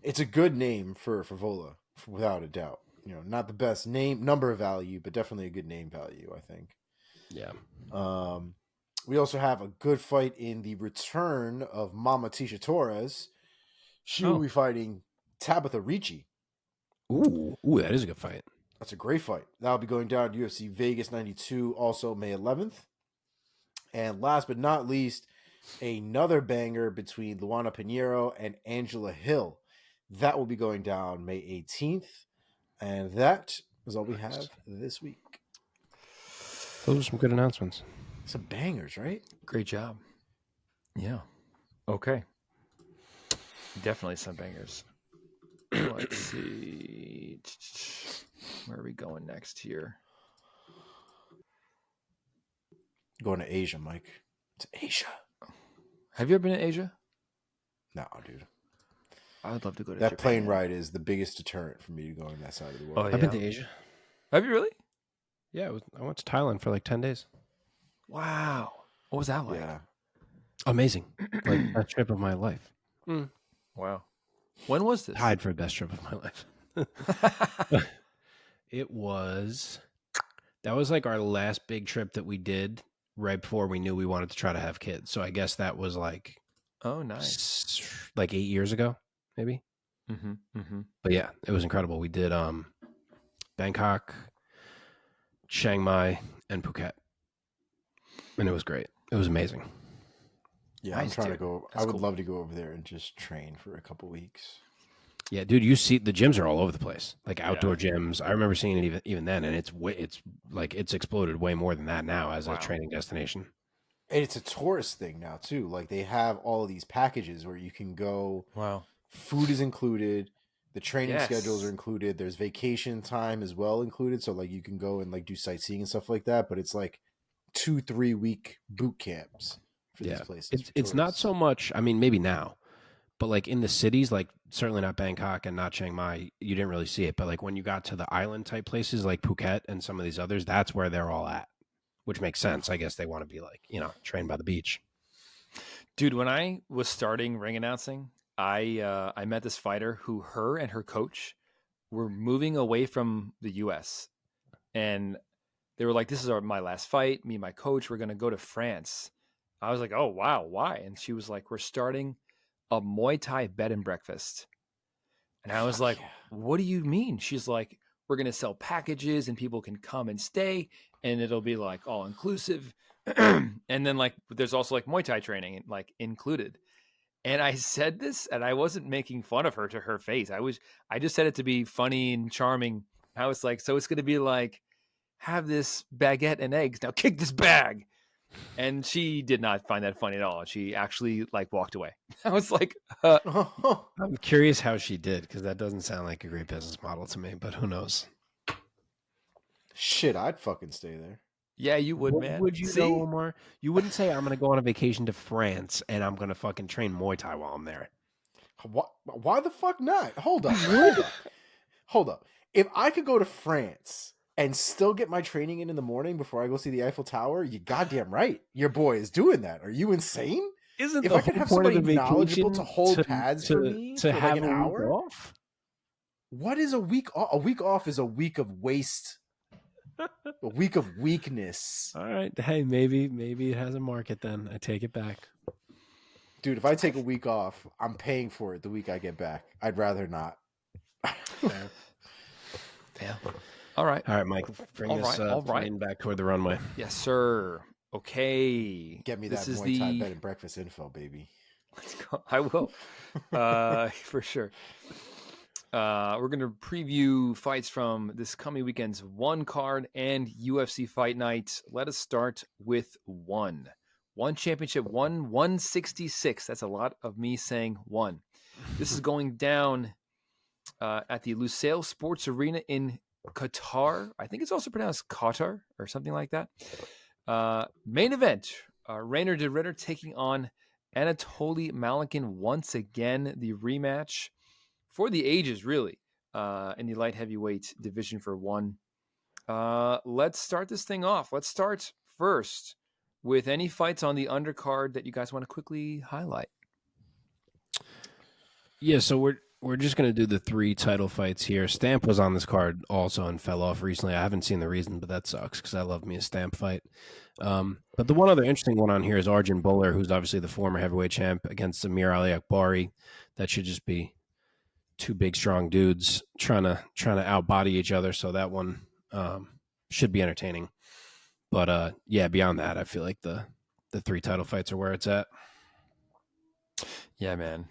It's a good name for Vola, without a doubt. Not the best number value, but definitely a good name value, I think. Yeah. We also have a good fight in the return of Mama Tisha Torres. She will be fighting Tabitha Ricci. Ooh, that is a good fight. That's a great fight. That'll be going down at UFC Vegas 92, also May 11th. And last but not least, another banger between Luana Pinheiro and Angela Hill. That will be going down May 18th. And that is all we have this week. Those are some good announcements. Some bangers, right? Great job. Yeah. Okay. Definitely some bangers. Let's see. Where are we going next here? Going to Asia, Mike. To Asia. Have you ever been in Asia? No, dude. I would love to go to that Japan. plane ride is the biggest deterrent for me to go on that side of the world. Oh, I've been yeah. to Asia. Have you really? Yeah, I went to Thailand for like 10 days. Wow. What was that like? Yeah. Amazing. Like, best trip of my life. Wow. When was this? Tied for best trip of my life. That was like our last big trip that we did right before we knew we wanted to try to have kids. So I guess that was like, Oh, nice. like 8 years ago, maybe. Mm-hmm. Mm-hmm. But yeah, it was incredible. We did Bangkok, Chiang Mai, and Phuket. And it was great. It was amazing. Yeah, Nice, I'm trying dude. to go. That's I would cool. love to go over there and just train for a couple weeks. Yeah, dude, you see the gyms are all over the place. Like outdoor gyms. I remember seeing it even then, and it's exploded way more than that now as a training destination. And it's a tourist thing now too. Like they have all of these packages where you can go. Wow. Food is included. The training schedules are Yes. included. There's vacation time as well included. So like you can go and like do sightseeing and stuff like that. But it's like 2-3 week boot camps for these places. It's not so much. I mean, maybe now, but like in the cities, like certainly not Bangkok and not Chiang Mai, you didn't really see it. But like when you got to the island type places like Phuket and some of these others, that's where they're all at, which makes sense. I guess they want to be like, trained by the beach. Dude, when I was starting ring announcing, I met this fighter who her and her coach were moving away from the US. And they were like, this is my last fight. Me and my coach, we're going to go to France. I was like, oh, wow. Why? And she was like, we're starting a Muay Thai bed and breakfast. And I was like, what do you mean? She's like, we're going to sell packages and people can come and stay and it'll be like all inclusive. And then like, there's also like Muay Thai training like included. And I said this and I wasn't making fun of her to her face. I just said it to be funny and charming. I was like, so it's going to be like, have this baguette and eggs. Now kick this bag. And she did not find that funny at all. She actually like walked away. I was like, I'm curious how she did because that doesn't sound like a great business model to me, but who knows? Shit, I'd fucking stay there. Yeah, you would, man. Would you know, Omar? You wouldn't say I'm going to go on a vacation to France and I'm going to fucking train Muay Thai while I'm there. Why the fuck not? Hold up. If I could go to France and still get my training in the morning before I go see the Eiffel Tower, you goddamn right. Your boy is doing that. Are you insane? Isn't if the I could whole have point of somebody the knowledgeable to vacation hold pads for me to for have like an a week hour? off? What is a week off? A week off is a week of waste. A week of weakness. All right. Hey, maybe it has a market then. I take it back. Dude, if I take a week off, I'm paying for it the week I get back. I'd rather not. Yeah. All right, Mike. Bring this plane back toward the runway. Yes, sir. Okay. Get me that This is Muay Thai bed and breakfast info, baby. Let's go. I will. For sure. We're going to preview fights from this coming weekend's one card and UFC Fight Night. Let us start with one championship, 166. That's a lot of me saying one. This is going down at the Lusail Sports Arena in Qatar. I think it's also pronounced Qatar or something like that. Main event, Rainer de Ritter taking on Anatoly Malikin once again, the rematch for the ages, really, in the light heavyweight division for one. Let's start this thing off. Let's start first with any fights on the undercard that you guys want to quickly highlight. Yeah, so we're just going to do the 3 title fights here. Stamp was on this card also and fell off recently. I haven't seen the reason, but that sucks because I love me a Stamp fight. But the one other interesting one on here is Arjun Bowler, who's obviously the former heavyweight champ, against Amir Ali Akbari. That should just be 2 big, strong dudes trying to outbody each other. So that one should be entertaining. But yeah, beyond that, I feel like the 3 title fights are where it's at. Yeah, man.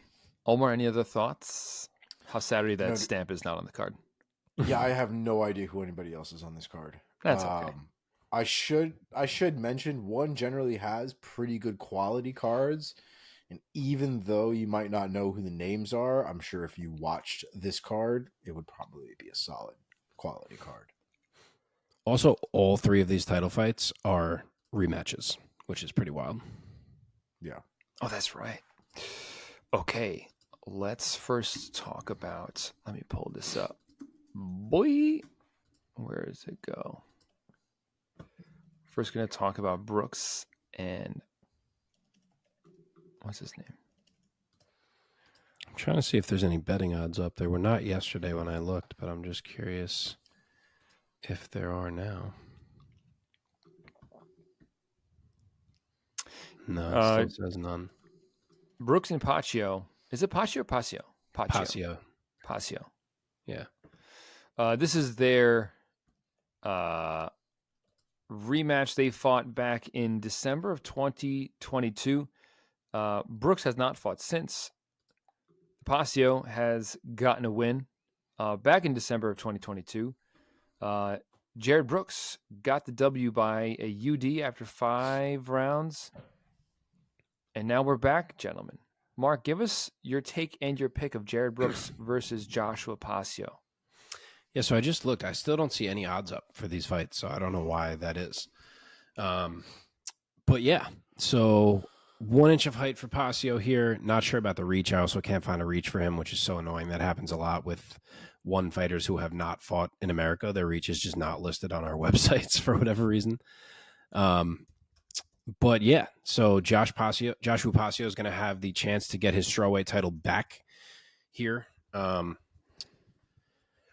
Omar, any other thoughts? How Saturday that Stamp is not on the card? Yeah, I have no idea who anybody else is on this card. That's okay. I should mention one generally has pretty good quality cards, and even though you might not know who the names are, I'm sure if you watched this card, it would probably be a solid quality card. Also, all 3 of these title fights are rematches, which is pretty wild. Yeah. Oh, that's right. Okay, let's first talk about. Let me pull this up. Boy, where does it go? First, going to talk about Brooks and what's his name? I'm trying to see if there's any betting odds up. There were not yesterday when I looked, but I'm just curious if there are now. No, it still says none. Brooks and Paccio. Is it Paccio or Paccio? Paccio. Paccio. Yeah. This is their rematch they fought back in December of 2022. Brooks has not fought since. Paccio has gotten a win back in December of 2022. Jared Brooks got the W by a UD after 5 rounds. And now we're back, gentlemen. Mark, give us your take and your pick of Jared Brooks versus Joshua Paccio. Yeah, so I just looked. I still don't see any odds up for these fights, so I don't know why that is. But yeah, so 1 inch of height for Paccio here. Not sure about the reach. I also can't find a reach for him, which is so annoying. That happens a lot with one fighters who have not fought in America. Their reach is just not listed on our websites for whatever reason. But yeah, so Joshua Paccio is going to have the chance to get his strawweight title back here.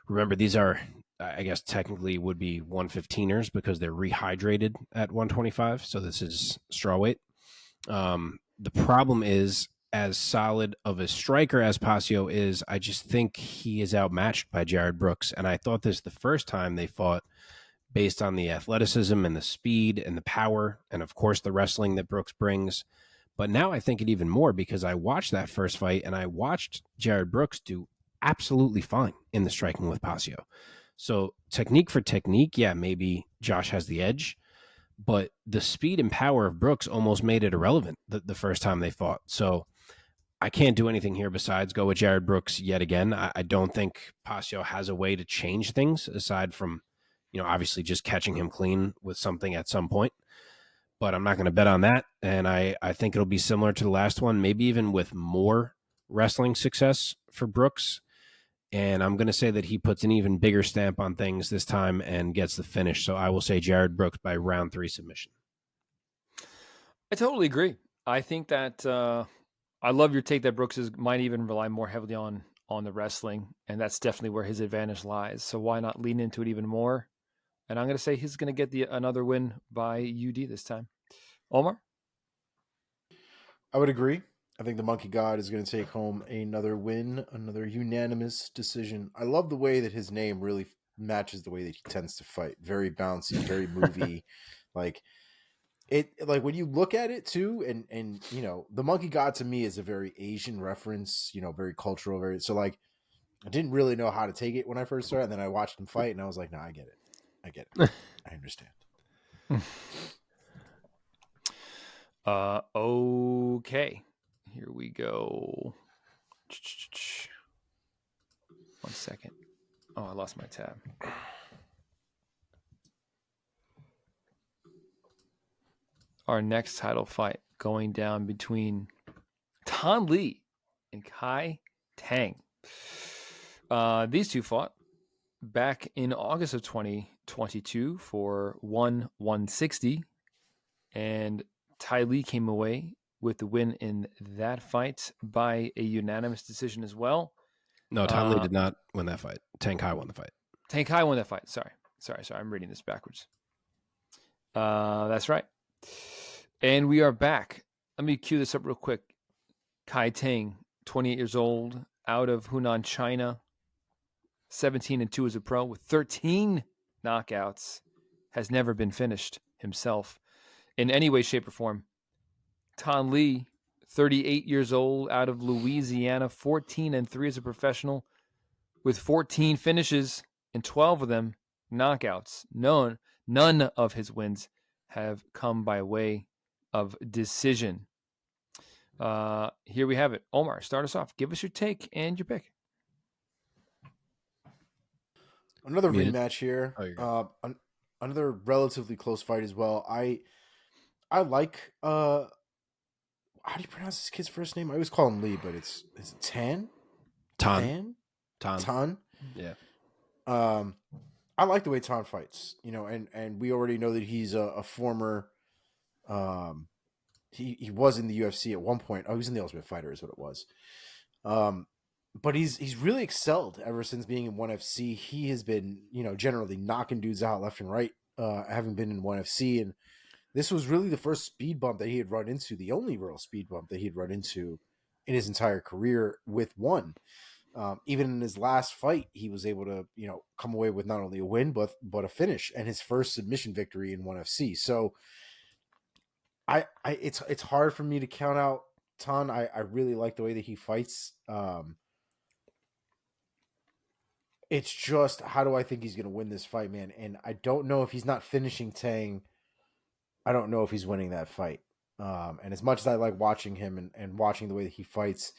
Remember, these are, I guess, technically would be 115ers because they're rehydrated at 125. So this is strawweight. The problem is, as solid of a striker as Paccio is, I just think he is outmatched by Jared Brooks. And I thought this the first time they fought, based on the athleticism and the speed and the power, and of course the wrestling that Brooks brings. But now I think it even more because I watched that first fight and I watched Jared Brooks do absolutely fine in the striking with Paccio. So technique for technique, yeah, maybe Josh has the edge, but the speed and power of Brooks almost made it irrelevant the first time they fought. So I can't do anything here besides go with Jared Brooks yet again. I don't think Paccio has a way to change things aside from, obviously just catching him clean with something at some point. But I'm not going to bet on that. And I think it'll be similar to the last one, maybe even with more wrestling success for Brooks. And I'm going to say that he puts an even bigger stamp on things this time and gets the finish. So I will say Jared Brooks by round 3 submission. I totally agree. I think that I love your take that Brooks might even rely more heavily on the wrestling, and that's definitely where his advantage lies. So why not lean into it even more? And I'm going to say he's going to get another win by UD this time. Omar? I would agree. I think the Monkey God is going to take home another win, another unanimous decision. I love the way that his name really matches the way that he tends to fight. Very bouncy, very movie. Like when you look at it too, and the Monkey God to me is a very Asian reference, very cultural, so like I didn't really know how to take it when I first started, and then I watched him fight and I was like, no, I get it. I understand. Okay. Here we go. 1 second. Oh, I lost my tab. Our next title fight going down between Tan Lee and Kai Tang. These two fought back in August of 2022 for 160, and Tai Lee came away with the win in that fight by a unanimous decision as well. No, Tan Lee did not win that fight. Tang Kai won the fight. Tang Kai won that fight. Sorry. I'm reading this backwards. That's right. And we are back. Let me cue this up real quick. Kai Tang, 28 years old, out of Hunan, China, 17-2 as a pro with 13 knockouts, has never been finished himself in any way, shape, or form. Tan Lee, 38 years old, out of Louisiana, 14-3 as a professional with 14 finishes and 12 of them knockouts. None of his wins have come by way of decision. Here we have it. Omar, start us off. Give us your take and your pick. Another rematch here. Another relatively close fight as well. I like how do you pronounce this kid's first name? I always call him Lee, but is it Tan? Tan. Tan? Yeah. I like the way Tan fights, and we already know that he's a former he was in the UFC at one point. Oh, he was in the Ultimate Fighter is what it was. But he's really excelled ever since being in ONE FC. He has been, generally knocking dudes out left and right, having been in ONE FC. And this was really the first speed bump that he had run into, the only real speed bump that he'd run into in his entire career with ONE. Even in his last fight, he was able to, come away with not only a win, but a finish and his first submission victory in ONE FC. So it's hard for me to count out Tan. I really like the way that he fights. It's just, how do I think he's going to win this fight, man? And I don't know if he's not finishing Tang. I don't know if he's winning that fight. And as much as I like watching him and watching the way that he fights,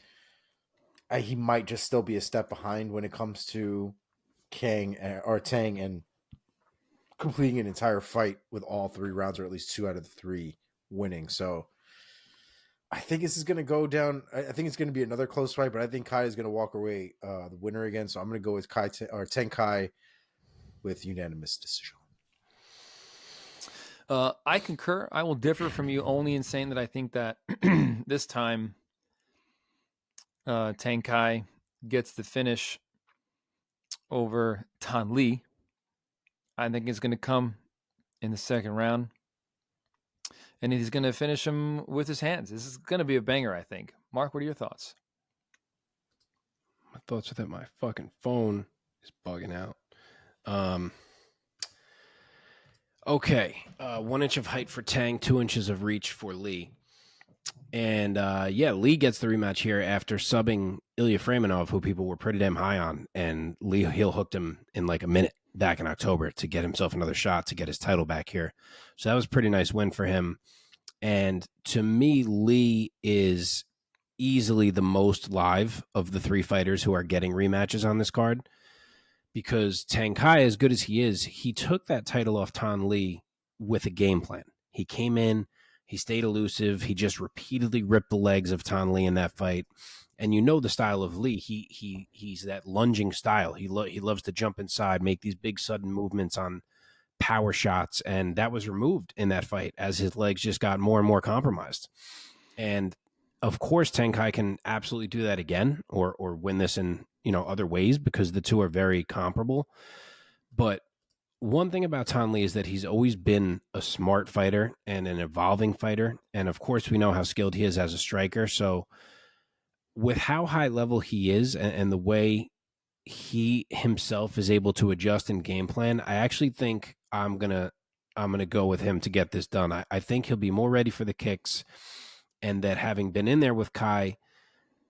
he might just still be a step behind when it comes to Tang and completing an entire fight with all 3 rounds, or at least 2 out of the 3 winning. So I think this is going to go down. I think it's going to be another close fight, but I think Kai is going to walk away the winner again. So I'm going to go with Tang Kai with unanimous decision. I concur. I will differ from you only in saying that I think that this time Tang Kai gets the finish over Tan Lee. I think it's going to come in the second round. And he's going to finish him with his hands. This is going to be a banger, I think. Mark, what are your thoughts? My thoughts are that my fucking phone is bugging out. Okay. 1 inch of height for Tang, 2 inches of reach for Lee. And Lee gets the rematch here after subbing Ilya Fremenov, who people were pretty damn high on. And Lee heel hooked him in like a minute back in October to get himself another shot to get his title back here. So that was a pretty nice win for him. And to me, Lee is easily the most live of the 3 fighters who are getting rematches on this card, because Tang Kai, as good as he is, he took that title off Tan Lee with a game plan. He came in, he stayed elusive, he just repeatedly ripped the legs of Tan Lee in that fight. And the style of Lee. He's that lunging style. He loves to jump inside, make these big sudden movements on power shots, and that was removed in that fight as his legs just got more and more compromised. And of course, Tang Kai can absolutely do that again, or win this in other ways, because the two are very comparable. But one thing about Tan Lee is that he's always been a smart fighter and an evolving fighter, and of course, we know how skilled he is as a striker. So, with how high level he is and the way he himself is able to adjust and game plan, I actually think I'm gonna go with him to get this done. I think he'll be more ready for the kicks, and that having been in there with Kai,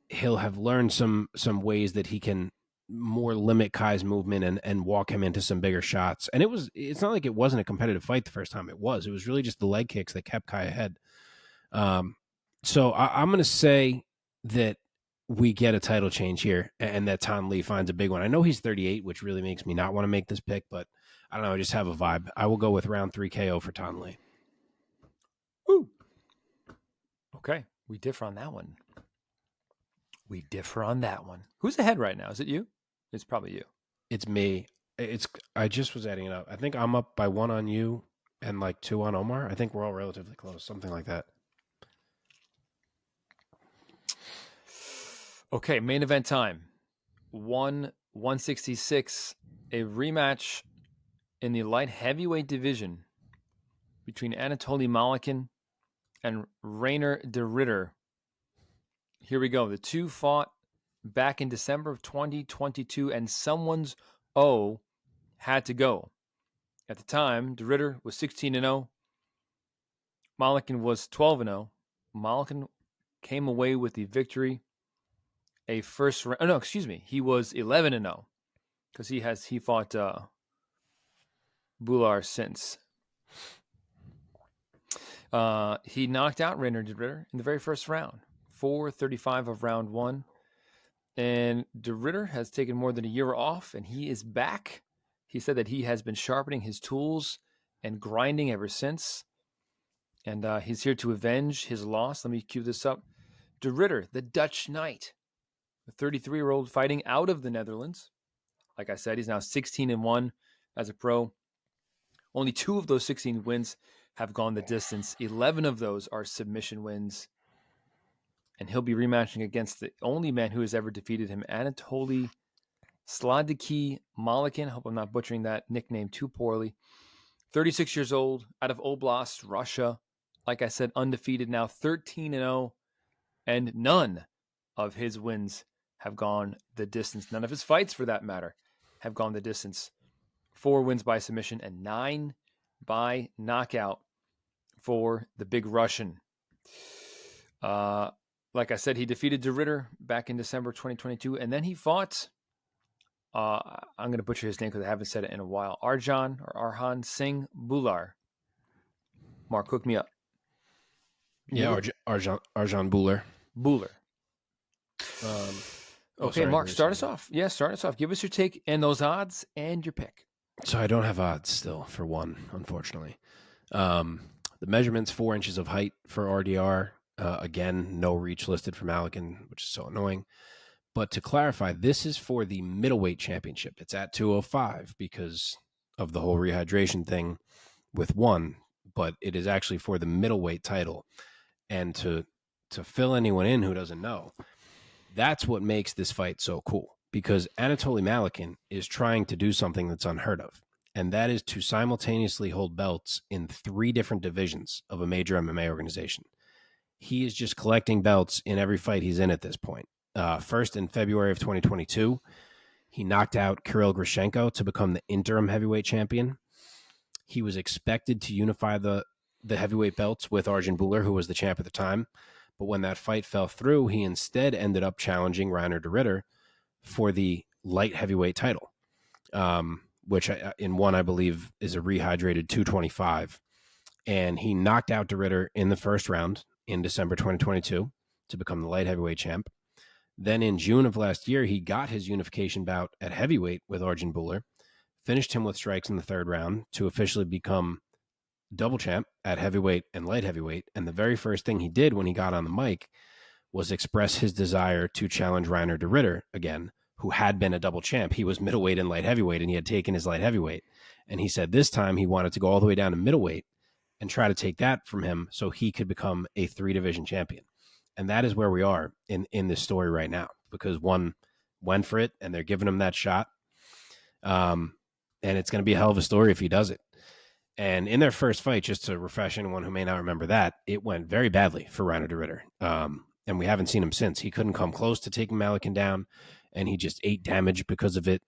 he'll have learned some ways that he can more limit Kai's movement and walk him into some bigger shots. And it's not like it wasn't a competitive fight the first time. It was really just the leg kicks that kept Kai ahead. So I'm going to say that we get a title change here, and that Tan Lee finds a big one. I know he's 38, which really makes me not want to make this pick, but I don't know. I just have a vibe. I will go with round 3 KO for Tan Lee. Woo. Okay. We differ on that one. Who's ahead right now? Is it you? It's probably you. It's me. I just was adding it up. I think I'm up by 1 on you and like 2 on Omar. I think we're all relatively close, something like that. Okay, main event time. 166, a rematch in the light heavyweight division between Anatoly Malkin and Rainer de Ritter. Here we go. The two fought back in December of 2022, and someone's O had to go. At the time, de Ritter was 16-0. Malkin was 12-0. Malkin came away with the victory. He was 11-0 because he fought Bular since. He knocked out Rainer de Ritter in the very first round, 4:35 of round 1. And de Ritter has taken more than a year off, and he is back. He said that he has been sharpening his tools and grinding ever since. And he's here to avenge his loss. Let me cue this up. De Ridder, the Dutch Knight, the 33-year-old fighting out of the Netherlands. Like I said, he's now 16-1 as a pro. Only 2 of those 16 wins have gone the distance. 11 of those are submission wins. And he'll be rematching against the only man who has ever defeated him, Anatoly Sladiki Malikin. I hope I'm not butchering that nickname too poorly. 36 years old, out of Oblast, Russia. Like I said, undefeated now, 13-0. And none of his wins have gone the distance. None of his fights, for that matter, have gone the distance. 4 wins by submission and 9 by knockout for the big Russian. Like I said, he defeated De Ridder back in December 2022, and then he fought, I'm going to butcher his name because I haven't said it in a while, Arhan Singh Bular. Mark, hook me up. Yeah, Arjan Buller. Buller. Okay, sorry, Mark, start us off. Yeah, start us off. Give us your take and those odds and your pick. So I don't have odds still for one, unfortunately. The measurements, 4 inches of height for RDR. Again, no reach listed for Malikin, which is so annoying. But to clarify, this is for the middleweight championship. It's at 205 because of the whole rehydration thing with one, but it is actually for the middleweight title. And to fill anyone in who doesn't know, that's what makes this fight so cool, because Anatoly Malikin is trying to do something that's unheard of, and that is to simultaneously hold belts in 3 different divisions of a major MMA organization. He is just collecting belts in every fight he's in at this point. First, in February of 2022, he knocked out Kirill Grashenko to become the interim heavyweight champion. He was expected to unify the heavyweight belts with Arjan Buller, who was the champ at the time. But when that fight fell through, he instead ended up challenging Reiner de Ridder for the light heavyweight title, which in one, I believe, is a rehydrated 225. And he knocked out de Ridder in the first round in December 2022 to become the light heavyweight champ. Then in June of last year, he got his unification bout at heavyweight with Arjan Buller, finished him with strikes in the third round to officially become double champ at heavyweight and light heavyweight. And the very first thing he did when he got on the mic was express his desire to challenge Reiner de Ridder again, who had been a double champ. He was middleweight and light heavyweight, and he had taken his light heavyweight. And he said this time he wanted to go all the way down to middleweight and try to take that from him so he could become a 3-division champion. And that is where we are in this story right now, because one went for it and they're giving him that shot. And it's going to be a hell of a story if he does it. And in their first fight, just to refresh anyone who may not remember that, it went very badly for Reiner de Ridder. And we haven't seen him since. He couldn't come close to taking Malikin down, and he just ate damage because of it.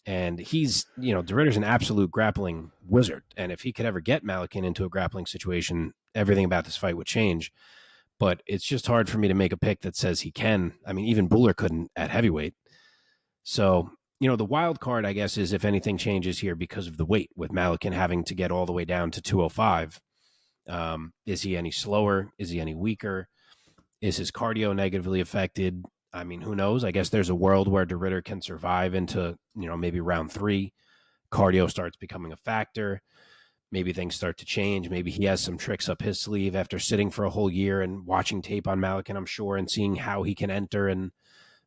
And he's, de Ridder's an absolute grappling wizard. And if he could ever get Malikin into a grappling situation, everything about this fight would change. But it's just hard for me to make a pick that says he can. I mean, even Buller couldn't at heavyweight. So, the wild card, I guess, is if anything changes here because of the weight, with Malikin having to get all the way down to 205. Is he any slower? Is he any weaker? Is his cardio negatively affected? I mean, who knows? I guess there's a world where de Ridder can survive into, maybe round 3. Cardio starts becoming a factor. Maybe things start to change. Maybe he has some tricks up his sleeve after sitting for a whole year and watching tape on Malikin, I'm sure, and seeing how he can enter and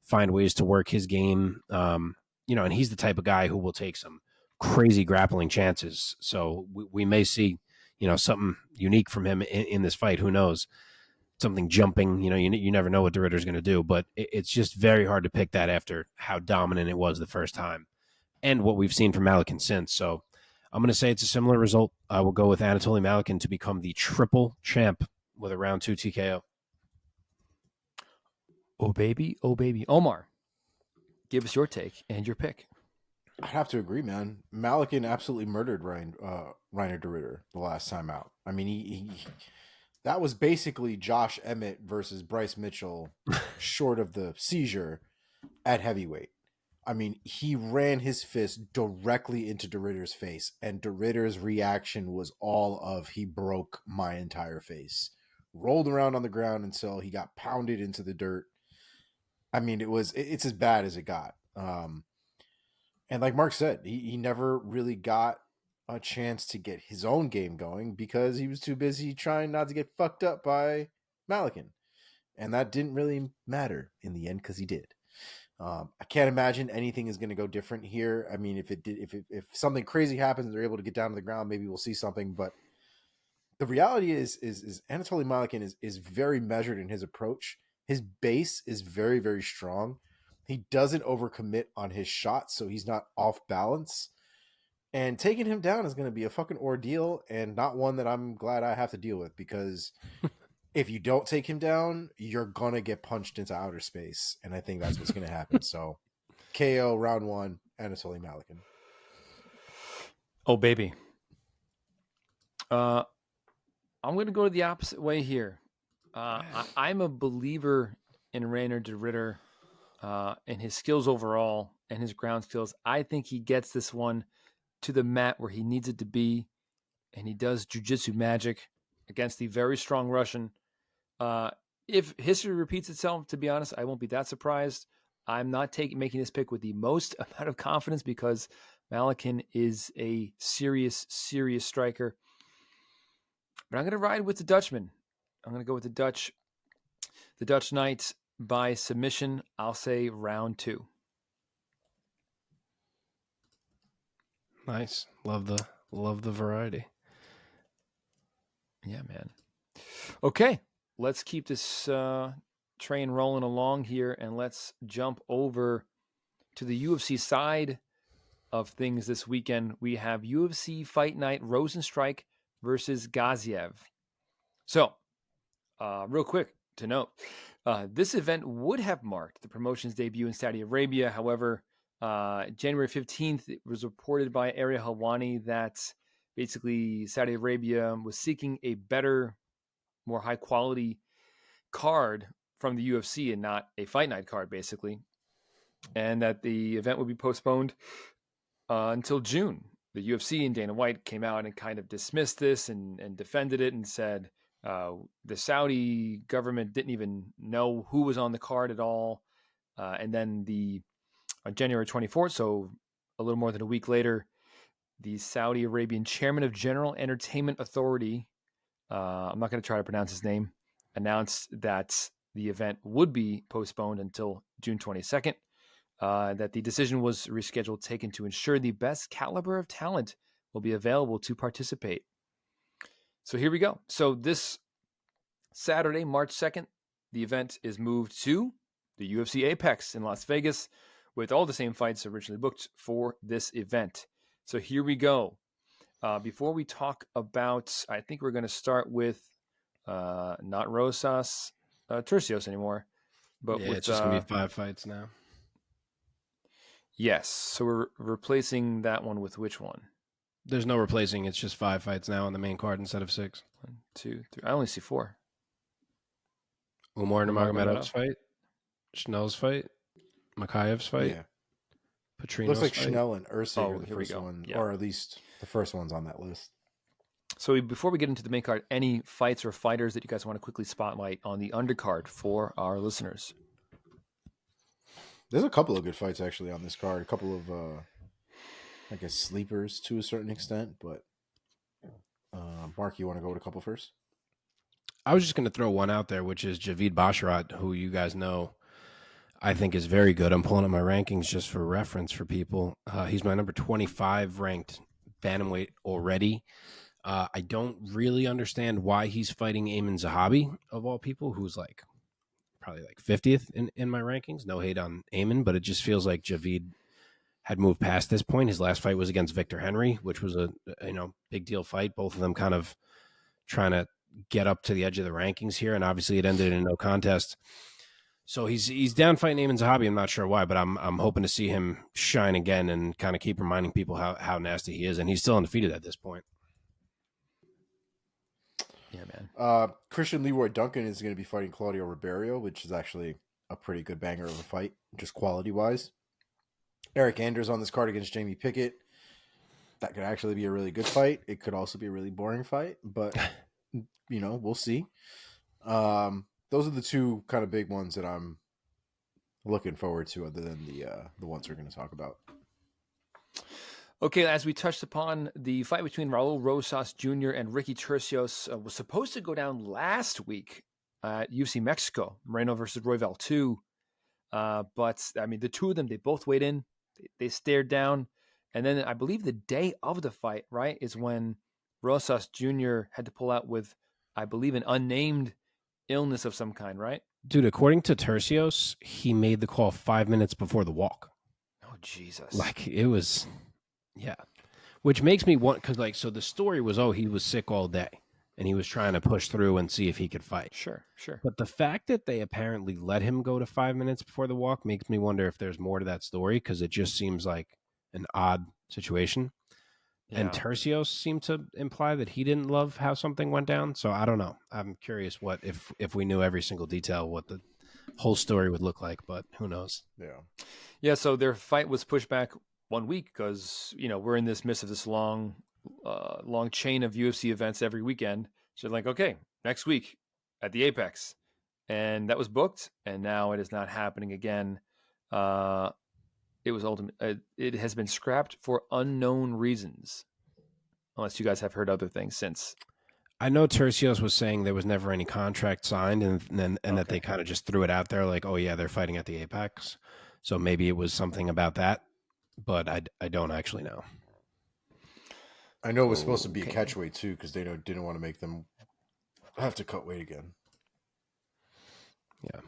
find ways to work his game. And he's the type of guy who will take some crazy grappling chances. So we may see, something unique from him in this fight. Who knows? Something jumping, you never know what de Ridder's going to do, but it's just very hard to pick that after how dominant it was the first time and what we've seen from Malikin since. So I'm going to say it's a similar result. I will go with Anatoly Malikin to become the triple champ with a round 2 TKO. Oh, baby. Oh, baby. Omar, give us your take and your pick. I have to agree, man. Malikin absolutely murdered Reiner de Ridder the last time out. I mean, he that was basically Josh Emmett versus Bryce Mitchell, short of the seizure at heavyweight. I mean, he ran his fist directly into de Ridder's face, and de Ridder's reaction was all of, he broke my entire face. Rolled around on the ground until he got pounded into the dirt. I mean, it's as bad as it got. And like Mark said, he never really got a chance to get his own game going because he was too busy trying not to get fucked up by Malikin. And that didn't really matter in the end because he did. I can't imagine anything is going to go different here. I mean, if something crazy happens and they're able to get down to the ground, maybe we'll see something. But the reality is Anatoly Malikin is very measured in his approach. His base is very, very strong. He doesn't overcommit on his shots, so he's not off balance. And taking him down is going to be a fucking ordeal, and not one that I'm glad I have to deal with, because if you don't take him down, you're going to get punched into outer space. And I think that's what's going to happen. So KO round 1, Anatoly Malikin. Oh, baby. I'm going to go the opposite way here. I'm a believer in Reinier de Ridder and his skills overall and his ground skills. I think he gets this one to the mat where he needs it to be, and he does jiu-jitsu magic against the very strong Russian. If history repeats itself, to be honest, I won't be that surprised. I'm not making this pick with the most amount of confidence because Malikin is a serious striker. But I'm going to ride with the Dutchman. I'm going to go with the Dutch Knight by submission. I'll say round 2. Nice. Love the variety. Yeah, man. Okay, let's keep this train rolling along here, and let's jump over to the UFC side of things this weekend. We have UFC Fight Night Rozenstruik versus Gaziev. So, real quick to note, this event would have marked the promotion's debut in Saudi Arabia. However, January 15th, it was reported by Ariel Helwani that basically Saudi Arabia was seeking a better, more high quality card from the UFC and not a fight night card, basically. And that the event would be postponed until June. The UFC and Dana White came out and kind of dismissed this and defended it and said the Saudi government didn't even know who was on the card at all. And then on January 24th, so a little more than a week later, the Saudi Arabian chairman of General Entertainment Authority, I'm not going to try to pronounce his name, announced that the event would be postponed until June 22nd, that the decision was rescheduled, taken to ensure the best caliber of talent will be available to participate. So here we go. So this Saturday, March 2nd, the event is moved to the UFC Apex in Las Vegas with all the same fights originally booked for this event. So here we go. Before we talk about, I think we're going to start with not Rosas Tercios anymore, but Yeah, with, it's just going to be 5 fights now. Yes. So we're replacing that one with which one? There's no replacing. It's just 5 fights now on the main card instead of 6. 1, 2, 3. I only see 4. Umar Nurmagomedov's fight, Chanel's fight, Makhayev's fight, Yeah. Petrino's Looks like fight. Chanel and Ursig are the here we first go. one, Yeah. or at least the first ones on that list. So before we get into the main card, any fights or fighters that you guys want to quickly spotlight on the undercard for our listeners? There's a couple of good fights actually on this card. A couple of, I guess, sleepers to a certain extent. But Mark, you want to go with a couple first? I was just going to throw one out there, which is Javid Basharat, who you guys know I think is very good. I'm pulling up my rankings just for reference for people. He's my number 25 ranked bantamweight already. I don't really understand why he's fighting Ayman Zahabi, of all people, who's like probably like 50th in my rankings. No hate on Ayman, but it just feels like Javid had moved past this point. His last fight was against Victor Henry, which was a big deal fight. Both of them kind of trying to get up to the edge of the rankings here, and obviously it ended in no contest. So he's down fighting Ayman Zahabi. I'm not sure why, but I'm hoping to see him shine again and kind of keep reminding people how nasty he is, and he's still undefeated at this point. Yeah, man. Christian Leroy Duncan is going to be fighting Claudio Ribeiro, which is actually a pretty good banger of a fight, just quality-wise. Eric Anders on this card against Jamie Pickett. That could actually be a really good fight. It could also be a really boring fight, but, we'll see. Those are the two kind of big ones that I'm looking forward to other than the ones we're going to talk about. Okay, as we touched upon, the fight between Raul Rosas Jr. and Ricky Tercios was supposed to go down last week at UFC Mexico, Moreno versus Royval 2. But, I mean, the two of them, they both weighed in. They stared down. And then I believe the day of the fight, right, is when Rosas Jr. had to pull out with, I believe, an unnamed illness of some kind, right? Dude, according to Tercios, he made the call 5 minutes before the walk. Oh, Jesus. Like, it was, yeah. Which makes me want, because, like, so the story was, oh, he was sick all day, and he was trying to push through and see if he could fight. Sure. But the fact that they apparently let him go to 5 minutes before the walk makes me wonder if there's more to that story, because it just seems like an odd situation. Yeah. And Tercios seemed to imply that he didn't love how something went down. So I don't know. I'm curious what if we knew every single detail, what the whole story would look like, but who knows? Yeah, so their fight was pushed back 1 week because, we're in this midst of this long chain of UFC events every weekend. So like, okay, next week at the Apex. And that was booked, and now it is not happening again. It has been scrapped for unknown reasons, unless you guys have heard other things since. I know Tercios was saying there was never any contract signed, and that they kind of just threw it out there like, oh yeah, they're fighting at the Apex. So maybe it was something about that, but I don't actually know. I know it was supposed to be a catch weight too, because they didn't want to make them have to cut weight again. Yeah.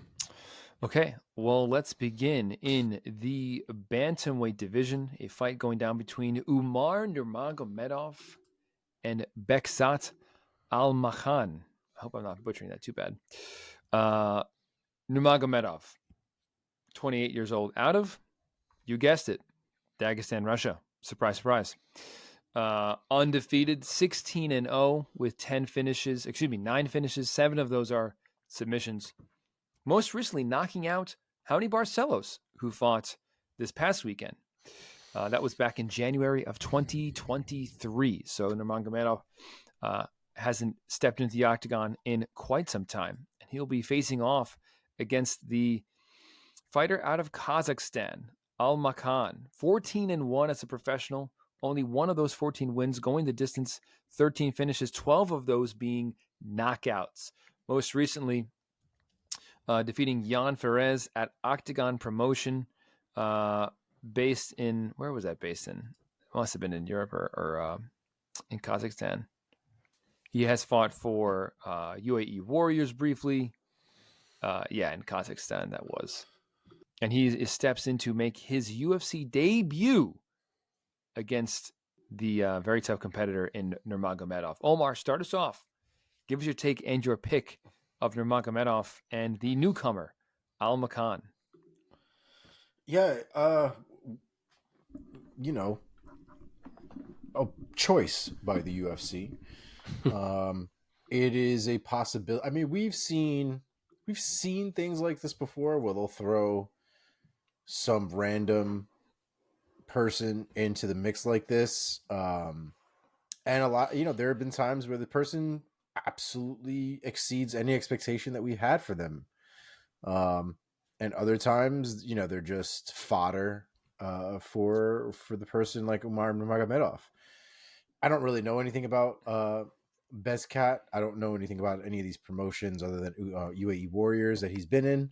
Okay, well, let's begin in the bantamweight division. A fight going down between Umar Nurmagomedov and Beksat Almakhan. I hope I'm not butchering that too bad. Nurmagomedov, 28 years old, out of, you guessed it, Dagestan, Russia. Surprise, surprise. Undefeated, 16-0 with 9 finishes. 7 of those are submissions. Most recently knocking out Howdy Barcelos, who fought this past weekend. That was back in January of 2023. So Nurmagomedov hasn't stepped into the octagon in quite some time. And he'll be facing off against the fighter out of Kazakhstan, Almakhan. 14-1 as a professional. Only one of those 14 wins going the distance, 13 finishes, 12 of those being knockouts. Most recently, defeating Jan Ferez at Octagon Promotion, based in, where was that based in? It must have been in Europe or in Kazakhstan. He has fought for UAE Warriors briefly. In Kazakhstan that was. And he steps in to make his UFC debut against the very tough competitor in Nurmagomedov. Omar, start us off. Give us your take and your pick of Nurmagomedov and the newcomer, Almakhan. Yeah, a choice by the UFC. It is a possibility. I mean, we've seen things like this before where they'll throw some random person into the mix like this. And a lot, there have been times where the person absolutely exceeds any expectation that we had for them. And other times, they're just fodder for the person like Umar Nurmagomedov. I don't really know anything about Bezcat. I don't know anything about any of these promotions other than UAE Warriors that he's been in.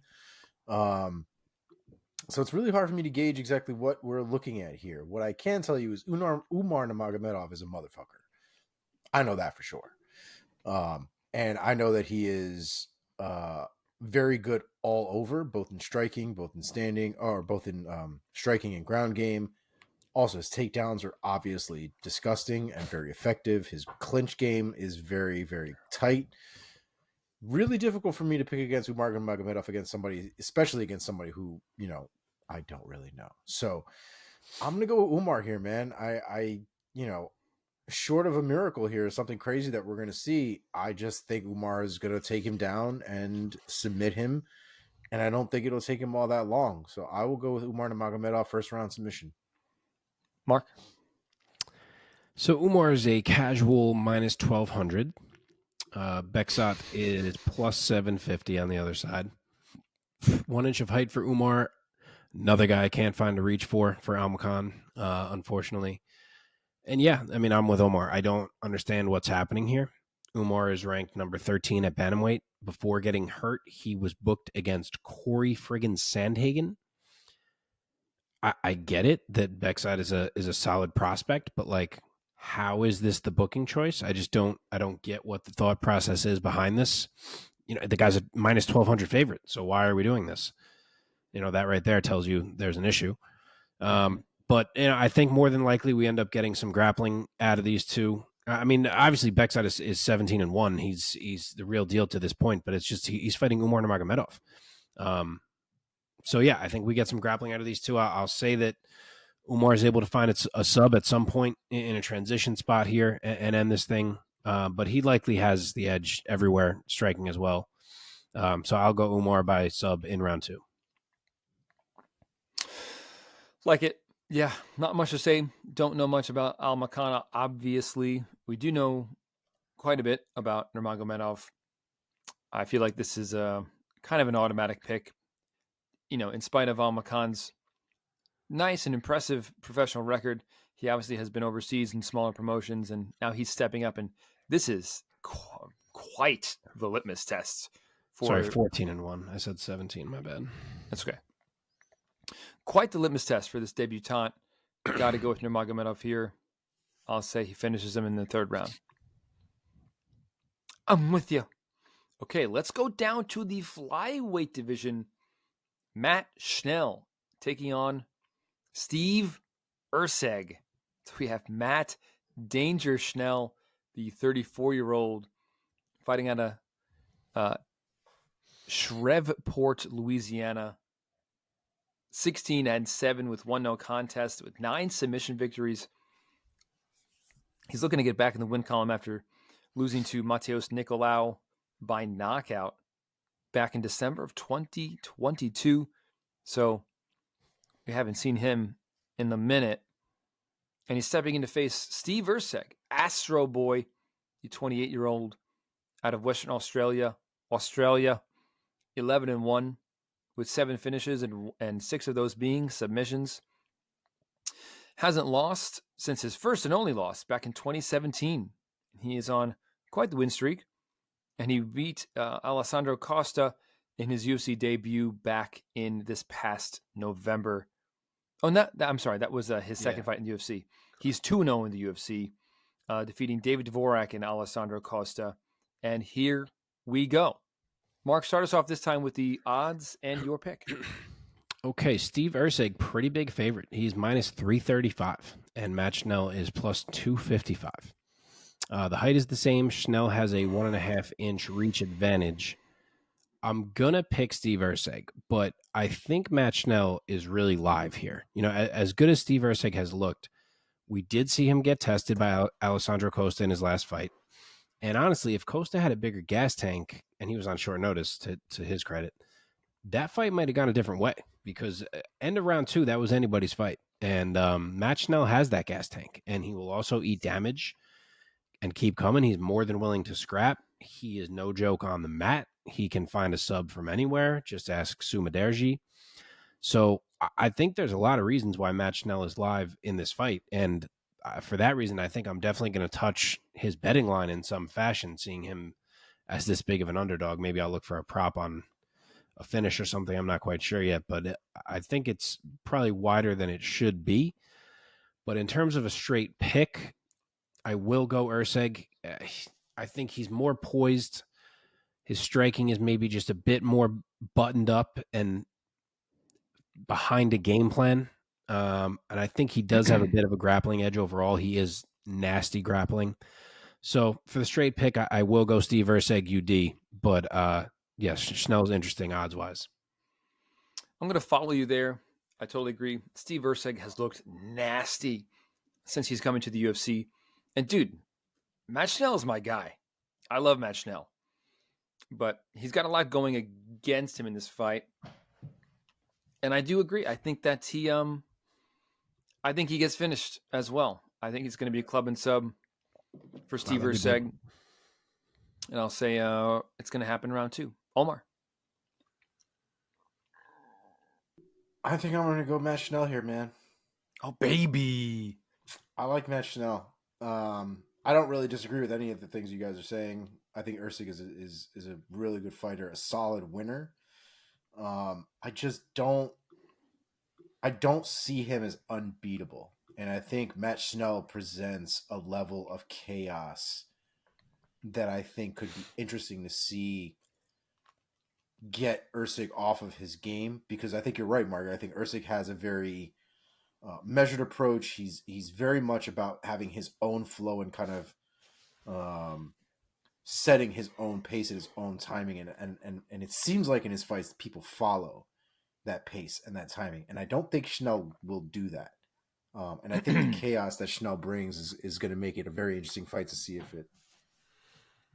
So it's really hard for me to gauge exactly what we're looking at here. What I can tell you is Umar Nurmagomedov is a motherfucker. I know that for sure. And I know that he is very good all over, both in striking, both in standing, or both in striking and ground game. Also, his takedowns are obviously disgusting and very effective. His clinch game is very, very tight. Really difficult for me to pick against Umar Nurmagomedov against somebody, especially against somebody who, I don't really know. So I'm going to go with Umar here, man. I short of a miracle here, something crazy that we're going to see, I just think Umar is going to take him down and submit him. And I don't think it'll take him all that long. So I will go with Umar Nurmagomedov first round submission. Mark? So Umar is a casual minus 1,200. Beksat is plus 750 on the other side. 1 inch of height for Umar. Another guy I can't find a reach for Almakhan, unfortunately. And yeah, I mean, I'm with Omar. I don't understand what's happening here. Umar is ranked number 13 at bantamweight. Before getting hurt, he was booked against Corey friggin' Sandhagen. I get it that Beckside is a solid prospect, but like, how is this the booking choice? I don't get what the thought process is behind this. The guy's a minus 1,200 favorite, so why are we doing this? That right there tells you there's an issue. But I think more than likely we end up getting some grappling out of these two. I mean, obviously Beckside is 17-1. He's the real deal to this point, but it's just he's fighting Umar Nurmagomedov. So yeah, I think we get some grappling out of these two. I'll say that Umar is able to find a sub at some point in a transition spot here and end this thing. But he likely has the edge everywhere, striking as well. So I'll go Umar by sub in round 2. Like it. Yeah, not much to say. Don't know much about Al-Makana, obviously. We do know quite a bit about Nurmagomedov. I feel like this is a kind of an automatic pick. In spite of Al-Makan's nice and impressive professional record, he obviously has been overseas in smaller promotions, and now he's stepping up, and this is quite the litmus test. Sorry, 14-1. I said 17, my bad. That's okay. Quite the litmus test for this debutant. Got to go with Nurmagomedov here. I'll say he finishes him in the 3rd round. I'm with you. Okay, let's go down to the flyweight division. Matt Schnell taking on Steve Erceg. So we have Matt Danger Schnell, the 34-year-old, fighting out of Shreveport, Louisiana. 16-7 with 1 no contest with 9 submission victories. He's looking to get back in the win column after losing to Mateus Nicolau by knockout back in December of 2022. So we haven't seen him in a minute. And he's stepping in to face Steve Erceg, Astro Boy, the 28-year-old out of Western Australia, 11-1. With 7 finishes and 6 of those being submissions. Hasn't lost since his first and only loss back in 2017. He is on quite the win streak, and he beat Alessandro Costa in his UFC debut back in this past November. Oh, I'm sorry, that was his second fight in the UFC. He's 2-0 in the UFC, defeating David Dvorak and Alessandro Costa. And here we go. Mark, start us off this time with the odds and your pick. Okay, Steve Erceg, pretty big favorite. He's minus 335, and Matt Schnell is plus 255. The height is the same. Schnell has a 1.5-inch reach advantage. I'm going to pick Steve Erceg, but I think Matt Schnell is really live here. As good as Steve Erceg has looked, we did see him get tested by Alessandro Costa in his last fight. And honestly, if Costa had a bigger gas tank, and he was on short notice to his credit, that fight might have gone a different way because end of round 2, that was anybody's fight. And Matt Schnell has that gas tank, and he will also eat damage and keep coming. He's more than willing to scrap. He is no joke on the mat. He can find a sub from anywhere. Just ask Sumaderji. So I think there's a lot of reasons why Matt Schnell is live in this fight. And for that reason, I think I'm definitely going to touch his betting line in some fashion, seeing him as this big of an underdog. Maybe I'll look for a prop on a finish or something. I'm not quite sure yet, but I think it's probably wider than it should be. But in terms of a straight pick, I will go Erceg. I think he's more poised. His striking is maybe just a bit more buttoned up and behind a game plan. And I think he does have a bit of a grappling edge overall. He is nasty grappling. So for the straight pick, I will go Steve Erceg UD. But yes, Schnell's interesting odds-wise. I'm going to follow you there. I totally agree. Steve Erceg has looked nasty since he's coming to the UFC. And dude, Matt Schnell is my guy. I love Matt Schnell. But he's got a lot going against him in this fight. And I do agree. I think that he gets finished as well. I think he's going to be a club and sub for Steve Erceg. And I'll say it's going to happen round 2. Omar. I think I'm going to go Matt Schnell here, man. Oh, baby. I like Matt Schnell. I don't really disagree with any of the things you guys are saying. I think Usyk is a really good fighter, a solid winner. I just don't see him as unbeatable, and I think Matt Schnell presents a level of chaos that I think could be interesting to see get Usyk off of his game, because I think you're right, Margaret. I think Usyk has a very measured approach. He's very much about having his own flow and kind of setting his own pace at his own timing, and it seems like in his fights people follow that pace and that timing, and I don't think Schnell will do that. And I think the chaos that Schnell brings is going to make it a very interesting fight to see if it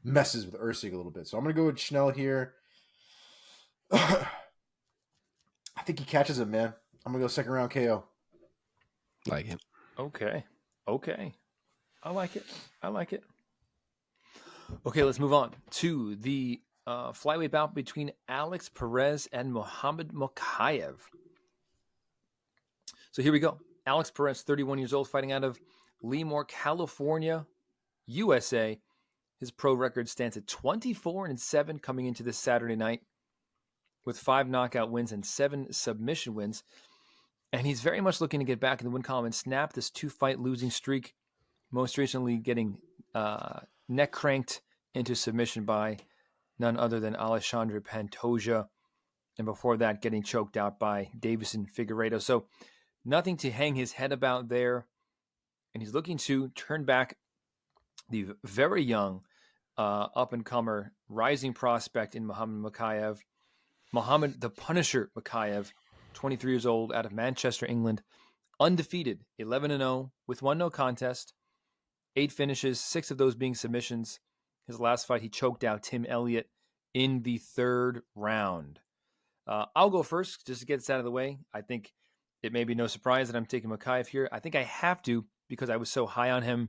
messes with Usyk a little bit. So I'm going to go with Schnell here. I think he catches him, man. I'm going to go second round KO. Like it. Okay. I like it. Okay, let's move on to the flyweight bout between Alex Perez and Muhammad Mokaev. So here we go. Alex Perez, 31 years old, fighting out of Lemoore, California, USA. His pro record stands at 24-7 coming into this Saturday night with 5 knockout wins and 7 submission wins. And he's very much looking to get back in the win column and snap this 2-fight losing streak, most recently getting neck cranked into submission by none other than Alexandre Pantoja, and before that getting choked out by Davison Figueiredo. So nothing to hang his head about there, and he's looking to turn back the very young up-and-comer rising prospect in Muhammad Mokaev. Muhammad the Punisher Mokaev, 23 years old, out of Manchester, England, undefeated, 11-0 with 1 no contest, 8 finishes, 6 of those being submissions. His last fight, he choked out Tim Elliott in the 3rd round. I'll go first just to get this out of the way. I think it may be no surprise that I'm taking Mokaev here. I think I have to because I was so high on him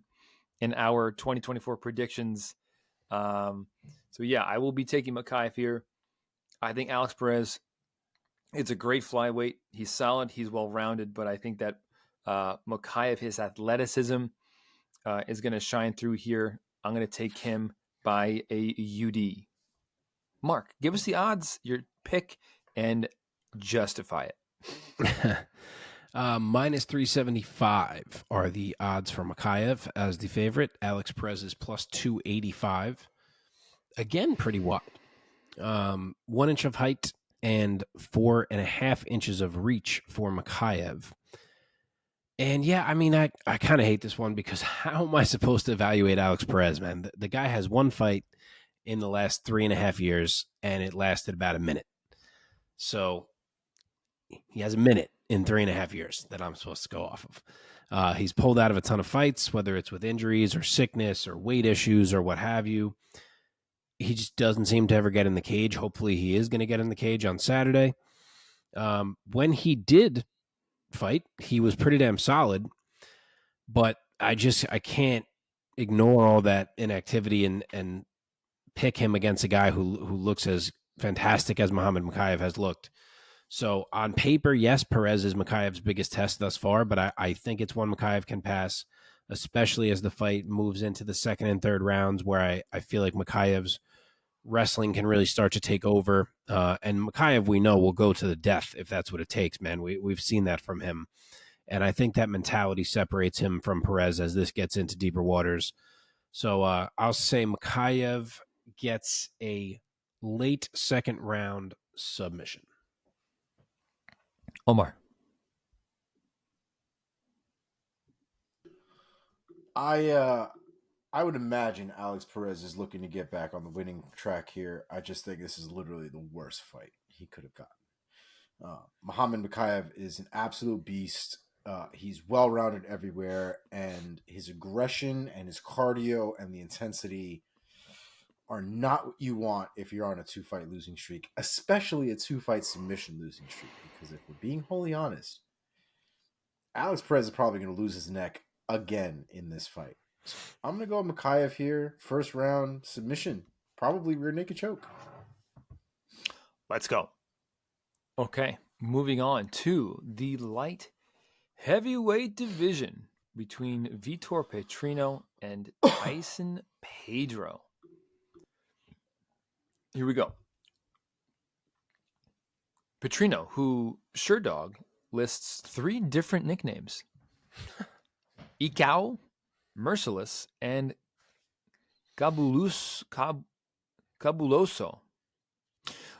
in our 2024 predictions. So yeah, I will be taking Mokaev here. I think Alex Perez, it's a great flyweight. He's solid. He's well-rounded, but I think that Mokaev, his athleticism is going to shine through here. I'm going to take him by a UD. Mark, give us the odds, your pick, and justify it. Minus 375 are the odds for Mokaev as the favorite. Alex Perez is plus 285. Again, pretty wide. 1 inch of height and 4.5 inches of reach for Mokaev. And yeah, I mean, I kind of hate this one because how am I supposed to evaluate Alex Perez, man? The guy has 1 fight in the last 3.5 years, and it lasted about a minute. So he has a minute in 3.5 years that I'm supposed to go off of. He's pulled out of a ton of fights, whether it's with injuries or sickness or weight issues or what have you. He just doesn't seem to ever get in the cage. Hopefully he is going to get in the cage on Saturday. When he did fight, he was pretty damn solid, but I can't ignore all that inactivity and pick him against a guy who looks as fantastic as Muhammad Mokaev has looked. So on paper, yes, Perez is Mokaev's biggest test thus far, but I think it's one Mokaev can pass, especially as the fight moves into the 2nd and 3rd rounds, where I feel like Mokaev's wrestling can really start to take over. And Mokaev, we know, will go to the death if that's what it takes, man. We've seen that from him. And I think that mentality separates him from Perez as this gets into deeper waters. So I'll say Mokaev gets a late 2nd round submission. Omar. I would imagine Alex Perez is looking to get back on the winning track here. I just think this is literally the worst fight he could have gotten. Muhammad Mokaev is an absolute beast. He's well-rounded everywhere, and his aggression and his cardio and the intensity are not what you want if you're on a 2-fight losing streak, especially a 2-fight submission losing streak. Because if we're being wholly honest, Alex Perez is probably going to lose his neck again in this fight. So I'm going to go with Mokaev here. 1st round submission, probably rear naked choke. Let's go. Okay, moving on to the light heavyweight division. between Vitor Petrino and Tyson Pedro. Here we go. Petrino, who Sherdog lists 3 different nicknames. Icao, Merciless, and Cabuloso.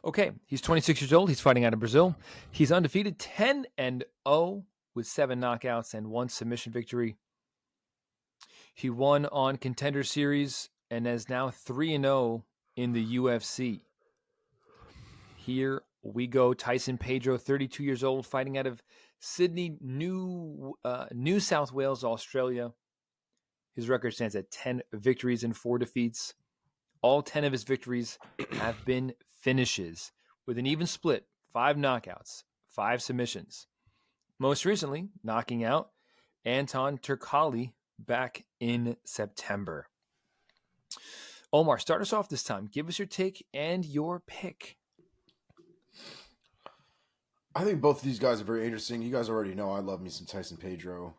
Okay, he's 26 years old. He's fighting out of Brazil. He's undefeated, 10-0 with 7 knockouts and 1 submission victory. He won on Contender Series and is now 3-0 in the UFC. Here we go. Tyson Pedro, 32 years old, fighting out of Sydney, New South Wales, Australia. His record stands at 10 victories and 4 defeats. All 10 of his victories have been finishes with an even split, 5 knockouts, 5 submissions. Most recently, knocking out Anton Turkalj back in September. Omar, start us off this time. Give us your take and your pick. I think both of these guys are very interesting. You guys already know I love me some Tyson Pedro.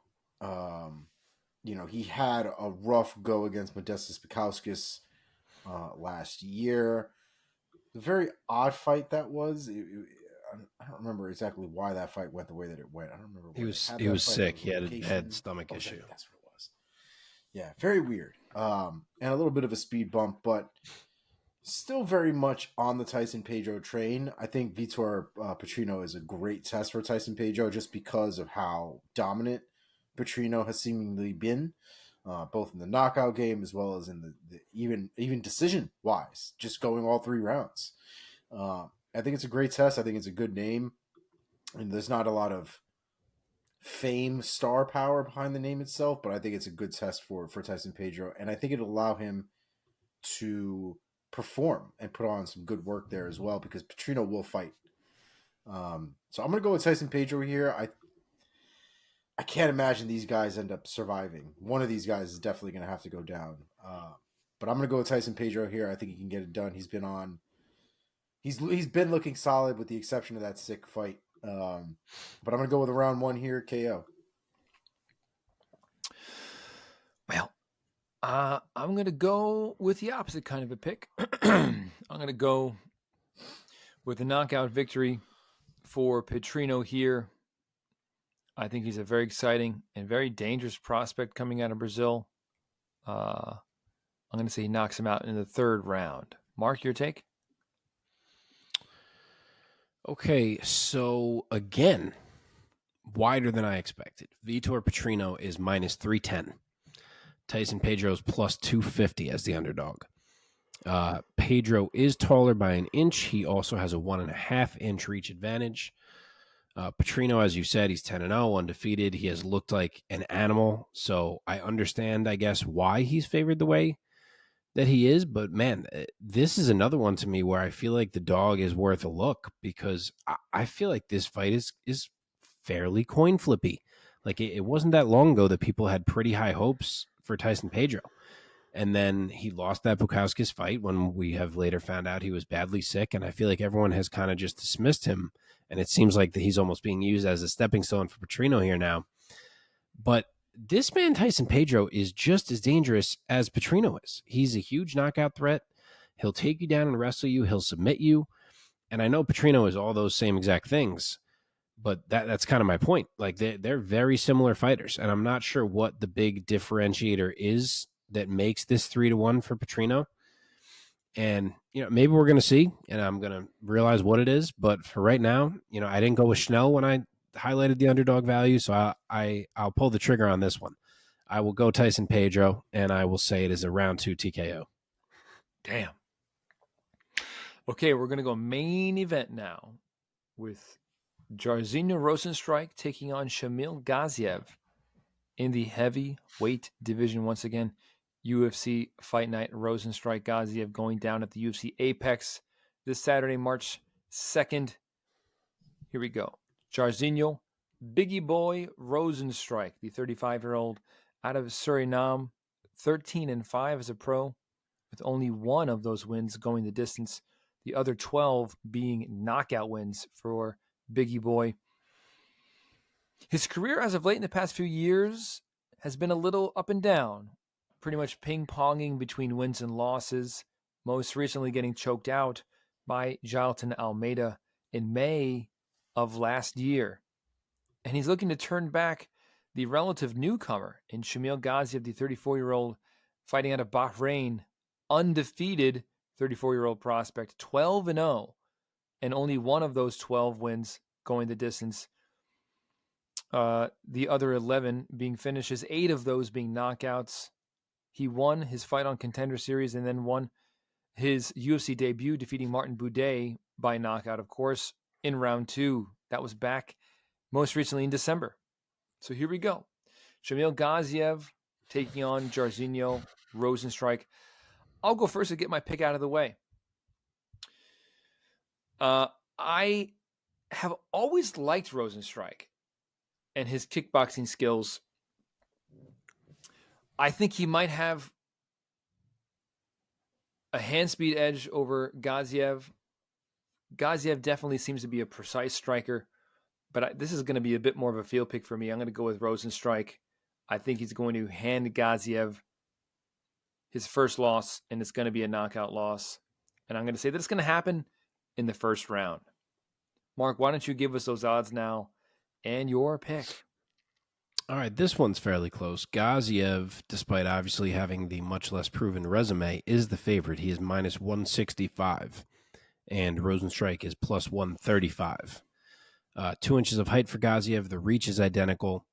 He had a rough go against Modestas Bukauskas last year. A very odd fight that was. I don't remember exactly why that fight went the way that it went. I don't remember. He was sick. He had a stomach issue. That's what it was. Yeah, very weird. And a little bit of a speed bump, but still very much on the Tyson Pedro train. I think Vitor Petrino is a great test for Tyson Pedro just because of how dominant Petrino has seemingly been, both in the knockout game as well as in the even decision wise, just going all 3 rounds. I think it's a great test. I think it's a good name, and there's not a lot of fame, star power behind the name itself, but I think it's a good test for Tyson Pedro, and I think it'll allow him to perform and put on some good work there as well, because Petrino will fight. So I'm going to go with Tyson Pedro here. I can't imagine these guys end up surviving. One of these guys is definitely going to have to go down. But I'm going to go with Tyson Pedro here. I think he can get it done. He's been looking solid with the exception of that sick fight. But I'm going to go with a round 1 here, KO. Well, I'm going to go with the opposite kind of a pick. I'm going to go with a knockout victory for Petrino here. I think he's a very exciting and very dangerous prospect coming out of Brazil. I'm going to say he knocks him out in the 3rd round. Mark, your take? Okay, so again, wider than I expected. Vitor Petrino is minus 310. Tyson Pedro is plus 250 as the underdog. Pedro is taller by an inch. He also has a 1.5 inch reach advantage. Petrino, as you said, he's 10-0, undefeated. He has looked like an animal, so I understand, I guess, why he's favored the way that he is. But, man, this is another one to me where I feel like the dog is worth a look, because I feel like this fight is fairly coin flippy. Like, it wasn't that long ago that people had pretty high hopes for Tyson Pedro. And then he lost that Bukauskas fight when we have later found out he was badly sick. And I feel like everyone has kind of just dismissed him. And it seems like that he's almost being used as a stepping stone for Petrino here now. But this man, Tyson Pedro, is just as dangerous as Petrino is. He's a huge knockout threat. He'll take you down and wrestle you. He'll submit you. And I know Petrino is all those same exact things, but that's kind of my point. Like, they're very similar fighters. And I'm not sure what the big differentiator is that makes this 3-1 for Petrino. And, maybe we're going to see, and I'm going to realize what it is. But for right now, I didn't go with Schnell when I highlighted the underdog value, so I'll pull the trigger on this one. I will go Tyson Pedro, and I will say it is a round 2 TKO. Damn. Okay, we're going to go main event now with Jairzinho Rozenstruik taking on Shamil Gaziev in the heavyweight division once again. UFC Fight Night, Rozenstruik Gaziev going down at the UFC Apex this Saturday, March 2nd. Here we go. Jairzinho, Biggie Boy Rozenstruik, the 35-year-old out of Suriname, 13-5 as a pro, with only 1 of those wins going the distance, the other 12 being knockout wins for Biggie Boy. His career as of late in the past few years has been a little up and down, pretty much ping-ponging between wins and losses, most recently getting choked out by Jailton Almeida in May of last year. And he's looking to turn back the relative newcomer in Shamil Gaziev, the 34-year-old fighting out of Bahrain, undefeated 34-year-old prospect, 12-0, and only one of those 12 wins going the distance. The other 11 being finishes, 8 of those being knockouts. He won his fight on Contender Series and then won his UFC debut, defeating Martin Buday by knockout, of course, in round 2. That was back most recently in December. So here we go. Shamil Gaziev taking on Jairzinho Rozenstruik. I'll go first to get my pick out of the way. I have always liked Rozenstruik and his kickboxing skills. I think he might have a hand speed edge over Gaziev. Gaziev definitely seems to be a precise striker, but this is going to be a bit more of a field pick for me. I'm going to go with Rozenstruik. I think he's going to hand Gaziev his first loss, and it's going to be a knockout loss. And I'm going to say that it's going to happen in the first round. Mark, why don't you give us those odds now and your pick? All right, this one's fairly close. Gaziev, despite obviously having the much less proven resume, is the favorite. He is minus 165, and Rozenstruik is plus 135. 2 inches of height for Gaziev. The reach is identical.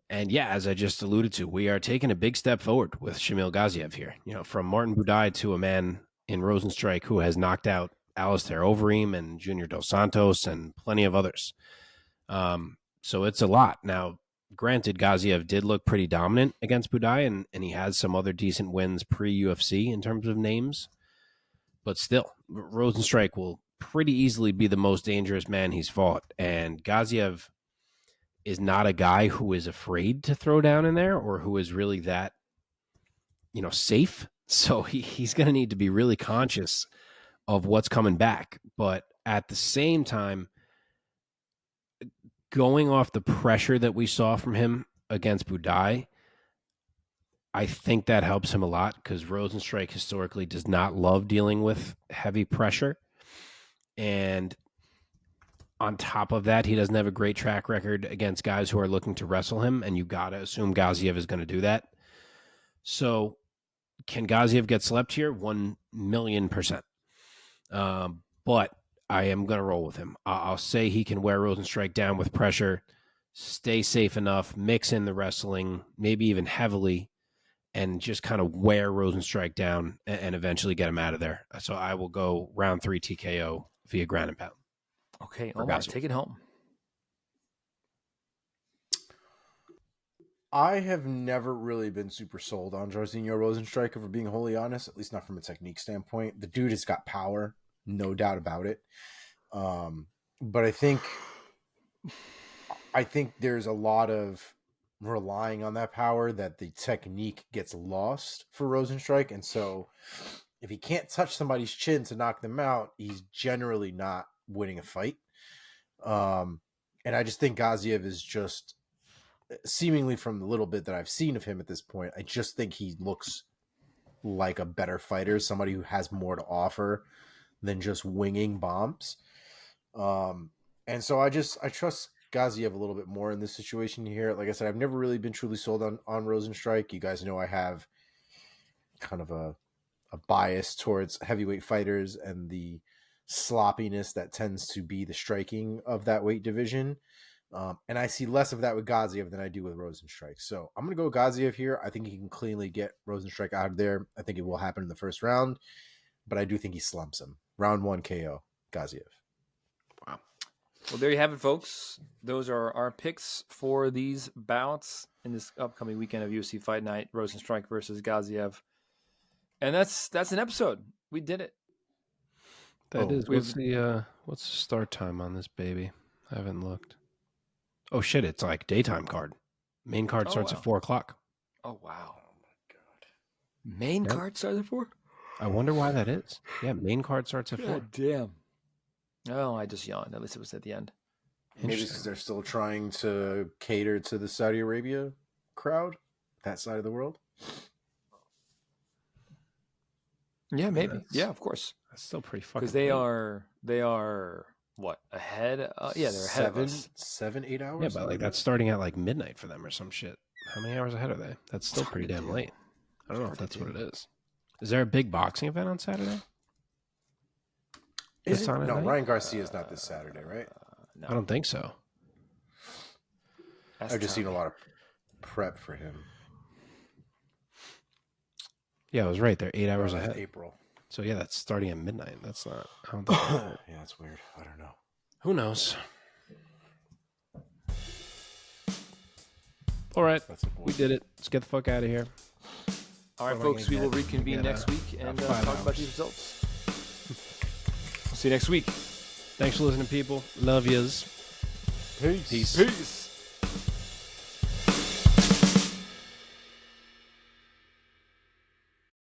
And yeah, as I just alluded to, we are taking a big step forward with Shamil Gaziev here. You know, from Martin Buday to a man in Rozenstruik who has knocked out Alistair Overeem and Junior Dos Santos and plenty of others. So it's a lot. Now, granted, Gaziev did look pretty dominant against Buday, and he has some other decent wins pre-UFC in terms of names. But still, Rozenstruik will pretty easily be the most dangerous man he's fought. And Gaziev is not a guy who is afraid to throw down in there or who is really that, safe. So he's going to need to be really conscious of what's coming back. But at the same time, going off the pressure that we saw from him against Buday, I think that helps him a lot because Rozenstruik historically does not love dealing with heavy pressure. And on top of that, he doesn't have a great track record against guys who are looking to wrestle him, and you got to assume Gaziev is going to do that. So can Gaziev get slept here? 1,000,000%. But I am going to roll with him. I'll say he can wear Rozenstruik down with pressure, stay safe enough, mix in the wrestling, maybe even heavily, and just kind of wear Rozenstruik down and eventually get him out of there. So I will go round 3 TKO via ground and pound. Okay, Omar, take it home. I have never really been super sold on Jairzinho Rozenstruik, if we're being wholly honest, at least not from a technique standpoint. The dude has got power, no doubt about it. But I think there's a lot of relying on that power that the technique gets lost for Rozenstruik. And so if he can't touch somebody's chin to knock them out, he's generally not winning a fight. And I just think Gaziev is just, seemingly from the little bit that I've seen of him at this point, I just think he looks like a better fighter, somebody who has more to offer than just winging bombs. And so I trust Gaziev a little bit more in this situation here. Like I said, I've never really been truly sold on Rozenstruik. You guys know I have kind of a bias towards heavyweight fighters and the sloppiness that tends to be the striking of that weight division. And I see less of that with Gaziev than I do with Rozenstruik. So I'm going to go with Gaziev here. I think he can cleanly get Rozenstruik out of there. I think it will happen in the first round, but I do think he slumps him. Round 1 KO, Gaziev. Wow. Well, there you have it, folks. Those are our picks for these bouts in this upcoming weekend of UFC Fight Night, Rozenstruik versus Gaziev. And that's an episode. We did it. That is. What's the start time on this baby? I haven't looked. Oh shit! It's like daytime card. Main card starts at 4:00. Oh wow! Oh my god! Main card starts at 4. I wonder why that is. Yeah, main card starts at 4. Damn. Oh, I just yawned. At least it was at the end. Maybe it's because they're still trying to cater to the Saudi Arabia crowd, that side of the world. Yeah, maybe. Yeah, of course. That's still pretty fucking. Because they are what, ahead? Yeah, they're ahead of us. 7-8 hours. Yeah, but like that's starting at like midnight for them or some shit. How many hours ahead are they? That's still pretty damn late. I don't know if that's what it is. Is there a big boxing event on Saturday? No, Ryan Garcia is not this Saturday, right? No. I don't think so. I've just seen a lot of prep for him. Yeah, I was right. They're 8 hours ahead. April. So yeah, that's starting at midnight. That's not. I don't think yeah, that's weird. I don't know. Who knows? All right, we did it. Let's get the fuck out of here. All right, folks, we will reconvene next week and talk about these results. We'll see you next week. Thanks for listening, people. Love yous. Peace. Peace.